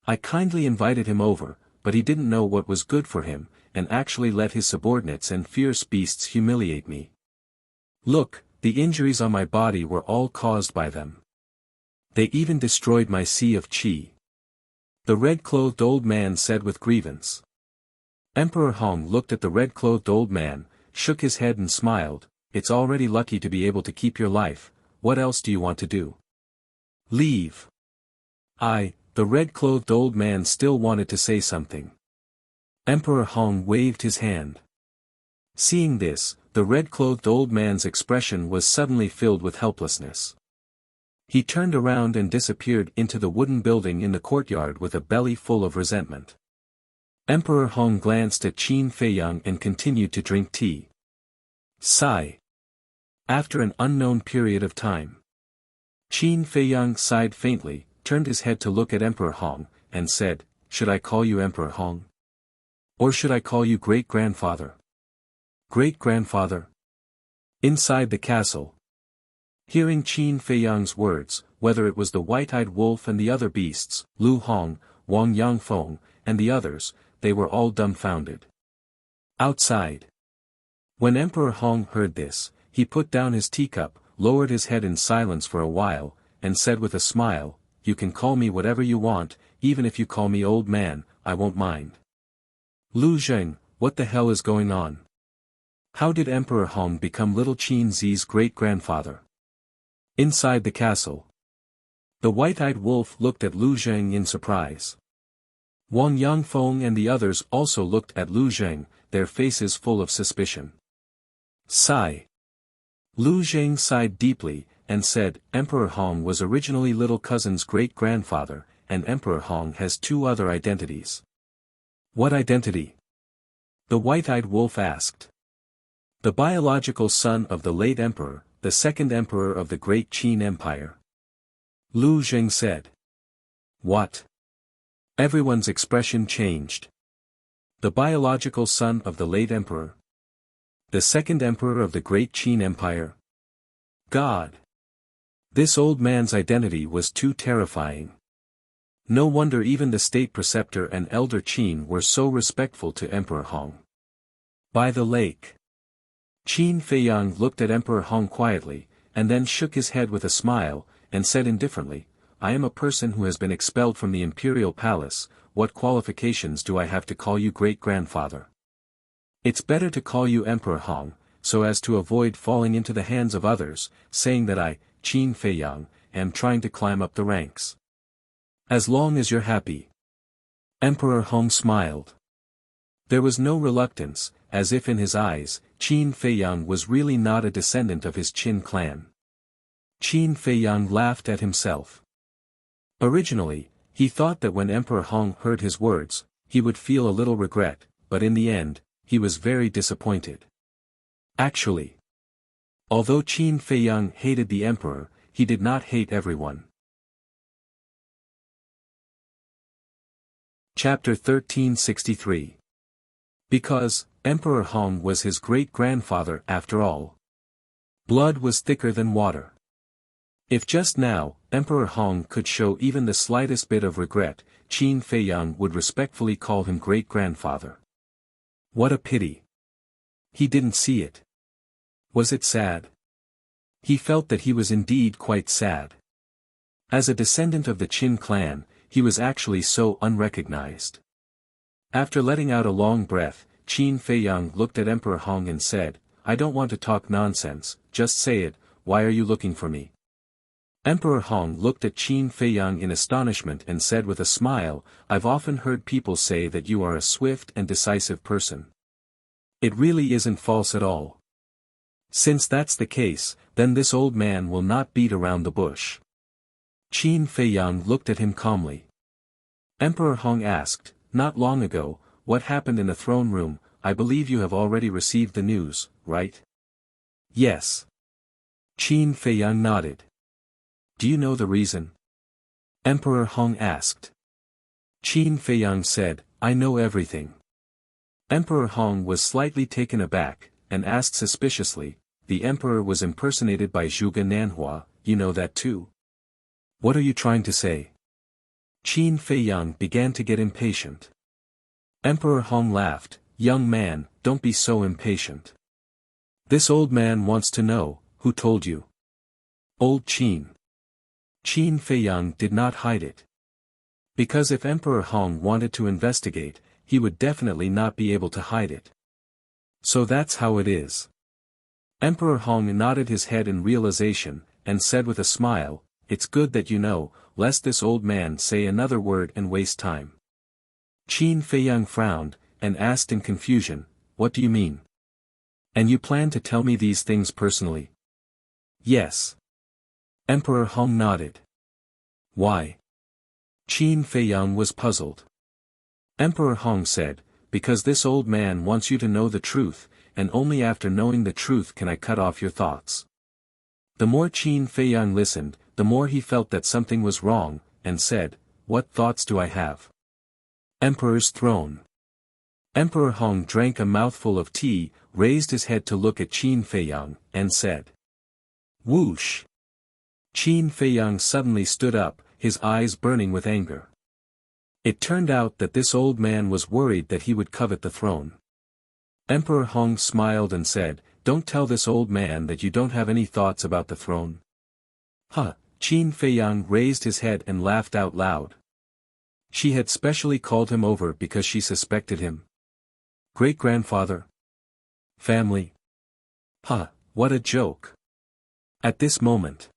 "I kindly invited him over, but he didn't know what was good for him, and actually let his subordinates and fierce beasts humiliate me. Look, the injuries on my body were all caused by them. They even destroyed my sea of qi." The red-clothed old man said with grievance. Emperor Hong looked at the red-clothed old man, shook his head and smiled. "It's already lucky to be able to keep your life, what else do you want to do? Leave." The red-clothed old man still wanted to say something. Emperor Hong waved his hand. Seeing this, the red-clothed old man's expression was suddenly filled with helplessness. He turned around and disappeared into the wooden building in the courtyard with a belly full of resentment. Emperor Hong glanced at Qin Feiyang and continued to drink tea. Sigh. After an unknown period of time, Qin Feiyang sighed faintly, turned his head to look at Emperor Hong, and said, "Should I call you Emperor Hong? Or should I call you great-grandfather?" Great-grandfather? Inside the castle. Hearing Qin Feiyang's words, whether it was the white-eyed wolf and the other beasts, Lu Hong, Wang Yangfeng, and the others, they were all dumbfounded. Outside. When Emperor Hong heard this, he put down his teacup, lowered his head in silence for a while, and said with a smile, "You can call me whatever you want, even if you call me old man, I won't mind." "Lu Zheng, what the hell is going on? How did Emperor Hong become little Qin Zi's great-grandfather?" Inside the castle. The white-eyed wolf looked at Lu Zheng in surprise. Wang Yangfeng and the others also looked at Lu Zheng, their faces full of suspicion. Sigh. Lu Zheng sighed deeply, and said, "Emperor Hong was originally little cousin's great-grandfather, and Emperor Hong has two other identities." "What identity?" the white-eyed wolf asked. "The biological son of the late emperor, the second emperor of the Great Qin Empire." Lu Zheng said. "What?" Everyone's expression changed. The biological son of the late emperor? The second emperor of the Great Qin Empire? God! This old man's identity was too terrifying. No wonder even the state preceptor and elder Qin were so respectful to Emperor Hong. By the lake. Qin Feiyang looked at Emperor Hong quietly, and then shook his head with a smile, and said indifferently, "I am a person who has been expelled from the imperial palace, what qualifications do I have to call you great-grandfather? It's better to call you Emperor Hong, so as to avoid falling into the hands of others, saying that I, Qin Feiyang, am trying to climb up the ranks. As long as you're happy." Emperor Hong smiled. There was no reluctance, as if in his eyes, Qin Feiyang was really not a descendant of his Qin clan. Qin Feiyang laughed at himself. Originally, he thought that when Emperor Hong heard his words, he would feel a little regret, but in the end, he was very disappointed. Actually, although Qin Feiyang hated the emperor, he did not hate everyone. Chapter 1363. Because, Emperor Hong was his great-grandfather after all. Blood was thicker than water. If just now, Emperor Hong could show even the slightest bit of regret, Qin Feiyang would respectfully call him great-grandfather. What a pity. He didn't see it. Was it sad? He felt that he was indeed quite sad. As a descendant of the Qin clan, he was actually so unrecognized. After letting out a long breath, Qin Feiyang looked at Emperor Hong and said, "I don't want to talk nonsense, just say it, why are you looking for me?" Emperor Hong looked at Qin Feiyang in astonishment and said with a smile, "I've often heard people say that you are a swift and decisive person. It really isn't false at all. Since that's the case, then this old man will not beat around the bush. Qin Feiyang looked at him calmly. Emperor Hong asked, "Not long ago, what happened in the throne room? I believe you have already received the news, right?" "Yes." Qin Feiyang nodded. "Do you know the reason?" Emperor Hong asked. Qin Feiyang said, "I know everything." Emperor Hong was slightly taken aback, and asked suspiciously, "The emperor was impersonated by Zhuge Nanhua, you know that too? What are you trying to say?" Qin Feiyang began to get impatient. Emperor Hong laughed, "Young man, don't be so impatient. This old man wants to know, who told you?" "Old Qin." Qin Feiyang did not hide it. Because if Emperor Hong wanted to investigate, he would definitely not be able to hide it. "So that's how it is." Emperor Hong nodded his head in realization, and said with a smile, "It's good that you know, lest this old man say another word and waste time." Qin Feiyang frowned, and asked in confusion, "What do you mean? And you plan to tell me these things personally?" "Yes." Emperor Hong nodded. "Why?" Qin Feiyang was puzzled. Emperor Hong said, "Because this old man wants you to know the truth, and only after knowing the truth can I cut off your thoughts." The more Qin Feiyang listened, the more he felt that something was wrong, and said, "What thoughts do I have?" "Emperor's throne." Emperor Hong drank a mouthful of tea, raised his head to look at Qin Feiyang, and said, "Whoosh!" Qin Feiyang suddenly stood up, his eyes burning with anger. It turned out that this old man was worried that he would covet the throne. Emperor Hong smiled and said, "Don't tell this old man that you don't have any thoughts about the throne." "Huh!" Qin Feiyang raised his head and laughed out loud. She had specially called him over because she suspected him. Great-grandfather? Family? Huh, what a joke. At this moment,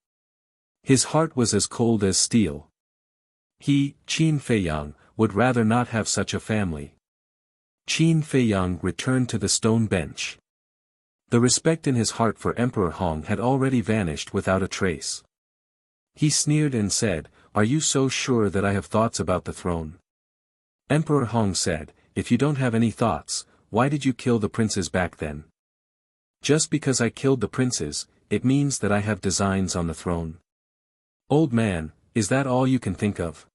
his heart was as cold as steel. He, Qin Feiyang, would rather not have such a family. Qin Feiyang returned to the stone bench. The respect in his heart for Emperor Hong had already vanished without a trace. He sneered and said, "Are you so sure that I have thoughts about the throne?" Emperor Hong said, "If you don't have any thoughts, why did you kill the princes back then?" "Just because I killed the princes, it means that I have designs on the throne." "Old man, is that all you can think of?"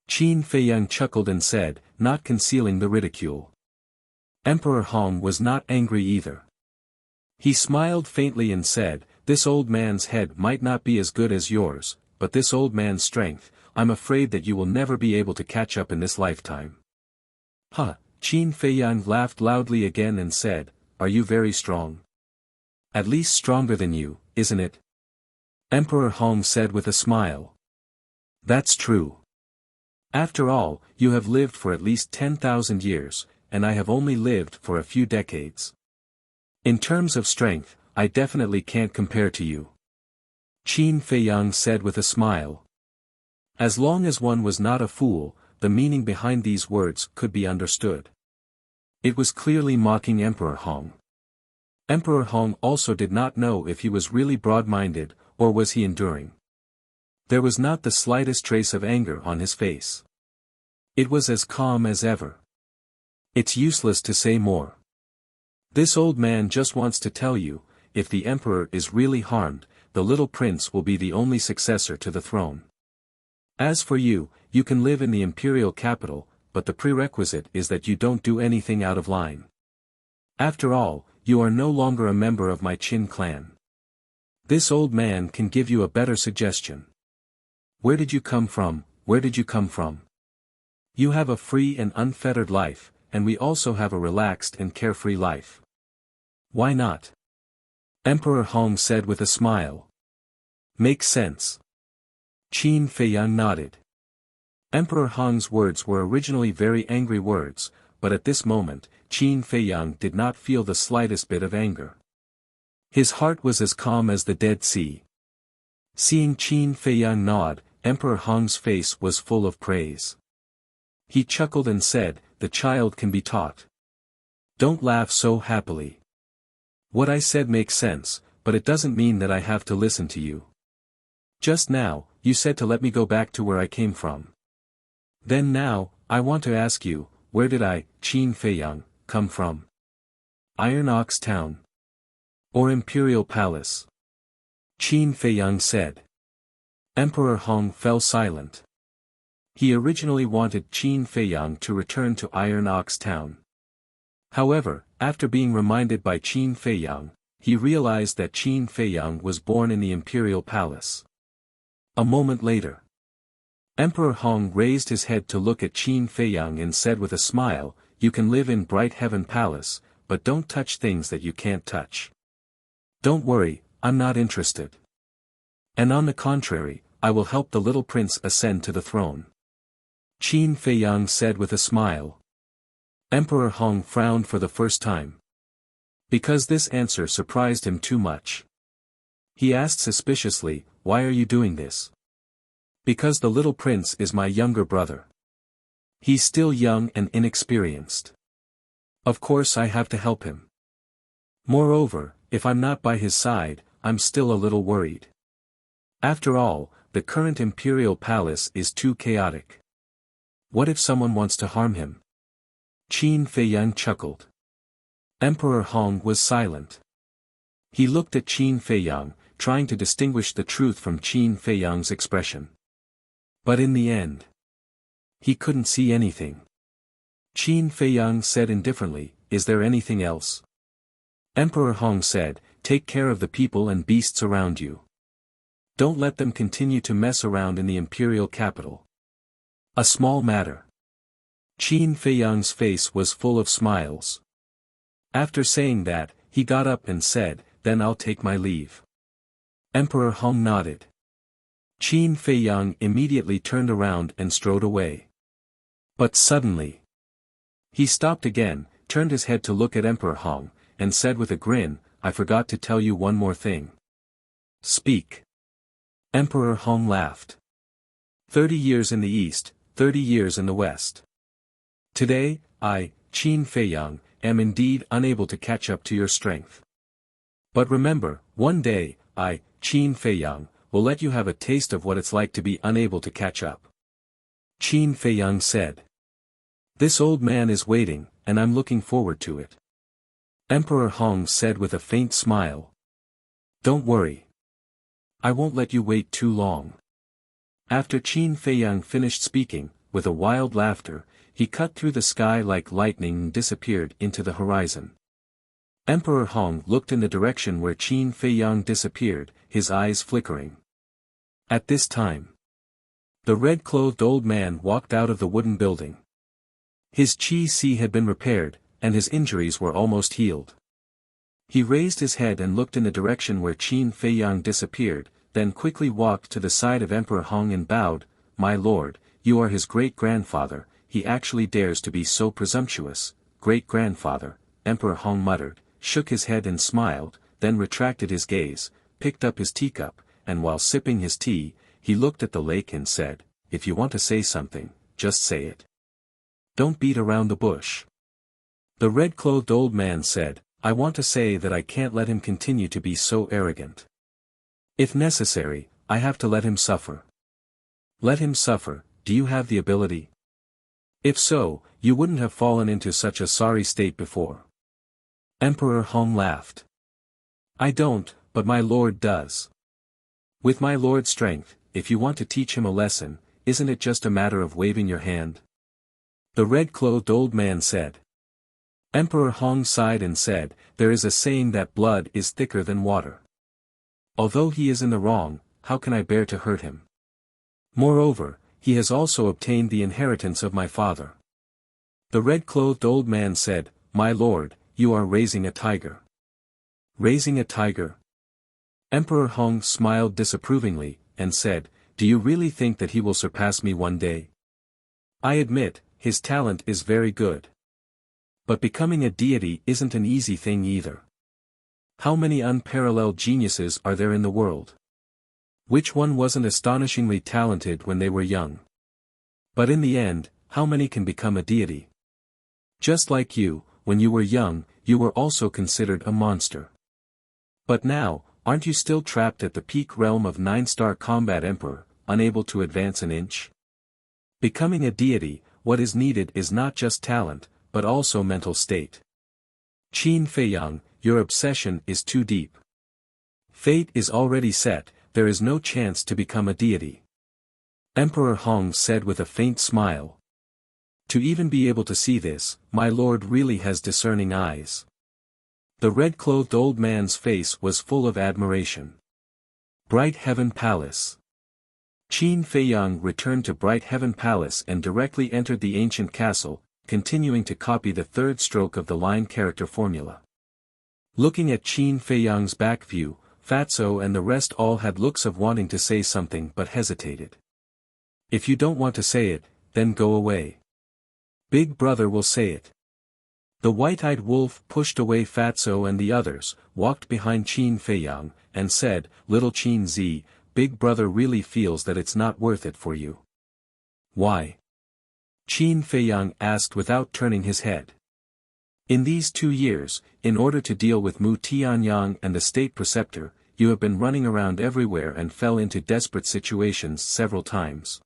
Qin Feiyang chuckled and said, not concealing the ridicule. Emperor Hong was not angry either. He smiled faintly and said, "This old man's head might not be as good as yours, but this old man's strength, I'm afraid that you will never be able to catch up in this lifetime." "Huh!" Qin Feiyang laughed loudly again and said, "Are you very strong?" "At least stronger than you, isn't it?" Emperor Hong said with a smile. "That's true. After all, you have lived for at least 10,000 years, and I have only lived for a few decades. In terms of strength, I definitely can't compare to you." Qin Feiyang said with a smile. As long as one was not a fool, the meaning behind these words could be understood. It was clearly mocking Emperor Hong. Emperor Hong also did not know if he was really broad-minded, or was he enduring. There was not the slightest trace of anger on his face. It was as calm as ever. It's useless to say more. This old man just wants to tell you, if the emperor is really harmed, the little prince will be the only successor to the throne. As for you, you can live in the imperial capital, but the prerequisite is that you don't do anything out of line. After all, you are no longer a member of my Qin clan. This old man can give you a better suggestion. Where did you come from? Where did you come from? You have a free and unfettered life, and we also have a relaxed and carefree life. Why not? Emperor Hong said with a smile. Makes sense. Qin Feiyang nodded. Emperor Hong's words were originally very angry words, but at this moment, Qin Feiyang did not feel the slightest bit of anger. His heart was as calm as the Dead Sea. Seeing Qin Feiyang nod, Emperor Hong's face was full of praise. He chuckled and said, "The child can be taught. Don't laugh so happily. What I said makes sense, but it doesn't mean that I have to listen to you. Just now, you said to let me go back to where I came from. Then now, I want to ask you, where did I, Qin Feiyang, come from? Iron Ox Town? Or Imperial Palace? Qin Feiyang said. Emperor Hong fell silent. He originally wanted Qin Feiyang to return to Iron Ox Town. However, after being reminded by Qin Feiyang, he realized that Qin Feiyang was born in the Imperial Palace. A moment later, Emperor Hong raised his head to look at Qin Feiyang and said with a smile, "You can live in Bright Heaven Palace, but don't touch things that you can't touch. Don't worry, I'm not interested. And on the contrary, I will help the little prince ascend to the throne." Qin Feiyang said with a smile. Emperor Hong frowned for the first time. Because this answer surprised him too much. He asked suspiciously, "Why are you doing this?" "Because the little prince is my younger brother. He's still young and inexperienced. Of course I have to help him. Moreover, if I'm not by his side, I'm still a little worried. After all, the current imperial palace is too chaotic. What if someone wants to harm him?" Qin Feiyang chuckled. Emperor Hong was silent. He looked at Qin Feiyang, trying to distinguish the truth from Qin Feiyang's expression. But in the end, he couldn't see anything. Qin Feiyang said indifferently, "Is there anything else?" Emperor Hong said, "Take care of the people and beasts around you. Don't let them continue to mess around in the imperial capital. A small matter." Qin Feiyang's face was full of smiles. After saying that, he got up and said, "Then I'll take my leave." Emperor Hong nodded. Qin Feiyang immediately turned around and strode away. But suddenly, he stopped again, turned his head to look at Emperor Hong, and said with a grin, "I forgot to tell you one more thing." "Speak." Emperor Hong laughed. 30 years in the east, 30 years in the west. Today, I, Qin Feiyang, am indeed unable to catch up to your strength. But remember, one day, I, Qin Feiyang, will let you have a taste of what it's like to be unable to catch up. Qin Feiyang said. This old man is waiting, and I'm looking forward to it. Emperor Hong said with a faint smile. Don't worry. I won't let you wait too long. After Qin Feiyang finished speaking, with a wild laughter, he cut through the sky like lightning and disappeared into the horizon. Emperor Hong looked in the direction where Qin Feiyang disappeared, his eyes flickering. At this time, the red-clothed old man walked out of the wooden building. His qi had been repaired, and his injuries were almost healed. He raised his head and looked in the direction where Qin Feiyang disappeared, then quickly walked to the side of Emperor Hong and bowed, "My lord, you are his great-grandfather, he actually dares to be so presumptuous." "Great-grandfather," Emperor Hong muttered, shook his head and smiled, then retracted his gaze, picked up his teacup, and while sipping his tea, he looked at the lake and said, "If you want to say something, just say it. Don't beat around the bush." The red-clothed old man said, "I want to say that I can't let him continue to be so arrogant. If necessary, I have to let him suffer." "Let him suffer, do you have the ability? If so, you wouldn't have fallen into such a sorry state before." Emperor Hong laughed. "I don't, but my lord does. With my lord's strength, if you want to teach him a lesson, isn't it just a matter of waving your hand?" The red-clothed old man said. Emperor Hong sighed and said, "There is a saying that blood is thicker than water. Although he is in the wrong, how can I bear to hurt him? Moreover, he has also obtained the inheritance of my father." The red-clothed old man said, "My lord, you are raising a tiger." "Raising a tiger?" Emperor Hong smiled disapprovingly, and said, "Do you really think that he will surpass me one day? I admit, his talent is very good. But becoming a deity isn't an easy thing either. How many unparalleled geniuses are there in the world? Which one wasn't astonishingly talented when they were young? But in the end, how many can become a deity? Just like you, when you were young, you were also considered a monster. But now, aren't you still trapped at the peak realm of 9-star combat emperor? unable to advance an inch? Becoming a deity, what is needed is not just talent, but also mental state. Qin Feiyang, your obsession is too deep. Fate is already set, there is no chance to become a deity. Emperor Hong said with a faint smile. To even be able to see this, my lord really has discerning eyes. The red-clothed old man's face was full of admiration. Bright Heaven Palace. Qin Feiyang returned to Bright Heaven Palace and directly entered the ancient castle, continuing to copy the third stroke of the line character formula. Looking at Qin Feiyang's back view, Fatso and the rest all had looks of wanting to say something but hesitated. If you don't want to say it, then go away. Big brother will say it. The white-eyed wolf pushed away Fatso and the others, walked behind Qin Feiyang, and said, Little Qin Z, Big brother really feels that it's not worth it for you. Why? Qin Feiyang asked without turning his head. In these 2 years, in order to deal with Mu Tianyang and the state preceptor, you have been running around everywhere and fell into desperate situations several times.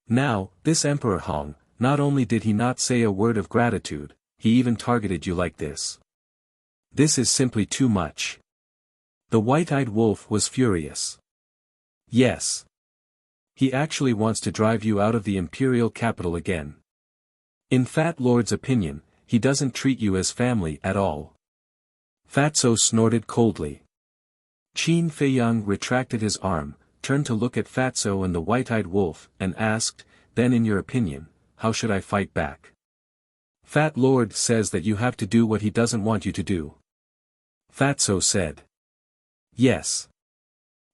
Now, this Emperor Hong, not only did he not say a word of gratitude, he even targeted you like this. This is simply too much. The white-eyed wolf was furious. Yes. He actually wants to drive you out of the imperial capital again. In Fat Lord's opinion, he doesn't treat you as family at all. Fatso snorted coldly. Qin Feiyang retracted his arm, turned to look at Fatso and the white-eyed wolf, and asked, Then in your opinion, how should I fight back? Fat Lord says that you have to do what he doesn't want you to do. Fatso said. Yes.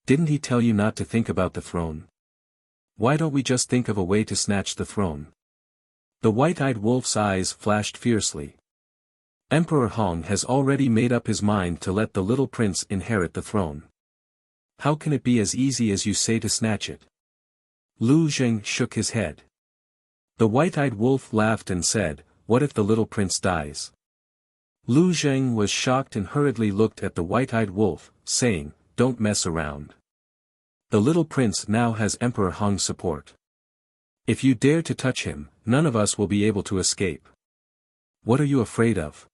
Didn't he tell you not to think about the throne? Why don't we just think of a way to snatch the throne? The white-eyed wolf's eyes flashed fiercely. Emperor Hong has already made up his mind to let the little prince inherit the throne. How can it be as easy as you say to snatch it? Lu Zheng shook his head. The white-eyed wolf laughed and said, What if the little prince dies? Lu Zheng was shocked and hurriedly looked at the white-eyed wolf, saying, Don't mess around. The little prince now has Emperor Hong's support. If you dare to touch him, none of us will be able to escape. What are you afraid of?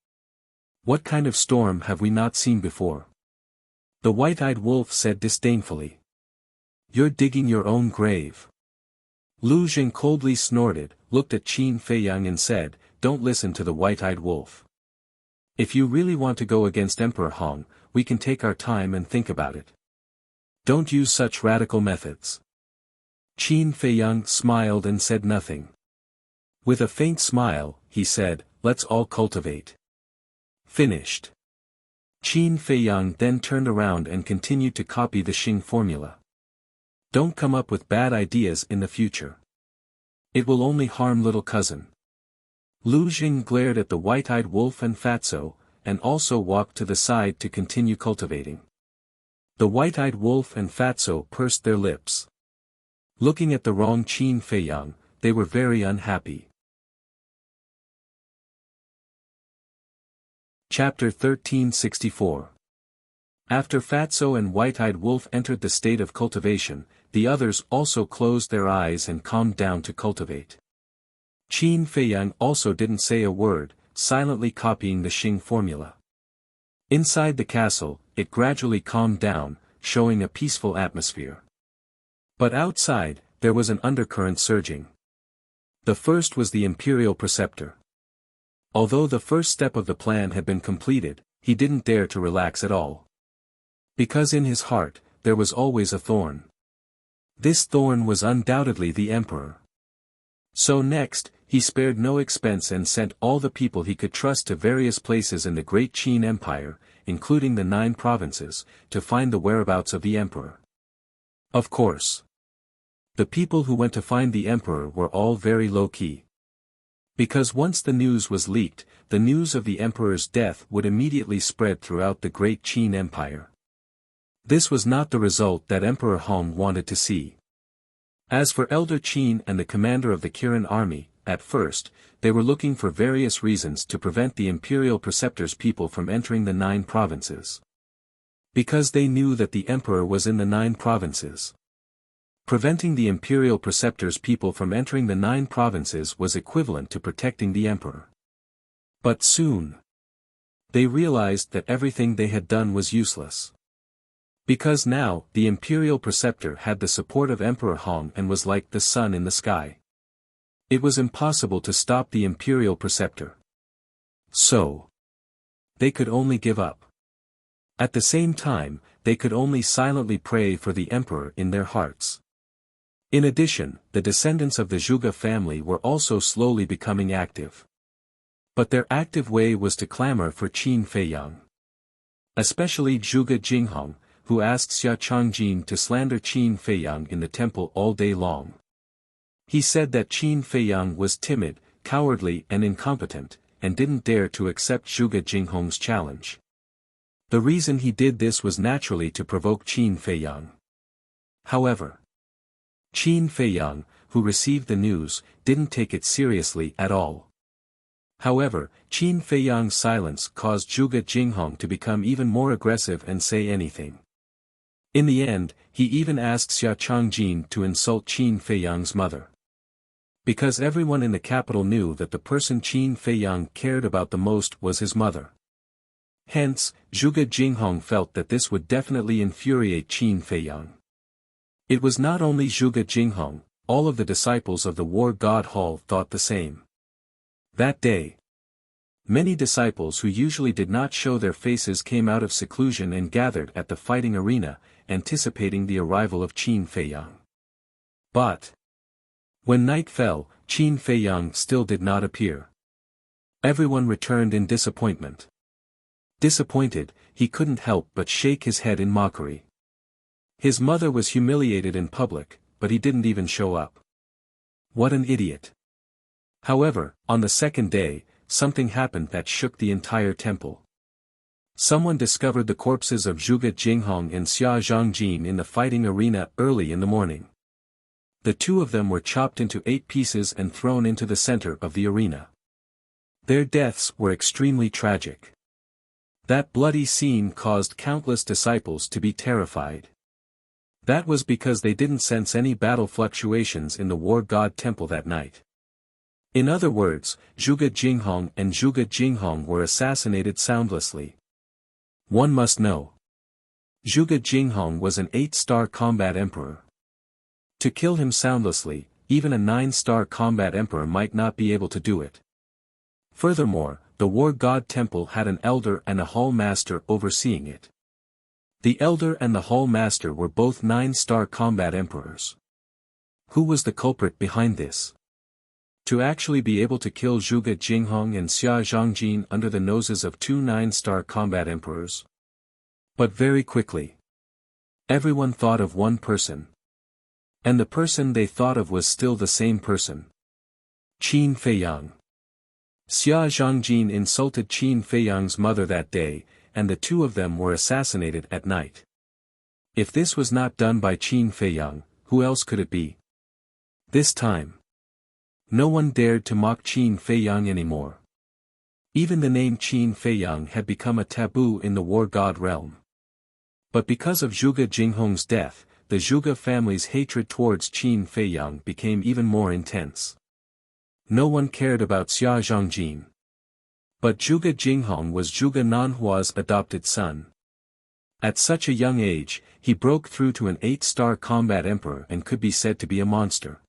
What kind of storm have we not seen before? The white-eyed wolf said disdainfully. You're digging your own grave. Lu Jing coldly snorted, looked at Qin Feiyang and said, Don't listen to the white-eyed wolf. If you really want to go against Emperor Hong, we can take our time and think about it. Don't use such radical methods. Qin Feiyang smiled and said nothing. With a faint smile, he said, Let's all cultivate. Finished. Qin Feiyang then turned around and continued to copy the Xing formula. Don't come up with bad ideas in the future. It will only harm little cousin. Lu Jing glared at the white-eyed wolf and Fatso, and also walked to the side to continue cultivating. The white-eyed wolf and Fatso pursed their lips. Looking at the wrong Qin Feiyang, they were very unhappy. Chapter 1364. After Fatso and white-eyed wolf entered the state of cultivation, the others also closed their eyes and calmed down to cultivate. Qin Feiyang also didn't say a word, silently copying the Xing formula. Inside the castle, it gradually calmed down, showing a peaceful atmosphere. But outside, there was an undercurrent surging. The first was the imperial preceptor. Although the first step of the plan had been completed, he didn't dare to relax at all. Because in his heart, there was always a thorn. This thorn was undoubtedly the emperor. So next, he spared no expense and sent all the people he could trust to various places in the great Qin Empire, including the 9 provinces, to find the whereabouts of the emperor. Of course. The people who went to find the emperor were all very low-key. Because once the news was leaked, the news of the emperor's death would immediately spread throughout the great Qin Empire. This was not the result that Emperor Hong wanted to see. As for Elder Qin and the commander of the Kirin army, at first, they were looking for various reasons to prevent the imperial preceptor's people from entering the 9 provinces. Because they knew that the emperor was in the 9 provinces. Preventing the imperial preceptor's people from entering the 9 provinces was equivalent to protecting the emperor. But soon, they realized that everything they had done was useless. Because now, the imperial preceptor had the support of Emperor Hong and was like the sun in the sky. It was impossible to stop the imperial preceptor. So, they could only give up. At the same time, they could only silently pray for the emperor in their hearts. In addition, the descendants of the Zhuge family were also slowly becoming active. But their active way was to clamor for Qin Feiyang. Especially Zhuge Jinghong, who asked Xia Changjin to slander Qin Feiyang in the temple all day long. He said that Qin Feiyang was timid, cowardly and incompetent, and didn't dare to accept Zhuge Jinghong's challenge. The reason he did this was naturally to provoke Qin Feiyang. However, Qin Feiyang, who received the news, didn't take it seriously at all. However, Qin Feiyang's silence caused Zhuge Jinghong to become even more aggressive and say anything. In the end, he even asked Xia Changjin to insult Qin Feiyang's mother. Because everyone in the capital knew that the person Qin Feiyang cared about the most was his mother. Hence, Zhuge Jinghong felt that this would definitely infuriate Qin Feiyang. It was not only Zhuge Jinghong, all of the disciples of the War God Hall thought the same. That day, many disciples who usually did not show their faces came out of seclusion and gathered at the fighting arena, anticipating the arrival of Qin Feiyang. But, when night fell, Qin Feiyang still did not appear. Everyone returned in disappointment. Disappointed, he couldn't help but shake his head in mockery. His mother was humiliated in public, but he didn't even show up. What an idiot. However, on the second day, something happened that shook the entire temple. Someone discovered the corpses of Zhuge Jinghong and Xia Zhangjin in the fighting arena early in the morning. The 2 of them were chopped into 8 pieces and thrown into the center of the arena. Their deaths were extremely tragic. That bloody scene caused countless disciples to be terrified. That was because they didn't sense any battle fluctuations in the War God Temple that night. In other words, Zhuge Jinghong and Zhuge Jinghong were assassinated soundlessly. One must know. Zhuge Jinghong was an 8-star combat emperor. To kill him soundlessly, even a 9-star combat emperor might not be able to do it. Furthermore, the War God Temple had an elder and a hall master overseeing it. The elder and the hall master were both 9-star combat emperors. Who was the culprit behind this? To actually be able to kill Zhuge Jinghong and Xia Zhangjin under the noses of 2 9-star combat emperors? But very quickly, everyone thought of one person. And the person they thought of was still the same person. Qin Feiyang. Xia Zhangjin insulted Qin Feiyang's mother that day, and the 2 of them were assassinated at night. If this was not done by Qin Feiyang, who else could it be? This time, no one dared to mock Qin Feiyang anymore. Even the name Qin Feiyang had become a taboo in the War God realm. But because of Zhuge Jinghong's death, the Zhuge family's hatred towards Qin Feiyang became even more intense. No one cared about Xia Zhangjin. But Zhuge Jinghong was Zhuge Nanhua's adopted son. At such a young age, he broke through to an 8-star combat emperor and could be said to be a monster.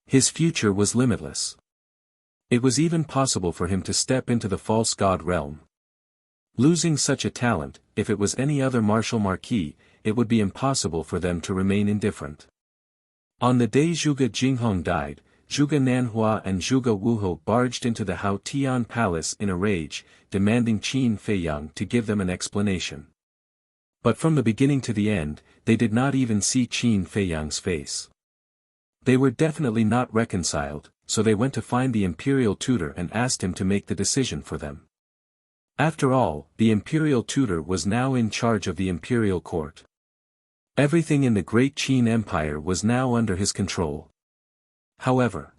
His future was limitless. It was even possible for him to step into the false god realm. Losing such a talent, if it was any other martial marquis, it would be impossible for them to remain indifferent. On the day Zhuge Jinghong died, Zhuge Nanhua and Zhuge Wuhou barged into the Hao Tian palace in a rage, demanding Qin Feiyang to give them an explanation. But from the beginning to the end, they did not even see Qin Feiyang's face. They were definitely not reconciled, so they went to find the imperial tutor and asked him to make the decision for them. After all, the imperial tutor was now in charge of the imperial court. Everything in the great Qin Empire was now under his control. However,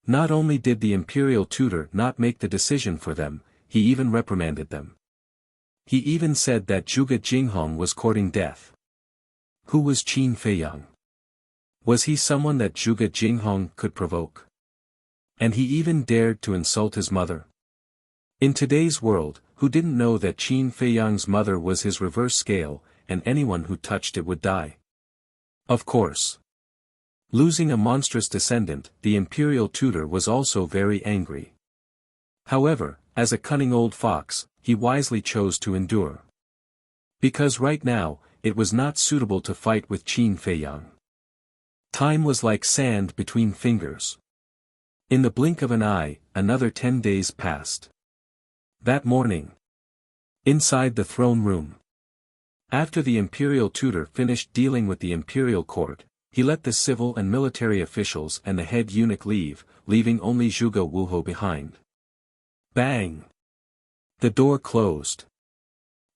not only did the imperial tutor not make the decision for them, he even reprimanded them. He even said that Zhuge Jinghong was courting death. Who was Qin Feiyang? Was he someone that Zhuge Jinghong could provoke? And he even dared to insult his mother? In today's world, who didn't know that Qin Feiyang's mother was his reverse scale, and anyone who touched it would die? Of course. Losing a monstrous descendant, the imperial tutor was also very angry. However, as a cunning old fox, he wisely chose to endure. Because right now, it was not suitable to fight with Qin Feiyang. Time was like sand between fingers. In the blink of an eye, another 10 days passed. That morning, inside the throne room, after the imperial tutor finished dealing with the imperial court, he let the civil and military officials and the head eunuch leave, leaving only Zhuge Wuhou behind. Bang! The door closed.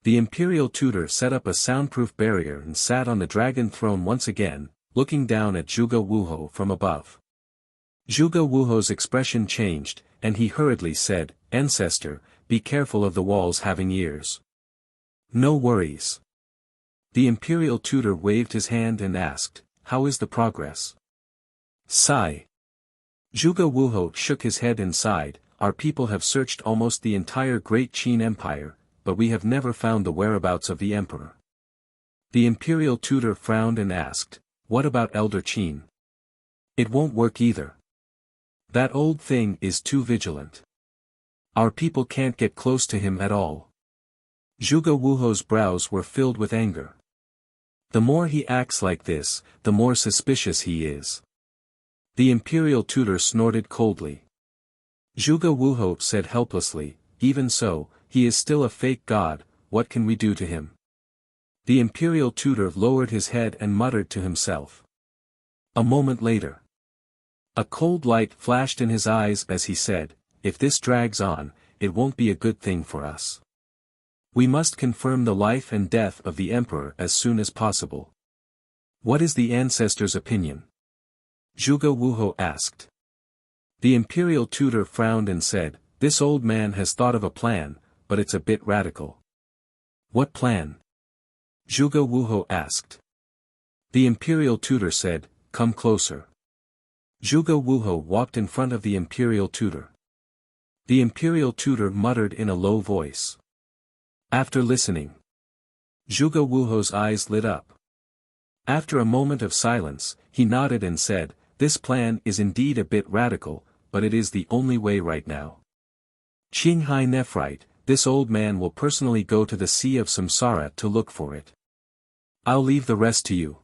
The imperial tutor set up a soundproof barrier and sat on the dragon throne once again, looking down at Zhuge Wuhou from above. Zhuge Wuhou's expression changed, and he hurriedly said, "Ancestor, be careful of the walls having ears." "No worries." The imperial tutor waved his hand and asked, "How is the progress?" Sigh. Zhuge Wuhou shook his head and sighed, "Our people have searched almost the entire great Qin Empire, but we have never found the whereabouts of the emperor." The imperial tutor frowned and asked, "What about Elder Qin?" "It won't work either. That old thing is too vigilant. Our people can't get close to him at all." Zhuge Wuhou's brows were filled with anger. The more he acts like this, the more suspicious he is. The imperial tutor snorted coldly. Zhuge Wuhou said helplessly, "Even so, he is still a fake god, what can we do to him?" The imperial tutor lowered his head and muttered to himself. A moment later, a cold light flashed in his eyes as he said, "If this drags on, it won't be a good thing for us. We must confirm the life and death of the emperor as soon as possible." "What is the ancestor's opinion?" Zhuge Wuhou asked. The imperial tutor frowned and said, "This old man has thought of a plan, but it's a bit radical." "What plan?" Zhuge Wuhou asked. The imperial tutor said, "Come closer." Zhuge Wuhou walked in front of the imperial tutor. The imperial tutor muttered in a low voice. After listening, Zhuge Wuhou's eyes lit up. After a moment of silence, he nodded and said, "This plan is indeed a bit radical, but it is the only way right now. Qinghai Nephrite, this old man will personally go to the Sea of Samsara to look for it. I'll leave the rest to you.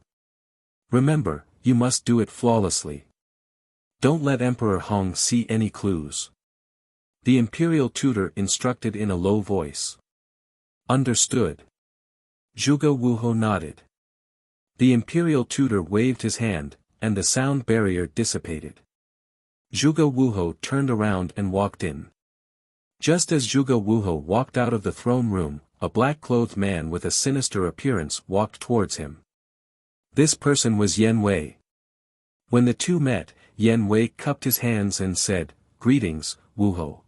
Remember, you must do it flawlessly. Don't let Emperor Hong see any clues." The imperial tutor instructed in a low voice. "Understood." Zhuge Wuhou nodded. The imperial tutor waved his hand, and the sound barrier dissipated. Zhuge Wuhou turned around and walked in. Just as Zhuge Wuhou walked out of the throne room, a black-clothed man with a sinister appearance walked towards him. This person was Yan Wei. When the two met, Yan Wei cupped his hands and said, "Greetings, Wuhou."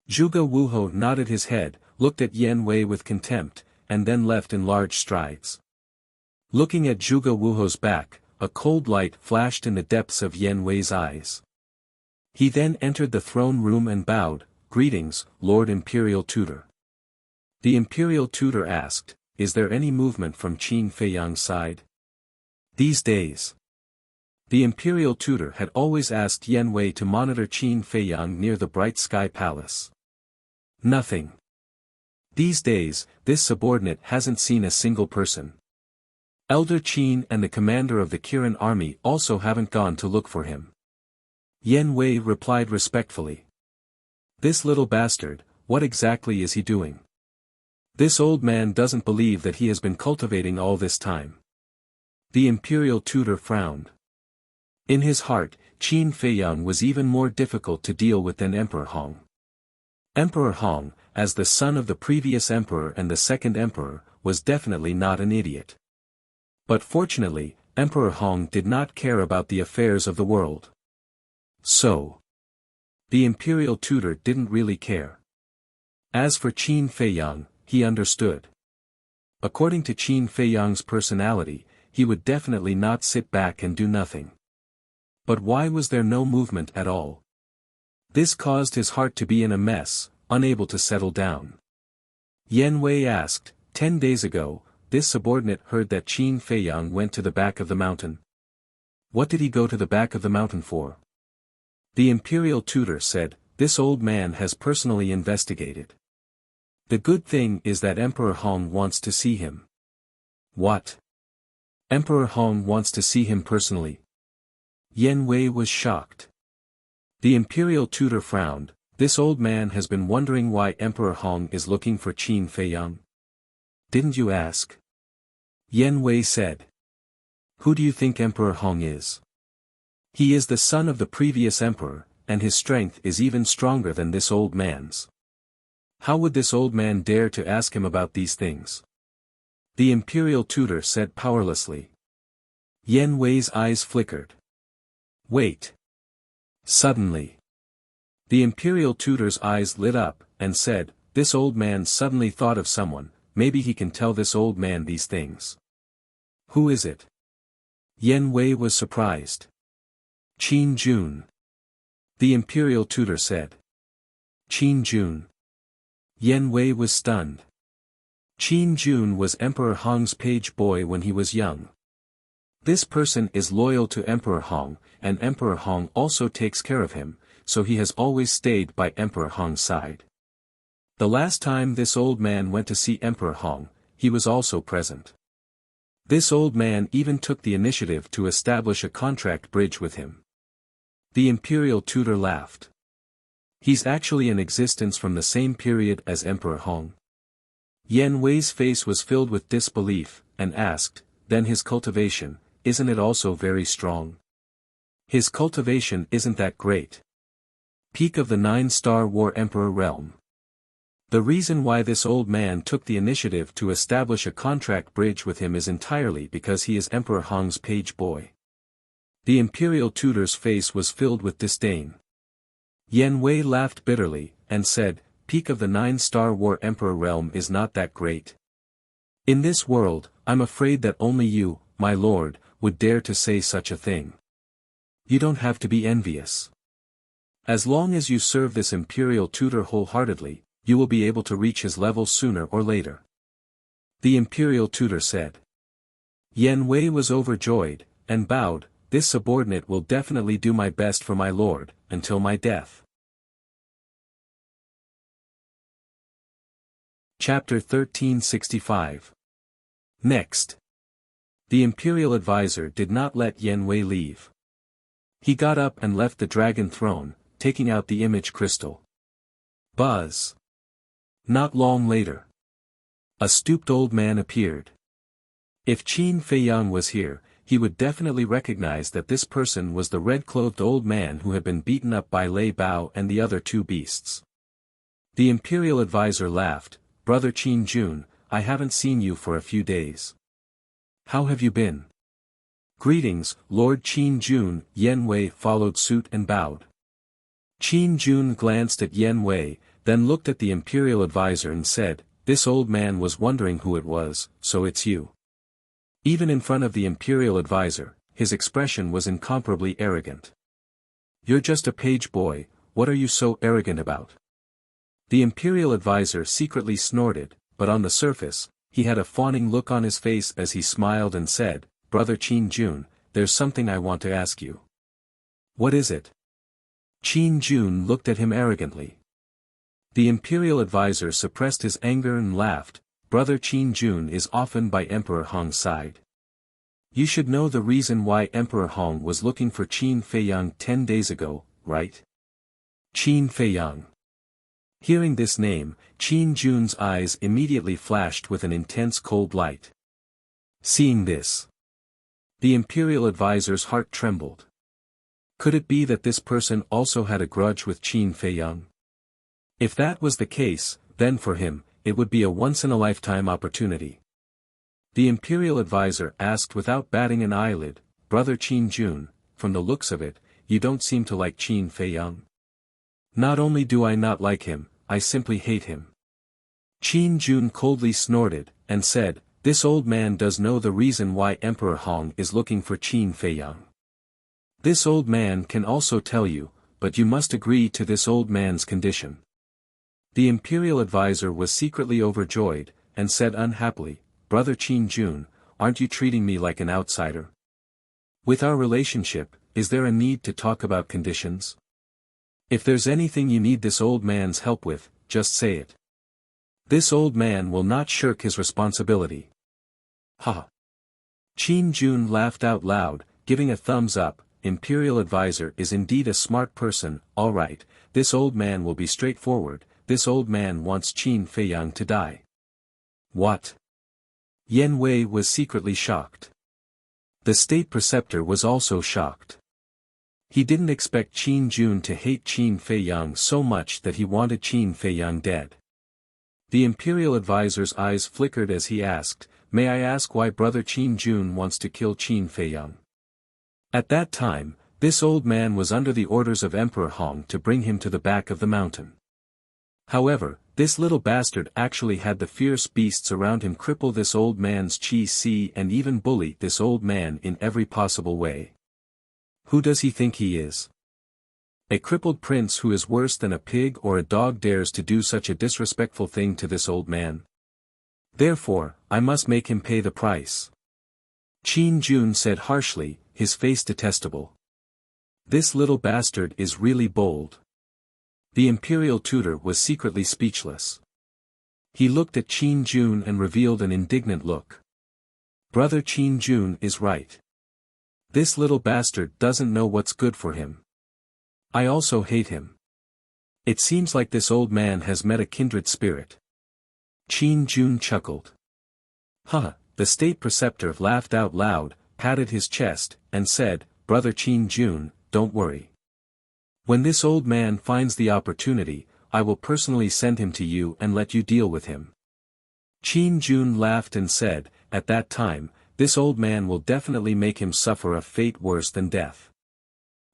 Zhuge Wuhou nodded his head, looked at Yan Wei with contempt, and then left in large strides. Looking at Zhuge Wuhou's back, a cold light flashed in the depths of Yan Wei's eyes. He then entered the throne room and bowed, "Greetings, Lord Imperial Tutor." The Imperial Tutor asked, "Is there any movement from Qin Feiyang's side these days?" The Imperial Tutor had always asked Yan Wei to monitor Qin Feiyang near the Bright Sky Palace. "Nothing. These days, this subordinate hasn't seen a single person. Elder Qin and the commander of the Kirin army also haven't gone to look for him." Yan Wei replied respectfully. "This little bastard, what exactly is he doing? This old man doesn't believe that he has been cultivating all this time." The Imperial Tutor frowned. In his heart, Qin Feiyang was even more difficult to deal with than Emperor Hong. Emperor Hong, as the son of the previous emperor and the second emperor, was definitely not an idiot. But fortunately, Emperor Hong did not care about the affairs of the world. So, the Imperial Tutor didn't really care. As for Qin Feiyang, he understood. According to Qin Feiyang's personality, he would definitely not sit back and do nothing. But why was there no movement at all? This caused his heart to be in a mess, unable to settle down. Yan Wei asked, 10 days ago, this subordinate heard that Qin Feiyang went to the back of the mountain. What did he go to the back of the mountain for? The imperial tutor said, this old man has personally investigated. The good thing is that Emperor Hong wants to see him. What? Emperor Hong wants to see him personally? Yan Wei was shocked. The imperial tutor frowned. This old man has been wondering why Emperor Hong is looking for Qin Feiyang. Didn't you ask? Yan Wei said. Who do you think Emperor Hong is? He is the son of the previous emperor, and his strength is even stronger than this old man's. How would this old man dare to ask him about these things? The imperial tutor said powerlessly. Yan Wei's eyes flickered. Wait. Suddenly. The imperial tutor's eyes lit up, and said, this old man suddenly thought of someone, maybe he can tell this old man these things. Who is it? Yan Wei was surprised. Qin Jun. The imperial tutor said. Qin Jun. Yan Wei was stunned. Qin Jun was Emperor Hong's page boy when he was young. This person is loyal to Emperor Hong, and Emperor Hong also takes care of him, so he has always stayed by Emperor Hong's side. The last time this old man went to see Emperor Hong, he was also present. This old man even took the initiative to establish a contract bridge with him. The imperial tutor laughed. He's actually in existence from the same period as Emperor Hong. Yan Wei's face was filled with disbelief, and asked, then his cultivation, isn't it also very strong? His cultivation isn't that great. Peak of the 9-star War Emperor realm. The reason why this old man took the initiative to establish a contract bridge with him is entirely because he is Emperor Hong's page boy. The imperial tutor's face was filled with disdain. Yan Wei laughed bitterly, and said, peak of the 9-star War Emperor realm is not that great. In this world, I'm afraid that only you, my lord, would dare to say such a thing. You don't have to be envious. As long as you serve this imperial tutor wholeheartedly, you will be able to reach his level sooner or later. The imperial tutor said. Yan Wei was overjoyed, and bowed, this subordinate will definitely do my best for my lord, until my death. Chapter 1365. Next. The imperial advisor did not let Yan Wei leave. He got up and left the dragon throne, taking out the image crystal. Buzz. Not long later. A stooped old man appeared. If Qin Feiyang was here, he would definitely recognize that this person was the red-clothed old man who had been beaten up by Lei Bao and the other two beasts. The imperial advisor laughed, Brother Qin Jun, I haven't seen you for a few days. How have you been? Greetings, Lord Qin Jun. Yan Wei followed suit and bowed. Qin Jun glanced at Yan Wei, then looked at the imperial advisor and said, this old man was wondering who it was, so it's you. Even in front of the imperial advisor, his expression was incomparably arrogant. You're just a page boy, what are you so arrogant about? The imperial advisor secretly snorted, but on the surface, he had a fawning look on his face as he smiled and said, Brother Qin Jun, there's something I want to ask you. What is it? Qin Jun looked at him arrogantly. The imperial advisor suppressed his anger and laughed, Brother Qin Jun is often by Emperor Hong's side. You should know the reason why Emperor Hong was looking for Qin Feiyang 10 days ago, right? Qin Feiyang. Hearing this name, Qin Jun's eyes immediately flashed with an intense cold light. Seeing this, the imperial advisor's heart trembled. Could it be that this person also had a grudge with Qin Feiyang? If that was the case, then for him, it would be a once-in-a-lifetime opportunity. The imperial advisor asked without batting an eyelid, Brother Qin Jun, from the looks of it, you don't seem to like Qin Feiyang. Not only do I not like him, I simply hate him. Qin Jun coldly snorted, and said, this old man does know the reason why Emperor Hong is looking for Qin Feiyang. This old man can also tell you, but you must agree to this old man's condition. The imperial advisor was secretly overjoyed, and said unhappily, Brother Qin Jun, aren't you treating me like an outsider? With our relationship, is there a need to talk about conditions? If there's anything you need this old man's help with, just say it. This old man will not shirk his responsibility. Ha! Qin Jun laughed out loud, giving a thumbs up. Imperial advisor is indeed a smart person. All right, this old man will be straightforward. This old man wants Qin Feiyang to die. What? Yan Wei was secretly shocked. The state preceptor was also shocked. He didn't expect Qin Jun to hate Qin Feiyang so much that he wanted Qin Feiyang dead. The imperial advisor's eyes flickered as he asked, May I ask why Brother Qin Jun wants to kill Qin Feiyang? At that time, this old man was under the orders of Emperor Hong to bring him to the back of the mountain. However, this little bastard actually had the fierce beasts around him cripple this old man's qi and even bully this old man in every possible way. Who does he think he is? A crippled prince who is worse than a pig or a dog dares to do such a disrespectful thing to this old man. Therefore, I must make him pay the price. Qin Jun said harshly, his face detestable. This little bastard is really bold. The imperial tutor was secretly speechless. He looked at Qin Jun and revealed an indignant look. Brother Qin Jun is right. This little bastard doesn't know what's good for him. I also hate him. It seems like this old man has met a kindred spirit. Qin Jun chuckled. Huh, the state preceptor laughed out loud, patted his chest, and said, Brother Qin Jun, don't worry. When this old man finds the opportunity, I will personally send him to you and let you deal with him. Qin Jun laughed and said, At that time, this old man will definitely make him suffer a fate worse than death.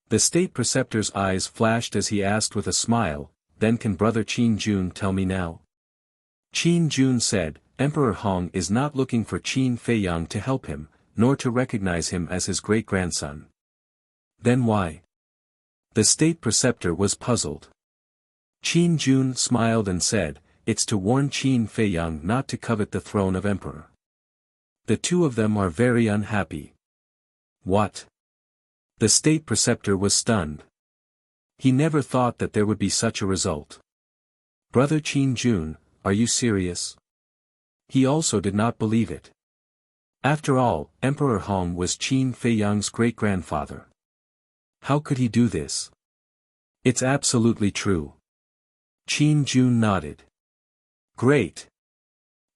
The state preceptor's eyes flashed as he asked with a smile, Then can Brother Qin Jun tell me now? Qin Jun said, Emperor Hong is not looking for Qin Feiyang to help him, nor to recognize him as his great-grandson. Then why? The state preceptor was puzzled. Qin Jun smiled and said, It's to warn Qin Feiyang not to covet the throne of emperor. The two of them are very unhappy. What? The state preceptor was stunned. He never thought that there would be such a result. Brother Qin Jun, are you serious? He also did not believe it. After all, Emperor Hong was Qin Feiyang's great-grandfather. How could he do this? It's absolutely true. Qin Jun nodded. Great.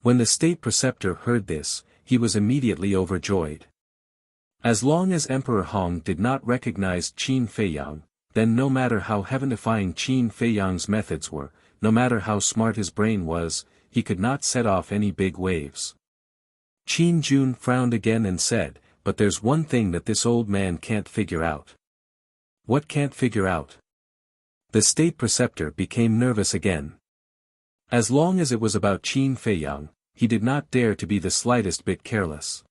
When the state preceptor heard this, he was immediately overjoyed. As long as Emperor Hong did not recognize Qin Feiyang, then no matter how heaven-defying Qin Feiyang's methods were, no matter how smart his brain was, he could not set off any big waves. Qin Jun frowned again and said, But there's one thing that this old man can't figure out. What can't figure out? The state preceptor became nervous again. As long as it was about Qin Feiyang, he did not dare to be the slightest bit careless.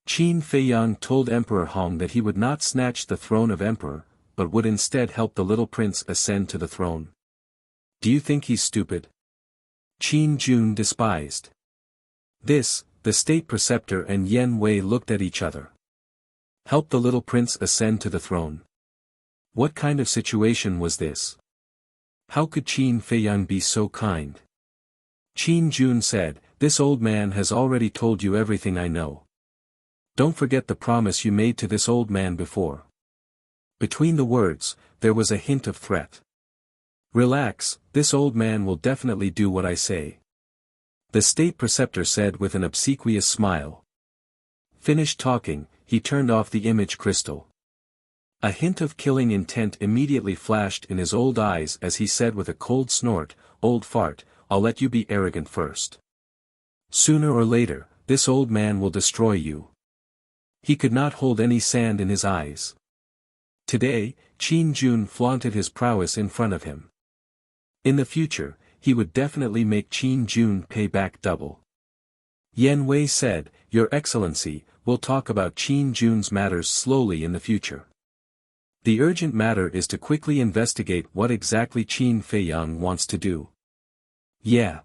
Qin Feiyang told Emperor Hong that he would not snatch the throne of emperor, but would instead help the little prince ascend to the throne. Do you think he's stupid? Qin Jun despised. This, the state preceptor and Yan Wei looked at each other. Help the little prince ascend to the throne. What kind of situation was this? How could Qin Feiyang be so kind? Qin Jun said, This old man has already told you everything I know. Don't forget the promise you made to this old man before. Between the words, there was a hint of threat. Relax, this old man will definitely do what I say. The state preceptor said with an obsequious smile. Finished talking, he turned off the image crystal. A hint of killing intent immediately flashed in his old eyes as he said with a cold snort, Old fart, I'll let you be arrogant first. Sooner or later, this old man will destroy you. He could not hold any sand in his eyes. Today, Qin Jun flaunted his prowess in front of him. In the future, he would definitely make Qin Jun pay back double. Yan Wei said, Your Excellency, we'll talk about Qin Jun's matters slowly in the future. The urgent matter is to quickly investigate what exactly Qin Feiyang wants to do. Yeah.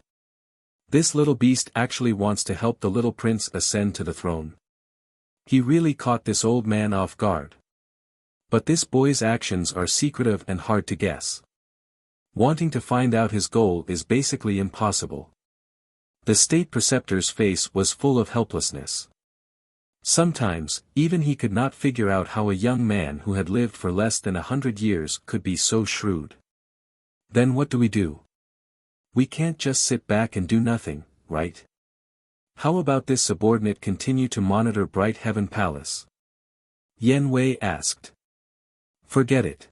This little beast actually wants to help the little prince ascend to the throne. He really caught this old man off guard. But this boy's actions are secretive and hard to guess. Wanting to find out his goal is basically impossible. The state preceptor's face was full of helplessness. Sometimes, even he could not figure out how a young man who had lived for less than 100 years could be so shrewd. Then what do we do? We can't just sit back and do nothing, right? How about this subordinate continue to monitor Bright Heaven Palace? Yan Wei asked. Forget it.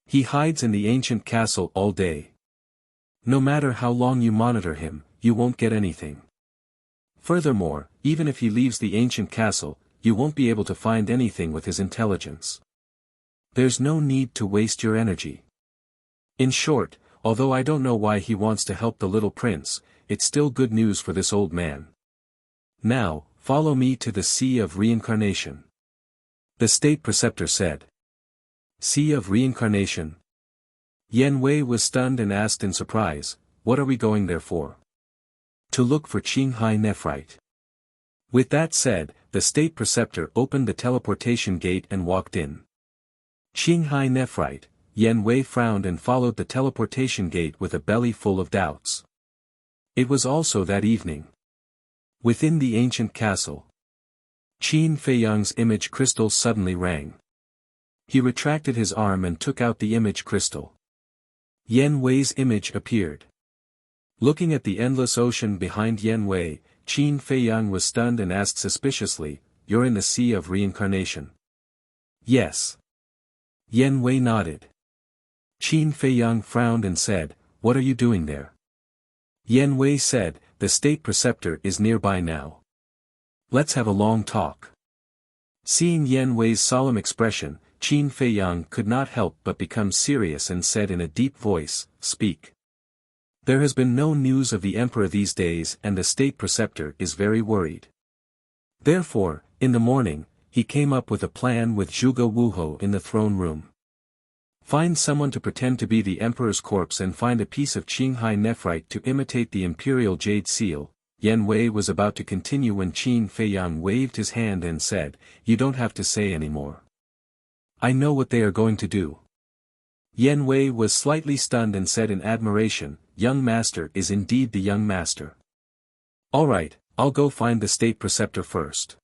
He hides in the ancient castle all day. No matter how long you monitor him, you won't get anything. Furthermore, even if he leaves the ancient castle, you won't be able to find anything with his intelligence. There's no need to waste your energy. In short, although I don't know why he wants to help the little prince, it's still good news for this old man. Now, follow me to the Sea of Reincarnation. The state preceptor said. Sea of Reincarnation? Yan Wei was stunned and asked in surprise, What are we going there for? To look for Qinghai Nephrite. With that said, the state preceptor opened the teleportation gate and walked in. Qinghai Nephrite, Yan Wei frowned and followed the teleportation gate with a belly full of doubts. It was also that evening. Within the ancient castle, Qin Feiyang's image crystal suddenly rang. He retracted his arm and took out the image crystal. Yan Wei's image appeared. Looking at the endless ocean behind Yan Wei, Qin Feiyang was stunned and asked suspiciously, You're in the Sea of Reincarnation? Yes. Yan Wei nodded. Qin Feiyang frowned and said, What are you doing there? Yan Wei said, The state preceptor is nearby now. Let's have a long talk. Seeing Yan Wei's solemn expression, Qin Feiyang could not help but become serious and said in a deep voice, Speak. There has been no news of the emperor these days and the state preceptor is very worried. Therefore, in the morning, he came up with a plan with Zhuge Wuho in the throne room. Find someone to pretend to be the emperor's corpse and find a piece of Qinghai Nephrite to imitate the imperial jade seal. Yan Wei was about to continue when Qin Feiyang waved his hand and said, You don't have to say anymore. I know what they are going to do. Yan Wei was slightly stunned and said in admiration, Young master is indeed the young master. Alright, I'll go find the state preceptor first.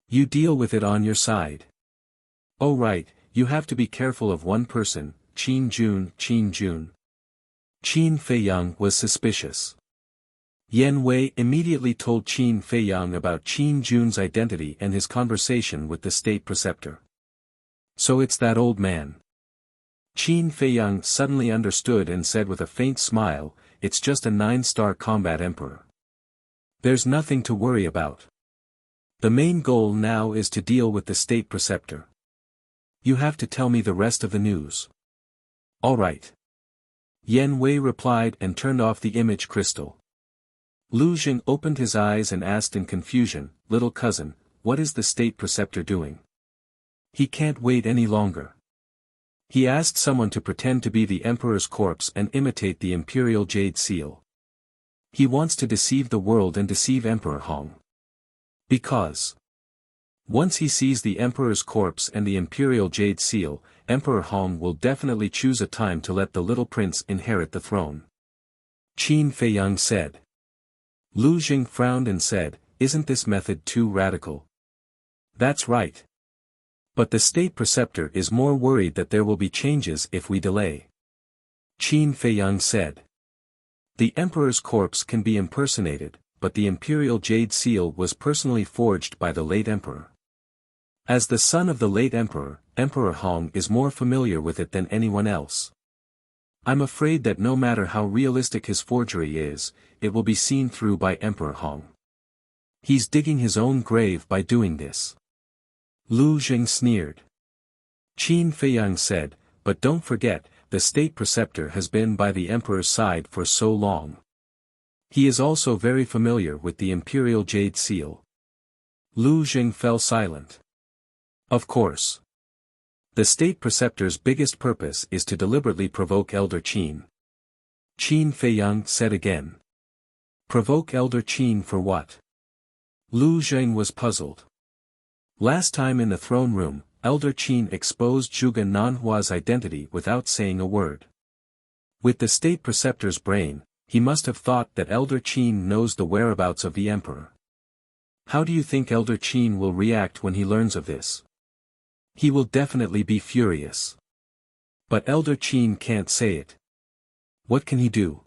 You deal with it on your side. Oh right, you have to be careful of one person, Qin Jun. Qin Feiyang was suspicious. Yan Wei immediately told Qin Feiyang about Qin Jun's identity and his conversation with the state preceptor. So it's that old man. Qin Feiyang suddenly understood and said with a faint smile, It's just a 9-star combat emperor. There's nothing to worry about. The main goal now is to deal with the state preceptor. You have to tell me the rest of the news. All right. Yan Wei replied and turned off the image crystal. Lu Jing opened his eyes and asked in confusion, Little cousin, what is the state preceptor doing? He can't wait any longer. He asked someone to pretend to be the emperor's corpse and imitate the imperial jade seal. He wants to deceive the world and deceive Emperor Hong. Because once he sees the emperor's corpse and the imperial jade seal, Emperor Hong will definitely choose a time to let the little prince inherit the throne. Qin Feiyang said. Lu Jing frowned and said, Isn't this method too radical? That's right. But the state preceptor is more worried that there will be changes if we delay. Qin Feiyang said. The emperor's corpse can be impersonated, but the imperial jade seal was personally forged by the late emperor. As the son of the late emperor, Emperor Hong is more familiar with it than anyone else. I'm afraid that no matter how realistic his forgery is, it will be seen through by Emperor Hong. He's digging his own grave by doing this. Lu Jing sneered. Qin Feiyang said, But don't forget, the state preceptor has been by the emperor's side for so long. He is also very familiar with the imperial jade seal. Lu Jing fell silent. Of course. The state preceptor's biggest purpose is to deliberately provoke Elder Qin. Qin Feiyang said again. Provoke Elder Qin for what? Lu Jing was puzzled. Last time in the throne room, Elder Qin exposed Zhuge Nanhua's identity without saying a word. With the state preceptor's brain, he must have thought that Elder Qin knows the whereabouts of the emperor. How do you think Elder Qin will react when he learns of this? He will definitely be furious. But Elder Qin can't say it. What can he do?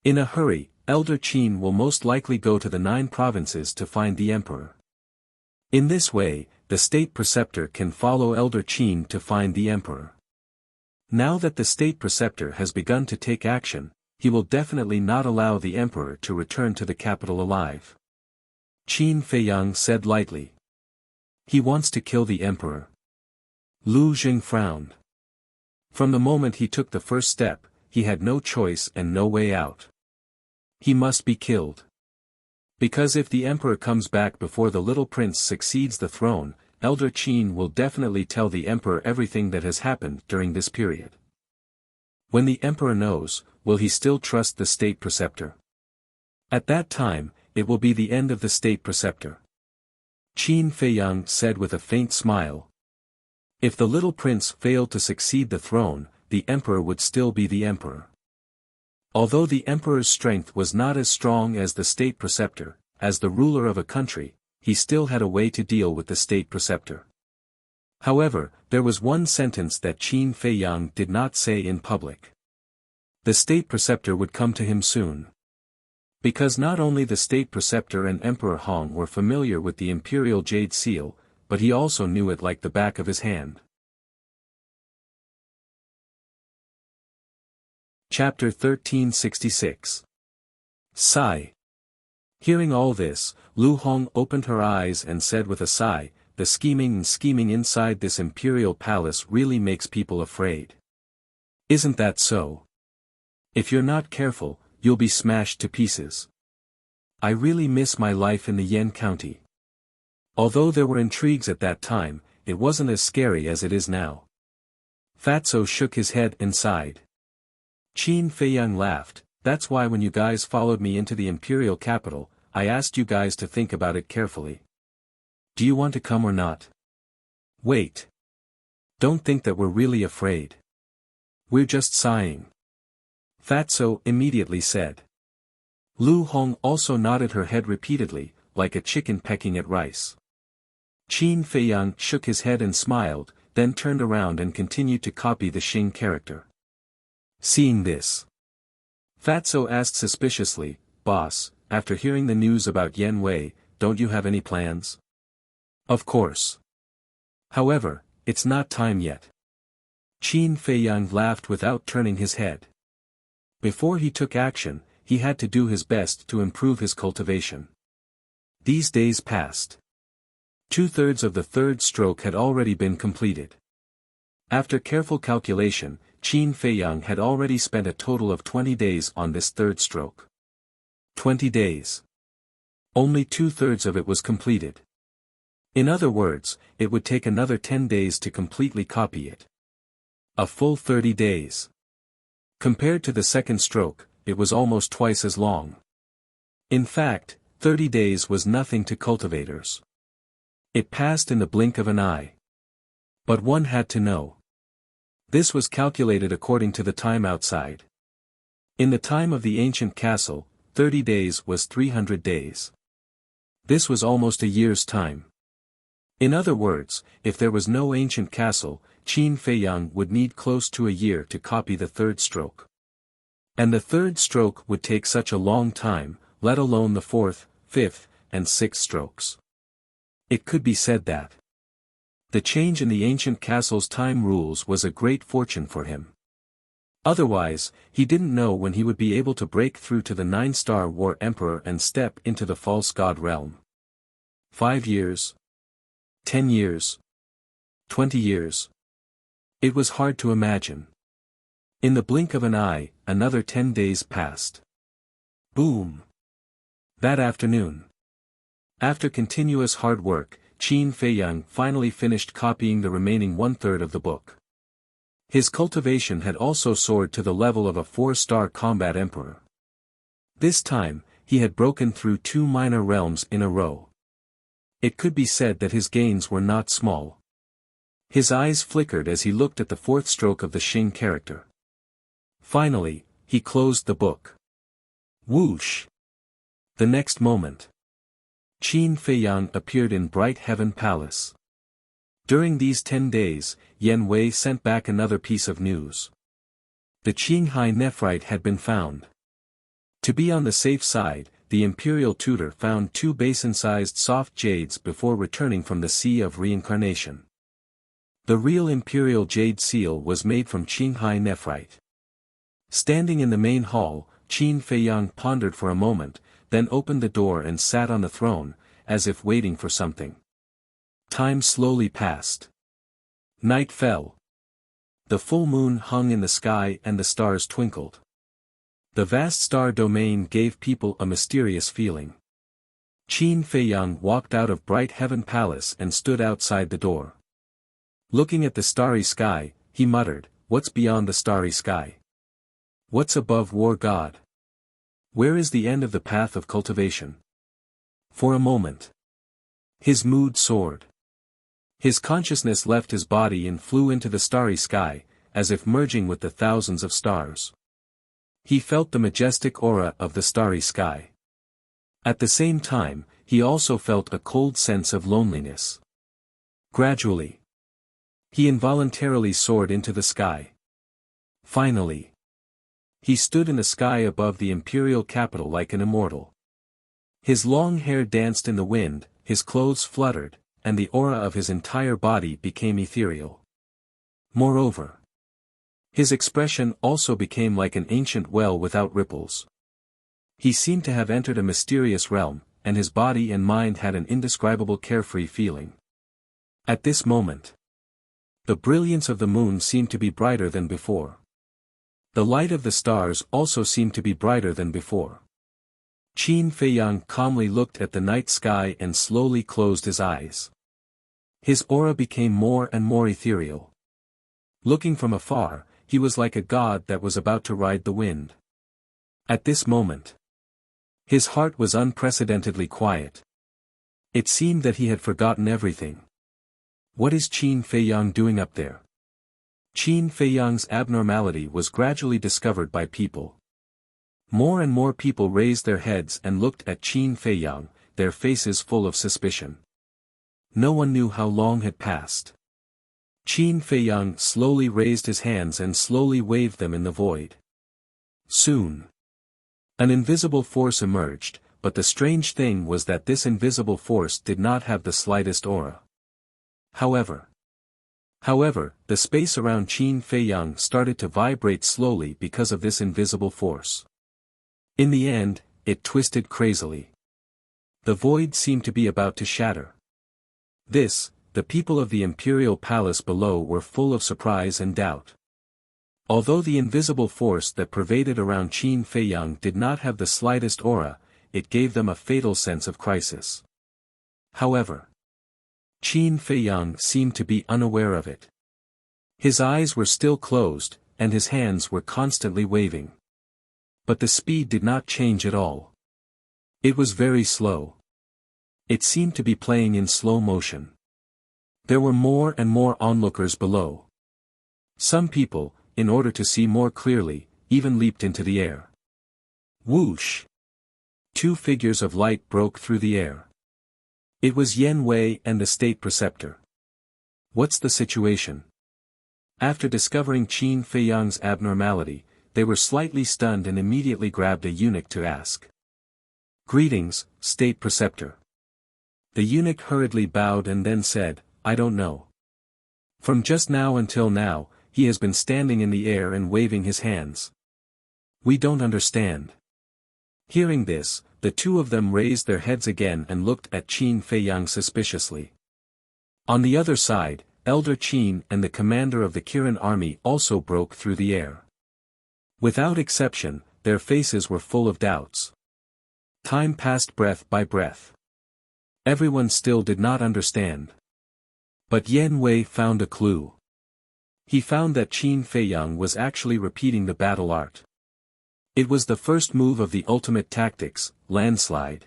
In a hurry, Elder Qin will most likely go to the 9 provinces to find the emperor. In this way, the state preceptor can follow Elder Qin to find the emperor. Now that the state preceptor has begun to take action, he will definitely not allow the emperor to return to the capital alive. Qin Feiyang said lightly. He wants to kill the emperor. Lu Jing frowned. From the moment he took the first step, he had no choice and no way out. He must be killed. Because if the emperor comes back before the little prince succeeds the throne, Elder Qin will definitely tell the emperor everything that has happened during this period. When the emperor knows, will he still trust the state preceptor? At that time, it will be the end of the state preceptor. Qin Feiyang said with a faint smile. If the little prince failed to succeed the throne, the emperor would still be the emperor. Although the emperor's strength was not as strong as the state preceptor, as the ruler of a country, he still had a way to deal with the state preceptor. However, there was one sentence that Qin Feiyang did not say in public. The state preceptor would come to him soon. Because not only the state preceptor and Emperor Hong were familiar with the imperial jade seal, but he also knew it like the back of his hand. Chapter 1366. Sigh. Hearing all this, Lu Hong opened her eyes and said with a sigh, the scheming inside this imperial palace really makes people afraid. Isn't that so? If you're not careful, you'll be smashed to pieces. I really miss my life in the Yan County. Although there were intrigues at that time, it wasn't as scary as it is now. Fatso shook his head and sighed. Qin Feiyang laughed. That's why when you guys followed me into the imperial capital, I asked you guys to think about it carefully. Do you want to come or not? Wait. Don't think that we're really afraid. We're just sighing. Fatso immediately said. Lu Hong also nodded her head repeatedly, like a chicken pecking at rice. Qin Feiyang shook his head and smiled, then turned around and continued to copy the Xing character. Seeing this, Fatso asked suspiciously, Boss, after hearing the news about Yan Wei, don't you have any plans? Of course. However, it's not time yet. Qin Feiyang laughed without turning his head. Before he took action, he had to do his best to improve his cultivation. These days passed. 2/3 of the 3rd stroke had already been completed. After careful calculation, Qin Feiyang had already spent a total of 20 days on this 3rd stroke. 20 days. Only 2/3 of it was completed. In other words, it would take another 10 days to completely copy it. A full 30 days. Compared to the 2nd stroke, it was almost twice as long. In fact, 30 days was nothing to cultivators. It passed in the blink of an eye. But one had to know. This was calculated according to the time outside. In the time of the ancient castle, 30 days was 300 days. This was almost a year's time. In other words, if there was no ancient castle, Qin Feiyang would need close to a year to copy the 3rd stroke. And the 3rd stroke would take such a long time, let alone the 4th, 5th, and 6th strokes. It could be said that the change in the ancient castle's time rules was a great fortune for him. Otherwise, he didn't know when he would be able to break through to the 9-star War Emperor and step into the false god realm. 5 years? 10 years? 20 years? It was hard to imagine. In the blink of an eye, another 10 days passed. Boom! That afternoon. After continuous hard work, Qin Feiyang finally finished copying the remaining one-third of the book. His cultivation had also soared to the level of a 4-star combat emperor. This time, he had broken through 2 minor realms in a row. It could be said that his gains were not small. His eyes flickered as he looked at the 4th stroke of the Xing character. Finally, he closed the book. Whoosh! The next moment, Qin Feiyang appeared in Bright Heaven Palace. During these 10 days, Yan Wei sent back another piece of news. The Qinghai nephrite had been found. To be on the safe side, the imperial tutor found 2 basin-sized soft jades before returning from the Sea of Reincarnation. The real imperial jade seal was made from Qinghai nephrite. Standing in the main hall, Qin Feiyang pondered for a moment, then opened the door and sat on the throne, as if waiting for something. Time slowly passed. Night fell. The full moon hung in the sky and the stars twinkled. The vast star domain gave people a mysterious feeling. Qin Feiyang walked out of Bright Heaven Palace and stood outside the door. Looking at the starry sky, he muttered, "What's beyond the starry sky? What's above War God? Where is the end of the path of cultivation?" For a moment, his mood soared. His consciousness left his body and flew into the starry sky, as if merging with the thousands of stars. He felt the majestic aura of the starry sky. At the same time, he also felt a cold sense of loneliness. Gradually, he involuntarily soared into the sky. Finally, he stood in the sky above the imperial capital like an immortal. His long hair danced in the wind, his clothes fluttered, and the aura of his entire body became ethereal. Moreover, his expression also became like an ancient well without ripples. He seemed to have entered a mysterious realm, and his body and mind had an indescribable carefree feeling. At this moment, the brilliance of the moon seemed to be brighter than before. The light of the stars also seemed to be brighter than before. Qin Feiyang calmly looked at the night sky and slowly closed his eyes. His aura became more and more ethereal. Looking from afar, he was like a god that was about to ride the wind. At this moment, his heart was unprecedentedly quiet. It seemed that he had forgotten everything. What is Qin Feiyang doing up there? Qin Feiyang's abnormality was gradually discovered by people. More and more people raised their heads and looked at Qin Feiyang, their faces full of suspicion. No one knew how long had passed. Qin Feiyang slowly raised his hands and slowly waved them in the void. Soon, an invisible force emerged, but the strange thing was that this invisible force did not have the slightest aura. However, the space around Qin Feiyang started to vibrate slowly because of this invisible force. In the end, it twisted crazily. The void seemed to be about to shatter. The people of the imperial palace below were full of surprise and doubt. Although the invisible force that pervaded around Qin Feiyang did not have the slightest aura, it gave them a fatal sense of crisis. However, Qin Feiyang seemed to be unaware of it. His eyes were still closed, and his hands were constantly waving. But the speed did not change at all. It was very slow. It seemed to be playing in slow motion. There were more and more onlookers below. Some people, in order to see more clearly, even leaped into the air. Whoosh! 2 figures of light broke through the air. It was Yan Wei and the state preceptor. What's the situation? After discovering Qin Feiyang's abnormality, they were slightly stunned and immediately grabbed a eunuch to ask. Greetings, state preceptor. The eunuch hurriedly bowed and then said, I don't know. From just now until now, he has been standing in the air and waving his hands. We don't understand. Hearing this, the 2 of them raised their heads again and looked at Qin Feiyang suspiciously. On the other side, Elder Qin and the commander of the Kirin army also broke through the air. Without exception, their faces were full of doubts. Time passed breath by breath. Everyone still did not understand. But Yan Wei found a clue. He found that Qin Feiyang was actually repeating the battle art. It was the first move of the ultimate tactics, landslide.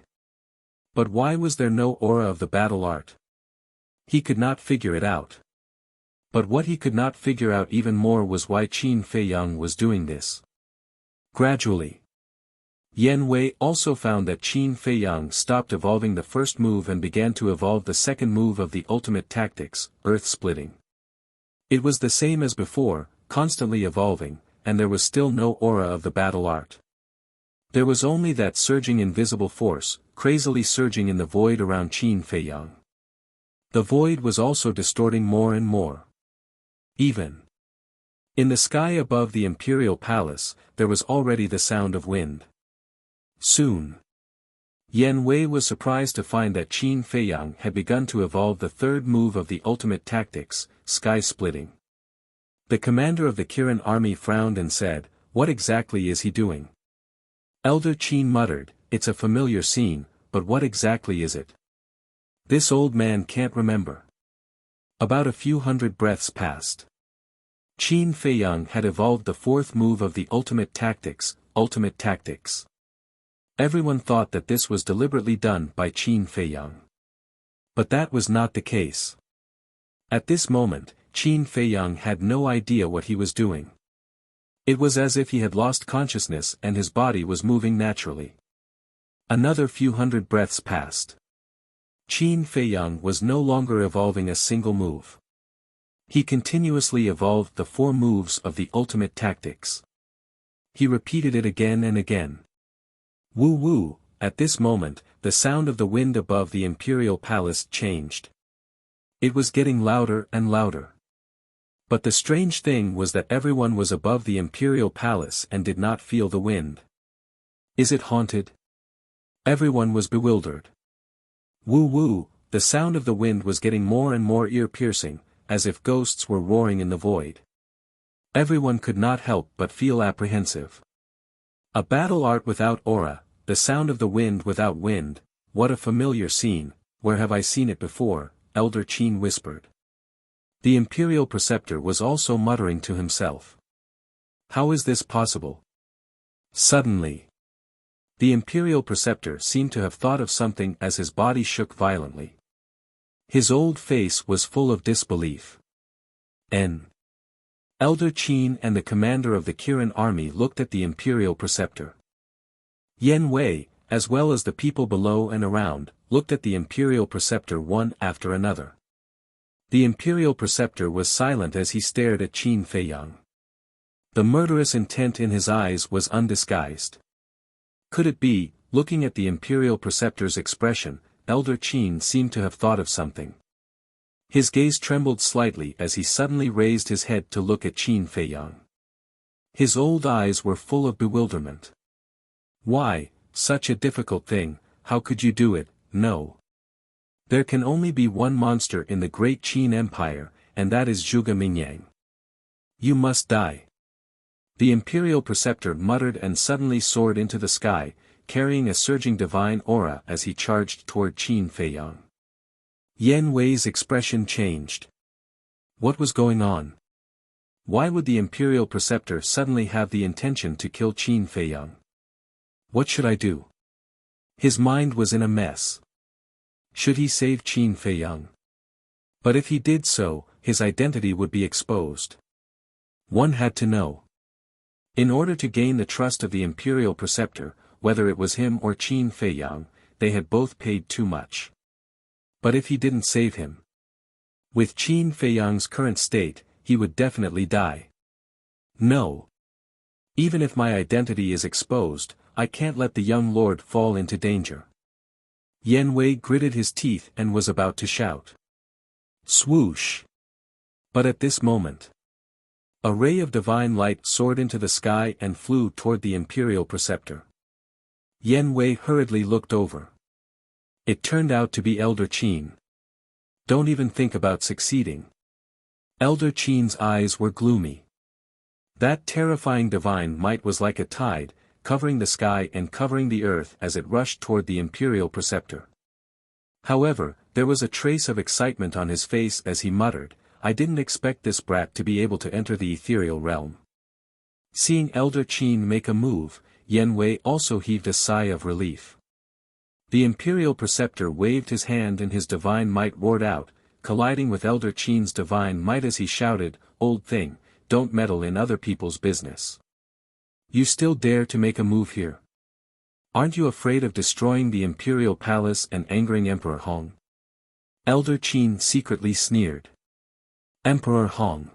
But why was there no aura of the battle art? He could not figure it out. But what he could not figure out even more was why Qin Feiyang was doing this. Gradually, Yan Wei also found that Qin Feiyang stopped evolving the first move and began to evolve the second move of the ultimate tactics, earth-splitting. It was the same as before, constantly evolving, and there was still no aura of the battle art. There was only that surging invisible force, crazily surging in the void around Qin Feiyang. The void was also distorting more and more. Even in the sky above the imperial palace, there was already the sound of wind. Soon, Yan Wei was surprised to find that Qin Feiyang had begun to evolve the third move of the ultimate tactics, sky-splitting. The commander of the Kirin army frowned and said, "What exactly is he doing?" Elder Qin muttered, "It's a familiar scene, but what exactly is it?" This old man can't remember. About a few hundred breaths passed. Qin Feiyang had evolved the fourth move of the ultimate tactics, ultimate tactics. Everyone thought that this was deliberately done by Qin Feiyang. But that was not the case. At this moment, Qin Feiyang had no idea what he was doing. It was as if he had lost consciousness and his body was moving naturally. Another few hundred breaths passed. Qin Feiyang was no longer evolving a single move. He continuously evolved the four moves of the ultimate tactics. He repeated it again and again. Woo woo, at this moment, the sound of the wind above the imperial palace changed. It was getting louder and louder. But the strange thing was that everyone was above the imperial palace and did not feel the wind. Is it haunted? Everyone was bewildered. Woo woo, the sound of the wind was getting more and more ear-piercing, as if ghosts were roaring in the void. Everyone could not help but feel apprehensive. A battle art without aura, the sound of the wind without wind, what a familiar scene, where have I seen it before, Elder Qin whispered. The imperial preceptor was also muttering to himself. How is this possible? Suddenly, the imperial preceptor seemed to have thought of something as his body shook violently. His old face was full of disbelief. Elder Qin and the commander of the Kirin army looked at the imperial preceptor. Yan Wei, as well as the people below and around, looked at the imperial preceptor one after another. The imperial preceptor was silent as he stared at Qin Feiyang. The murderous intent in his eyes was undisguised. Could it be, looking at the imperial preceptor's expression, Elder Qin seemed to have thought of something. His gaze trembled slightly as he suddenly raised his head to look at Qin Feiyang. His old eyes were full of bewilderment. Why, such a difficult thing, how could you do it? No. There can only be one monster in the great Qin Empire, and that is Zhuge Mingyang. You must die. The imperial preceptor muttered and suddenly soared into the sky, carrying a surging divine aura as he charged toward Qin Feiyang. Yan Wei's expression changed. What was going on? Why would the imperial preceptor suddenly have the intention to kill Qin Feiyang? What should I do? His mind was in a mess. Should he save Qin Feiyang? But if he did so, his identity would be exposed. One had to know. In order to gain the trust of the imperial preceptor, whether it was him or Qin Feiyang, they had both paid too much. But if he didn't save him? With Qin Feiyang's current state, he would definitely die. No. Even if my identity is exposed, I can't let the young lord fall into danger. Yan Wei gritted his teeth and was about to shout. Swoosh! But at this moment, a ray of divine light soared into the sky and flew toward the imperial preceptor. Yan Wei hurriedly looked over. It turned out to be Elder Qin. Don't even think about succeeding. Elder Qin's eyes were gloomy. That terrifying divine might was like a tide, covering the sky and covering the earth as it rushed toward the Imperial Preceptor. However, there was a trace of excitement on his face as he muttered, "I didn't expect this brat to be able to enter the ethereal realm." Seeing Elder Qin make a move, Yen Wei also heaved a sigh of relief. The Imperial Preceptor waved his hand and his divine might roared out, colliding with Elder Qin's divine might as he shouted, "Old thing, don't meddle in other people's business. You still dare to make a move here? Aren't you afraid of destroying the Imperial Palace and angering Emperor Hong?" Elder Qin secretly sneered. Emperor Hong.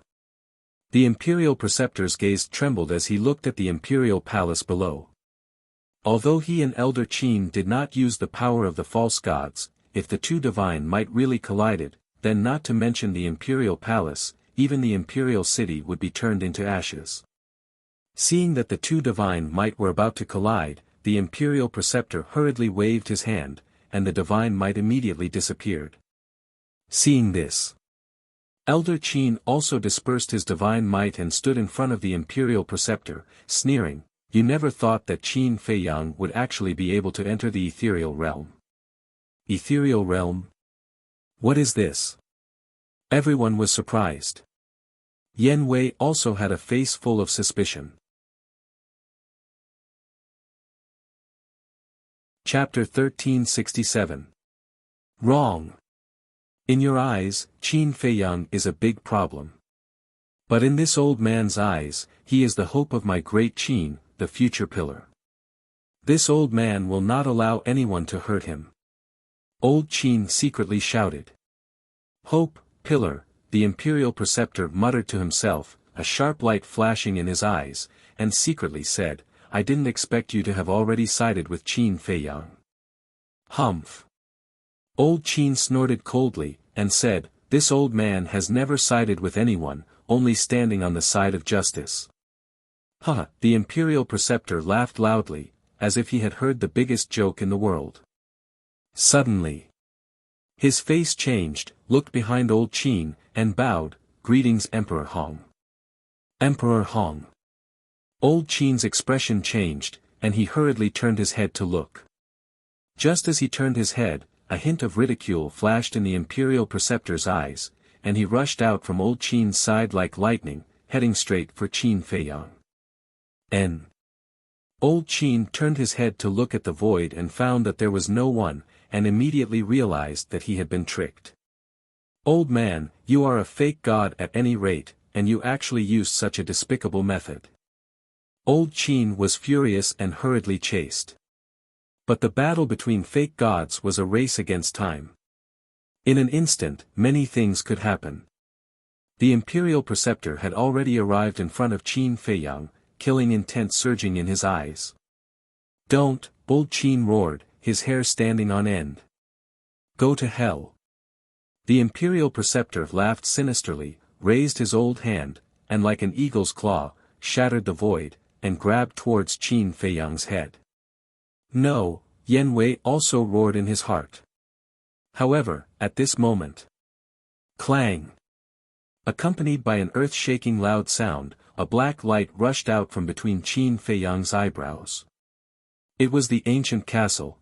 The Imperial Preceptor's gaze trembled as he looked at the Imperial Palace below. Although he and Elder Qin did not use the power of the false gods, if the two divine might really collided, then not to mention the Imperial Palace, even the Imperial City would be turned into ashes. Seeing that the two divine might were about to collide, the Imperial Preceptor hurriedly waved his hand, and the divine might immediately disappeared. Seeing this, Elder Qin also dispersed his divine might and stood in front of the Imperial Preceptor, sneering, "You never thought that Qin Feiyang would actually be able to enter the ethereal realm." Ethereal realm? What is this? Everyone was surprised. Yen Wei also had a face full of suspicion. Chapter 1367. Wrong. In your eyes, Qin Feiyang is a big problem. But in this old man's eyes, he is the hope of my great Qin, the future pillar. This old man will not allow anyone to hurt him. Old Qin secretly shouted. Hope, pillar, the Imperial Preceptor muttered to himself, a sharp light flashing in his eyes, and secretly said, "I didn't expect you to have already sided with Qin Feiyang." Humph. Old Qin snorted coldly, and said, "This old man has never sided with anyone, only standing on the side of justice." Ha! The Imperial Preceptor laughed loudly, as if he had heard the biggest joke in the world. Suddenly, his face changed, looked behind old Qin, and bowed, "Greetings Emperor Hong." Emperor Hong. Old Qin's expression changed, and he hurriedly turned his head to look. Just as he turned his head, a hint of ridicule flashed in the Imperial Preceptor's eyes, and he rushed out from old Qin's side like lightning, heading straight for Qin Feiyang. Old Qin turned his head to look at the void and found that there was no one, and immediately realized that he had been tricked. "Old man, you are a fake god at any rate, and you actually used such a despicable method." Old Qin was furious and hurriedly chased. But the battle between fake gods was a race against time. In an instant, many things could happen. The Imperial Preceptor had already arrived in front of Qin Feiyang, killing intent surging in his eyes. "Don't," old Qin roared, his hair standing on end. "Go to hell." The Imperial Preceptor laughed sinisterly, raised his old hand, and like an eagle's claw, shattered the void, and grabbed towards Qin Feiyang's head. "No," Yen Wei also roared in his heart. However, at this moment, clang! Accompanied by an earth-shaking loud sound, a black light rushed out from between Qin Feiyang's eyebrows. It was the ancient castle.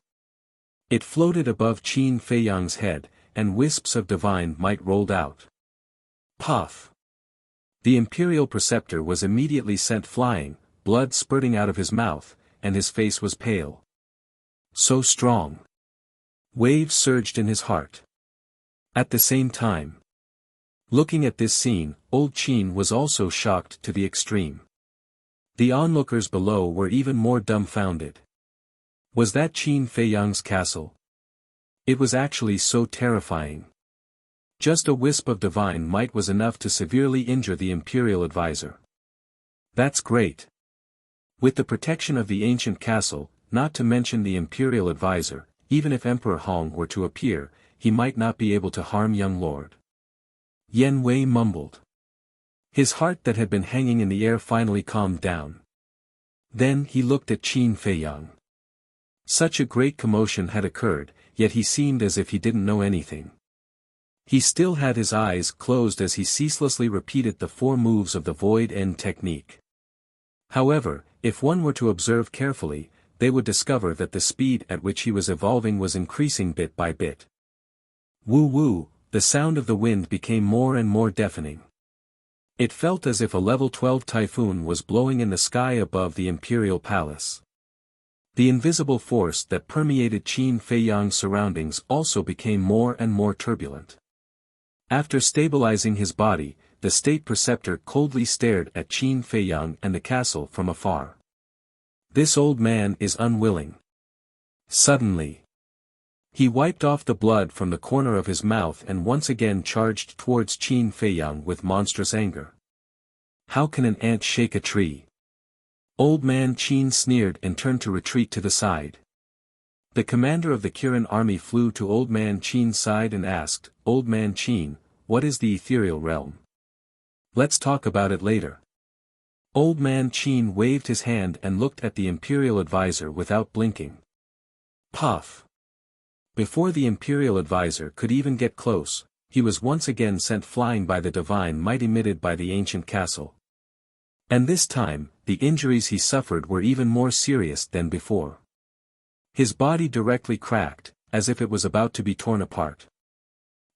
It floated above Qin Feiyang's head, and wisps of divine might rolled out. Puff! The Imperial Preceptor was immediately sent flying, blood spurting out of his mouth, and his face was pale. So strong. Waves surged in his heart. At the same time, looking at this scene, old Qin was also shocked to the extreme. The onlookers below were even more dumbfounded. Was that Qin Feiyang's castle? It was actually so terrifying. Just a wisp of divine might was enough to severely injure the Imperial advisor. That's great. With the protection of the ancient castle, not to mention the Imperial advisor, even if Emperor Hong were to appear, he might not be able to harm young lord. Yen Wei mumbled. His heart that had been hanging in the air finally calmed down. Then he looked at Qin Feiyang. Such a great commotion had occurred, yet he seemed as if he didn't know anything. He still had his eyes closed as he ceaselessly repeated the 4 moves of the Void End technique. However, if one were to observe carefully, they would discover that the speed at which he was evolving was increasing bit by bit. Woo woo, the sound of the wind became more and more deafening. It felt as if a level 12 typhoon was blowing in the sky above the imperial palace. The invisible force that permeated Qin Feiyang's surroundings also became more and more turbulent. After stabilizing his body, the state preceptor coldly stared at Qin Feiyang and the castle from afar. This old man is unwilling. Suddenly, he wiped off the blood from the corner of his mouth and once again charged towards Qin Feiyang with monstrous anger. How can an ant shake a tree? Old man Qin sneered and turned to retreat to the side. The commander of the Kirin army flew to Old Man Qin's side and asked, "Old Man Qin, what is the ethereal realm? Let's talk about it later." Old Man Qin waved his hand and looked at the imperial advisor without blinking. Puff! Before the imperial advisor could even get close, he was once again sent flying by the divine might emitted by the ancient castle. And this time, the injuries he suffered were even more serious than before. His body directly cracked, as if it was about to be torn apart.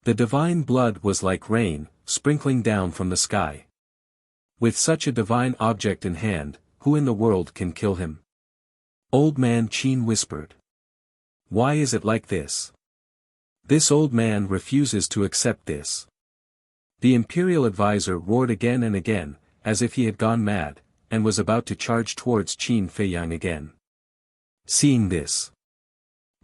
The divine blood was like rain, sprinkling down from the sky. With such a divine object in hand, who in the world can kill him? Old Man Qin whispered. Why is it like this? This old man refuses to accept this. The imperial advisor roared again and again, as if he had gone mad, and was about to charge towards Qin Feiyang again. Seeing this,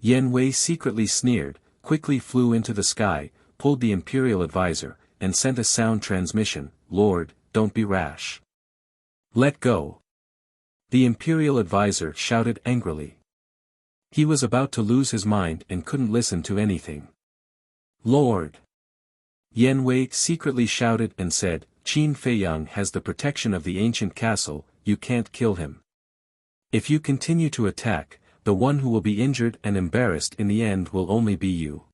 Yan Wei secretly sneered, quickly flew into the sky, pulled the imperial advisor, and sent a sound transmission, "Lord, don't be rash. Let go." The imperial advisor shouted angrily. He was about to lose his mind and couldn't listen to anything. "Lord!" Yan Wei secretly shouted and said, "Qin Feiyang has the protection of the ancient castle, you can't kill him. If you continue to attack, the one who will be injured and embarrassed in the end will only be you.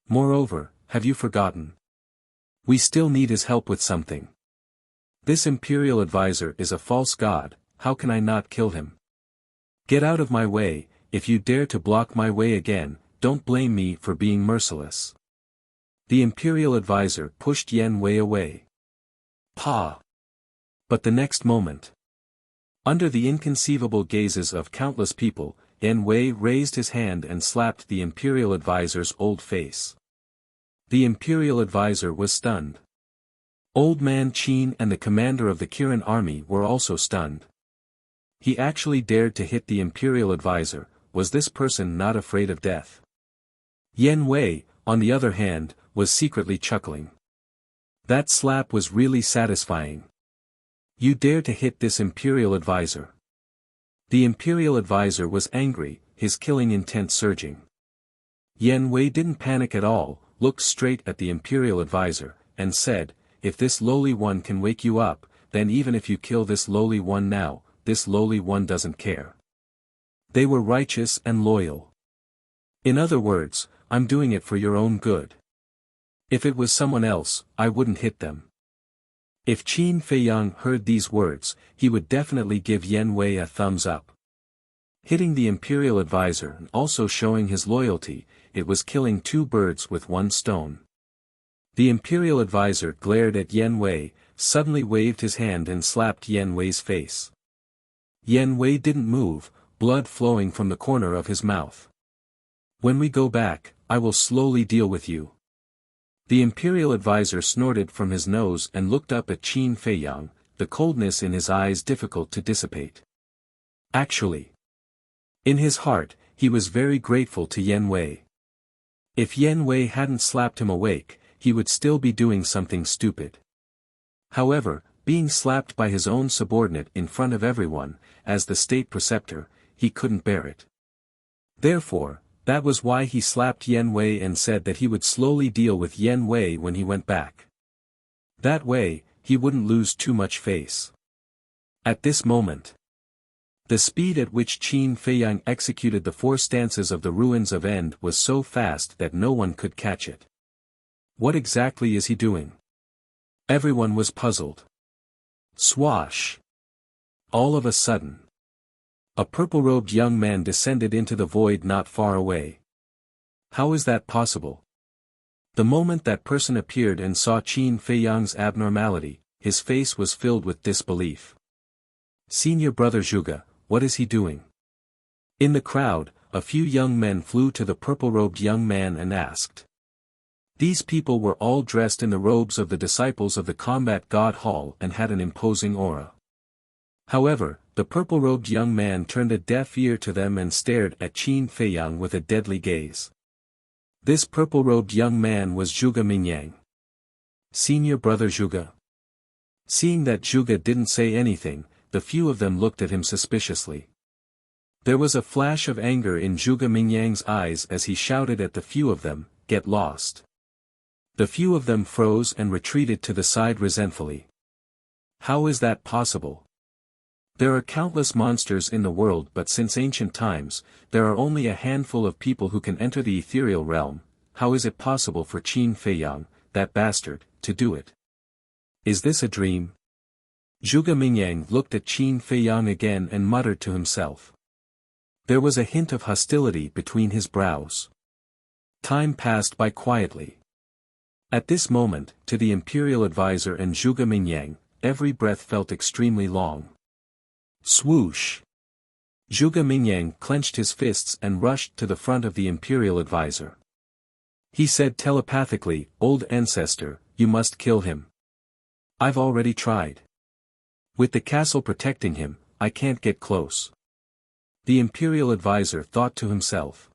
Moreover, have you forgotten? We still need his help with something. This imperial advisor is a false god, how can I not kill him? Get out of my way, if you dare to block my way again, don't blame me for being merciless." The imperial advisor pushed Yan Wei away. Pa! But the next moment, under the inconceivable gazes of countless people, Yan Wei raised his hand and slapped the imperial advisor's old face. The imperial advisor was stunned. Old Man Qin and the commander of the Kirin army were also stunned. He actually dared to hit the imperial advisor, was this person not afraid of death? Yan Wei, on the other hand, was secretly chuckling. That slap was really satisfying. You dare to hit this imperial advisor? The imperial advisor was angry, his killing intent surging. Yan Wei didn't panic at all, looked straight at the imperial advisor, and said, "If this lowly one can wake you up, then even if you kill this lowly one now, this lowly one doesn't care. They were righteous and loyal. In other words, I'm doing it for your own good. If it was someone else, I wouldn't hit them." If Qin Feiyang heard these words, he would definitely give Yan Wei a thumbs up. Hitting the imperial advisor and also showing his loyalty, it was killing two birds with one stone. The imperial advisor glared at Yan Wei, suddenly waved his hand and slapped Yan Wei's face. Yan Wei didn't move, blood flowing from the corner of his mouth. "When we go back, I will slowly deal with you." The imperial advisor snorted from his nose and looked up at Qin Feiyang, the coldness in his eyes difficult to dissipate. Actually, in his heart, he was very grateful to Yan Wei. If Yan Wei hadn't slapped him awake, he would still be doing something stupid. However, being slapped by his own subordinate in front of everyone, as the state preceptor, he couldn't bear it. Therefore, that was why he slapped Yan Wei and said that he would slowly deal with Yan Wei when he went back. That way, he wouldn't lose too much face. At this moment, the speed at which Qin Feiyang executed the 4 stanzas of the Ruins of End was so fast that no one could catch it. What exactly is he doing? Everyone was puzzled. Swash! All of a sudden, a purple-robed young man descended into the void not far away. How is that possible? The moment that person appeared and saw Qin Feiyang's abnormality, his face was filled with disbelief. Senior brother Zhuge, what is he doing? In the crowd, a few young men flew to the purple-robed young man and asked. These people were all dressed in the robes of the disciples of the combat god Hall and had an imposing aura. However, the purple-robed young man turned a deaf ear to them and stared at Qin Feiyang with a deadly gaze. This purple-robed young man was Zhuge Mingyang. Senior brother Zhuge. Seeing that Zhuge didn't say anything, the few of them looked at him suspiciously. There was a flash of anger in Zhuge Mingyang's eyes as he shouted at the few of them, "Get lost." The few of them froze and retreated to the side resentfully. How is that possible? There are countless monsters in the world, but since ancient times, there are only a handful of people who can enter the ethereal realm. How is it possible for Qin Feiyang, that bastard, to do it? Is this a dream? Zhuge Mingyang looked at Qin Feiyang again and muttered to himself. There was a hint of hostility between his brows. Time passed by quietly. At this moment, to the imperial advisor and Zhuge Mingyang, every breath felt extremely long. Swoosh! Zhuge Mingyang clenched his fists and rushed to the front of the imperial advisor. He said telepathically, "Old ancestor, you must kill him. I've already tried. With the castle protecting him, I can't get close." The imperial advisor thought to himself.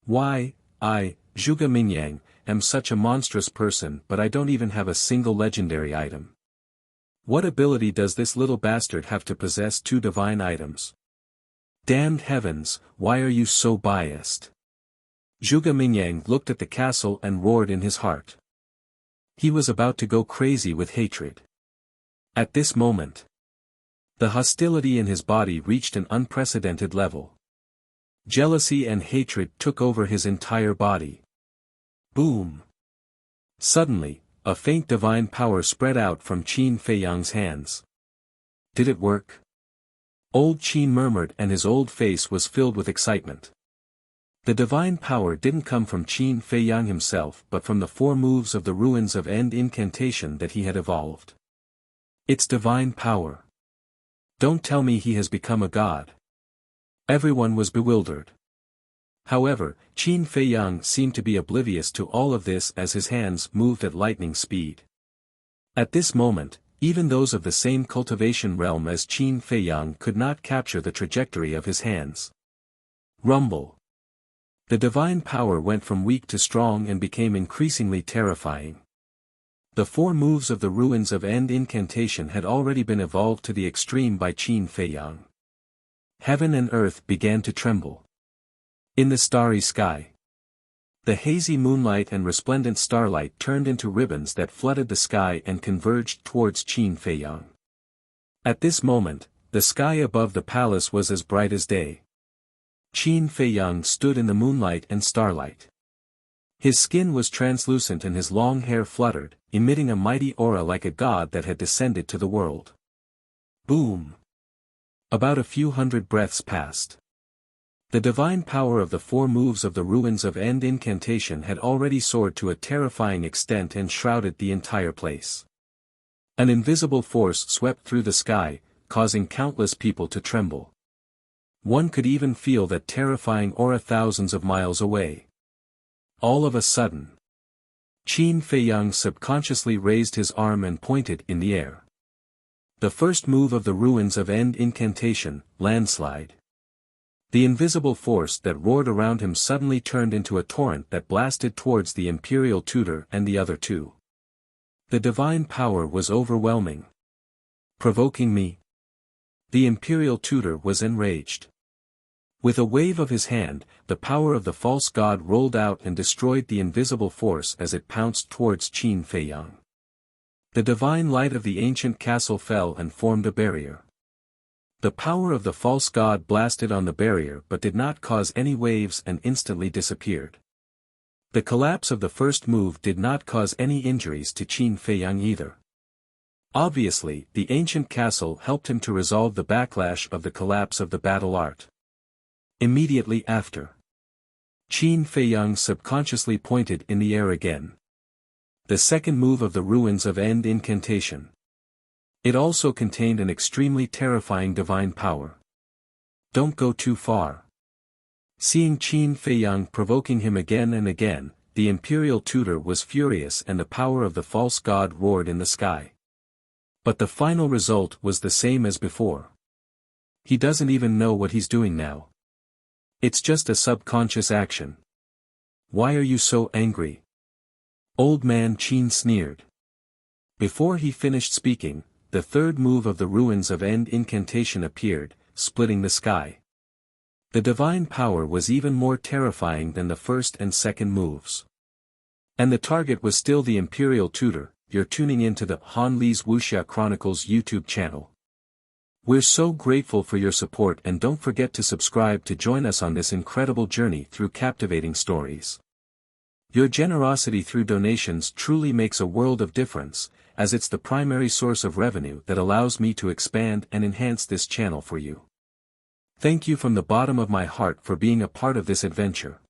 Why, I, Zhuge Mingyang, am such a monstrous person, but I don't even have a single legendary item. What ability does this little bastard have to possess 2 divine items? Damned heavens, why are you so biased? Zhuge Mingyang looked at the castle and roared in his heart. He was about to go crazy with hatred. At this moment, the hostility in his body reached an unprecedented level. Jealousy and hatred took over his entire body. Boom! Suddenly, a faint divine power spread out from Qin Feiyang's hands. Did it work? Old Qin murmured, and his old face was filled with excitement. The divine power didn't come from Qin Feiyang himself but from the 4 moves of the ruins of end incantation that he had evolved. It's divine power. Don't tell me he has become a god. Everyone was bewildered. However, Qin Feiyang seemed to be oblivious to all of this as his hands moved at lightning speed. At this moment, even those of the same cultivation realm as Qin Feiyang could not capture the trajectory of his hands. Rumble. The divine power went from weak to strong and became increasingly terrifying. The 4 moves of the ruins of end incantation had already been evolved to the extreme by Qin Feiyang. Heaven and earth began to tremble. In the starry sky, the hazy moonlight and resplendent starlight turned into ribbons that flooded the sky and converged towards Qin Feiyang. At this moment, the sky above the palace was as bright as day. Qin Feiyang stood in the moonlight and starlight. His skin was translucent and his long hair fluttered, emitting a mighty aura like a god that had descended to the world. Boom! About a few hundred breaths passed. The divine power of the 4 moves of the ruins of end incantation had already soared to a terrifying extent and shrouded the entire place. An invisible force swept through the sky, causing countless people to tremble. One could even feel that terrifying aura thousands of miles away. All of a sudden, Qin Feiyang subconsciously raised his arm and pointed in the air. The first move of the ruins of end incantation, landslide. The invisible force that roared around him suddenly turned into a torrent that blasted towards the imperial tutor and the other 2. The divine power was overwhelming. Provoking me? The imperial tutor was enraged. With a wave of his hand, the power of the false god rolled out and destroyed the invisible force as it pounced towards Qin Feiyang. The divine light of the ancient castle fell and formed a barrier. The power of the false god blasted on the barrier but did not cause any waves and instantly disappeared. The collapse of the first move did not cause any injuries to Qin Feiyang either. Obviously, the ancient castle helped him to resolve the backlash of the collapse of the battle art. Immediately after, Qin Feiyang subconsciously pointed in the air again. The second move of the ruins of End incantation. It also contained an extremely terrifying divine power. Don't go too far. Seeing Qin Feiyang provoking him again and again, the imperial tutor was furious and the power of the false god roared in the sky. But the final result was the same as before. He doesn't even know what he's doing now. It's just a subconscious action. Why are you so angry? Old man Qin sneered. Before he finished speaking, the third move of the ruins of End incantation appeared, splitting the sky. The divine power was even more terrifying than the first and second moves. And the target was still the imperial tutor. You're tuning into the Han Li's Wuxia Chronicles YouTube channel. We're so grateful for your support and don't forget to subscribe to join us on this incredible journey through captivating stories. Your generosity through donations truly makes a world of difference, as it's the primary source of revenue that allows me to expand and enhance this channel for you. Thank you from the bottom of my heart for being a part of this adventure.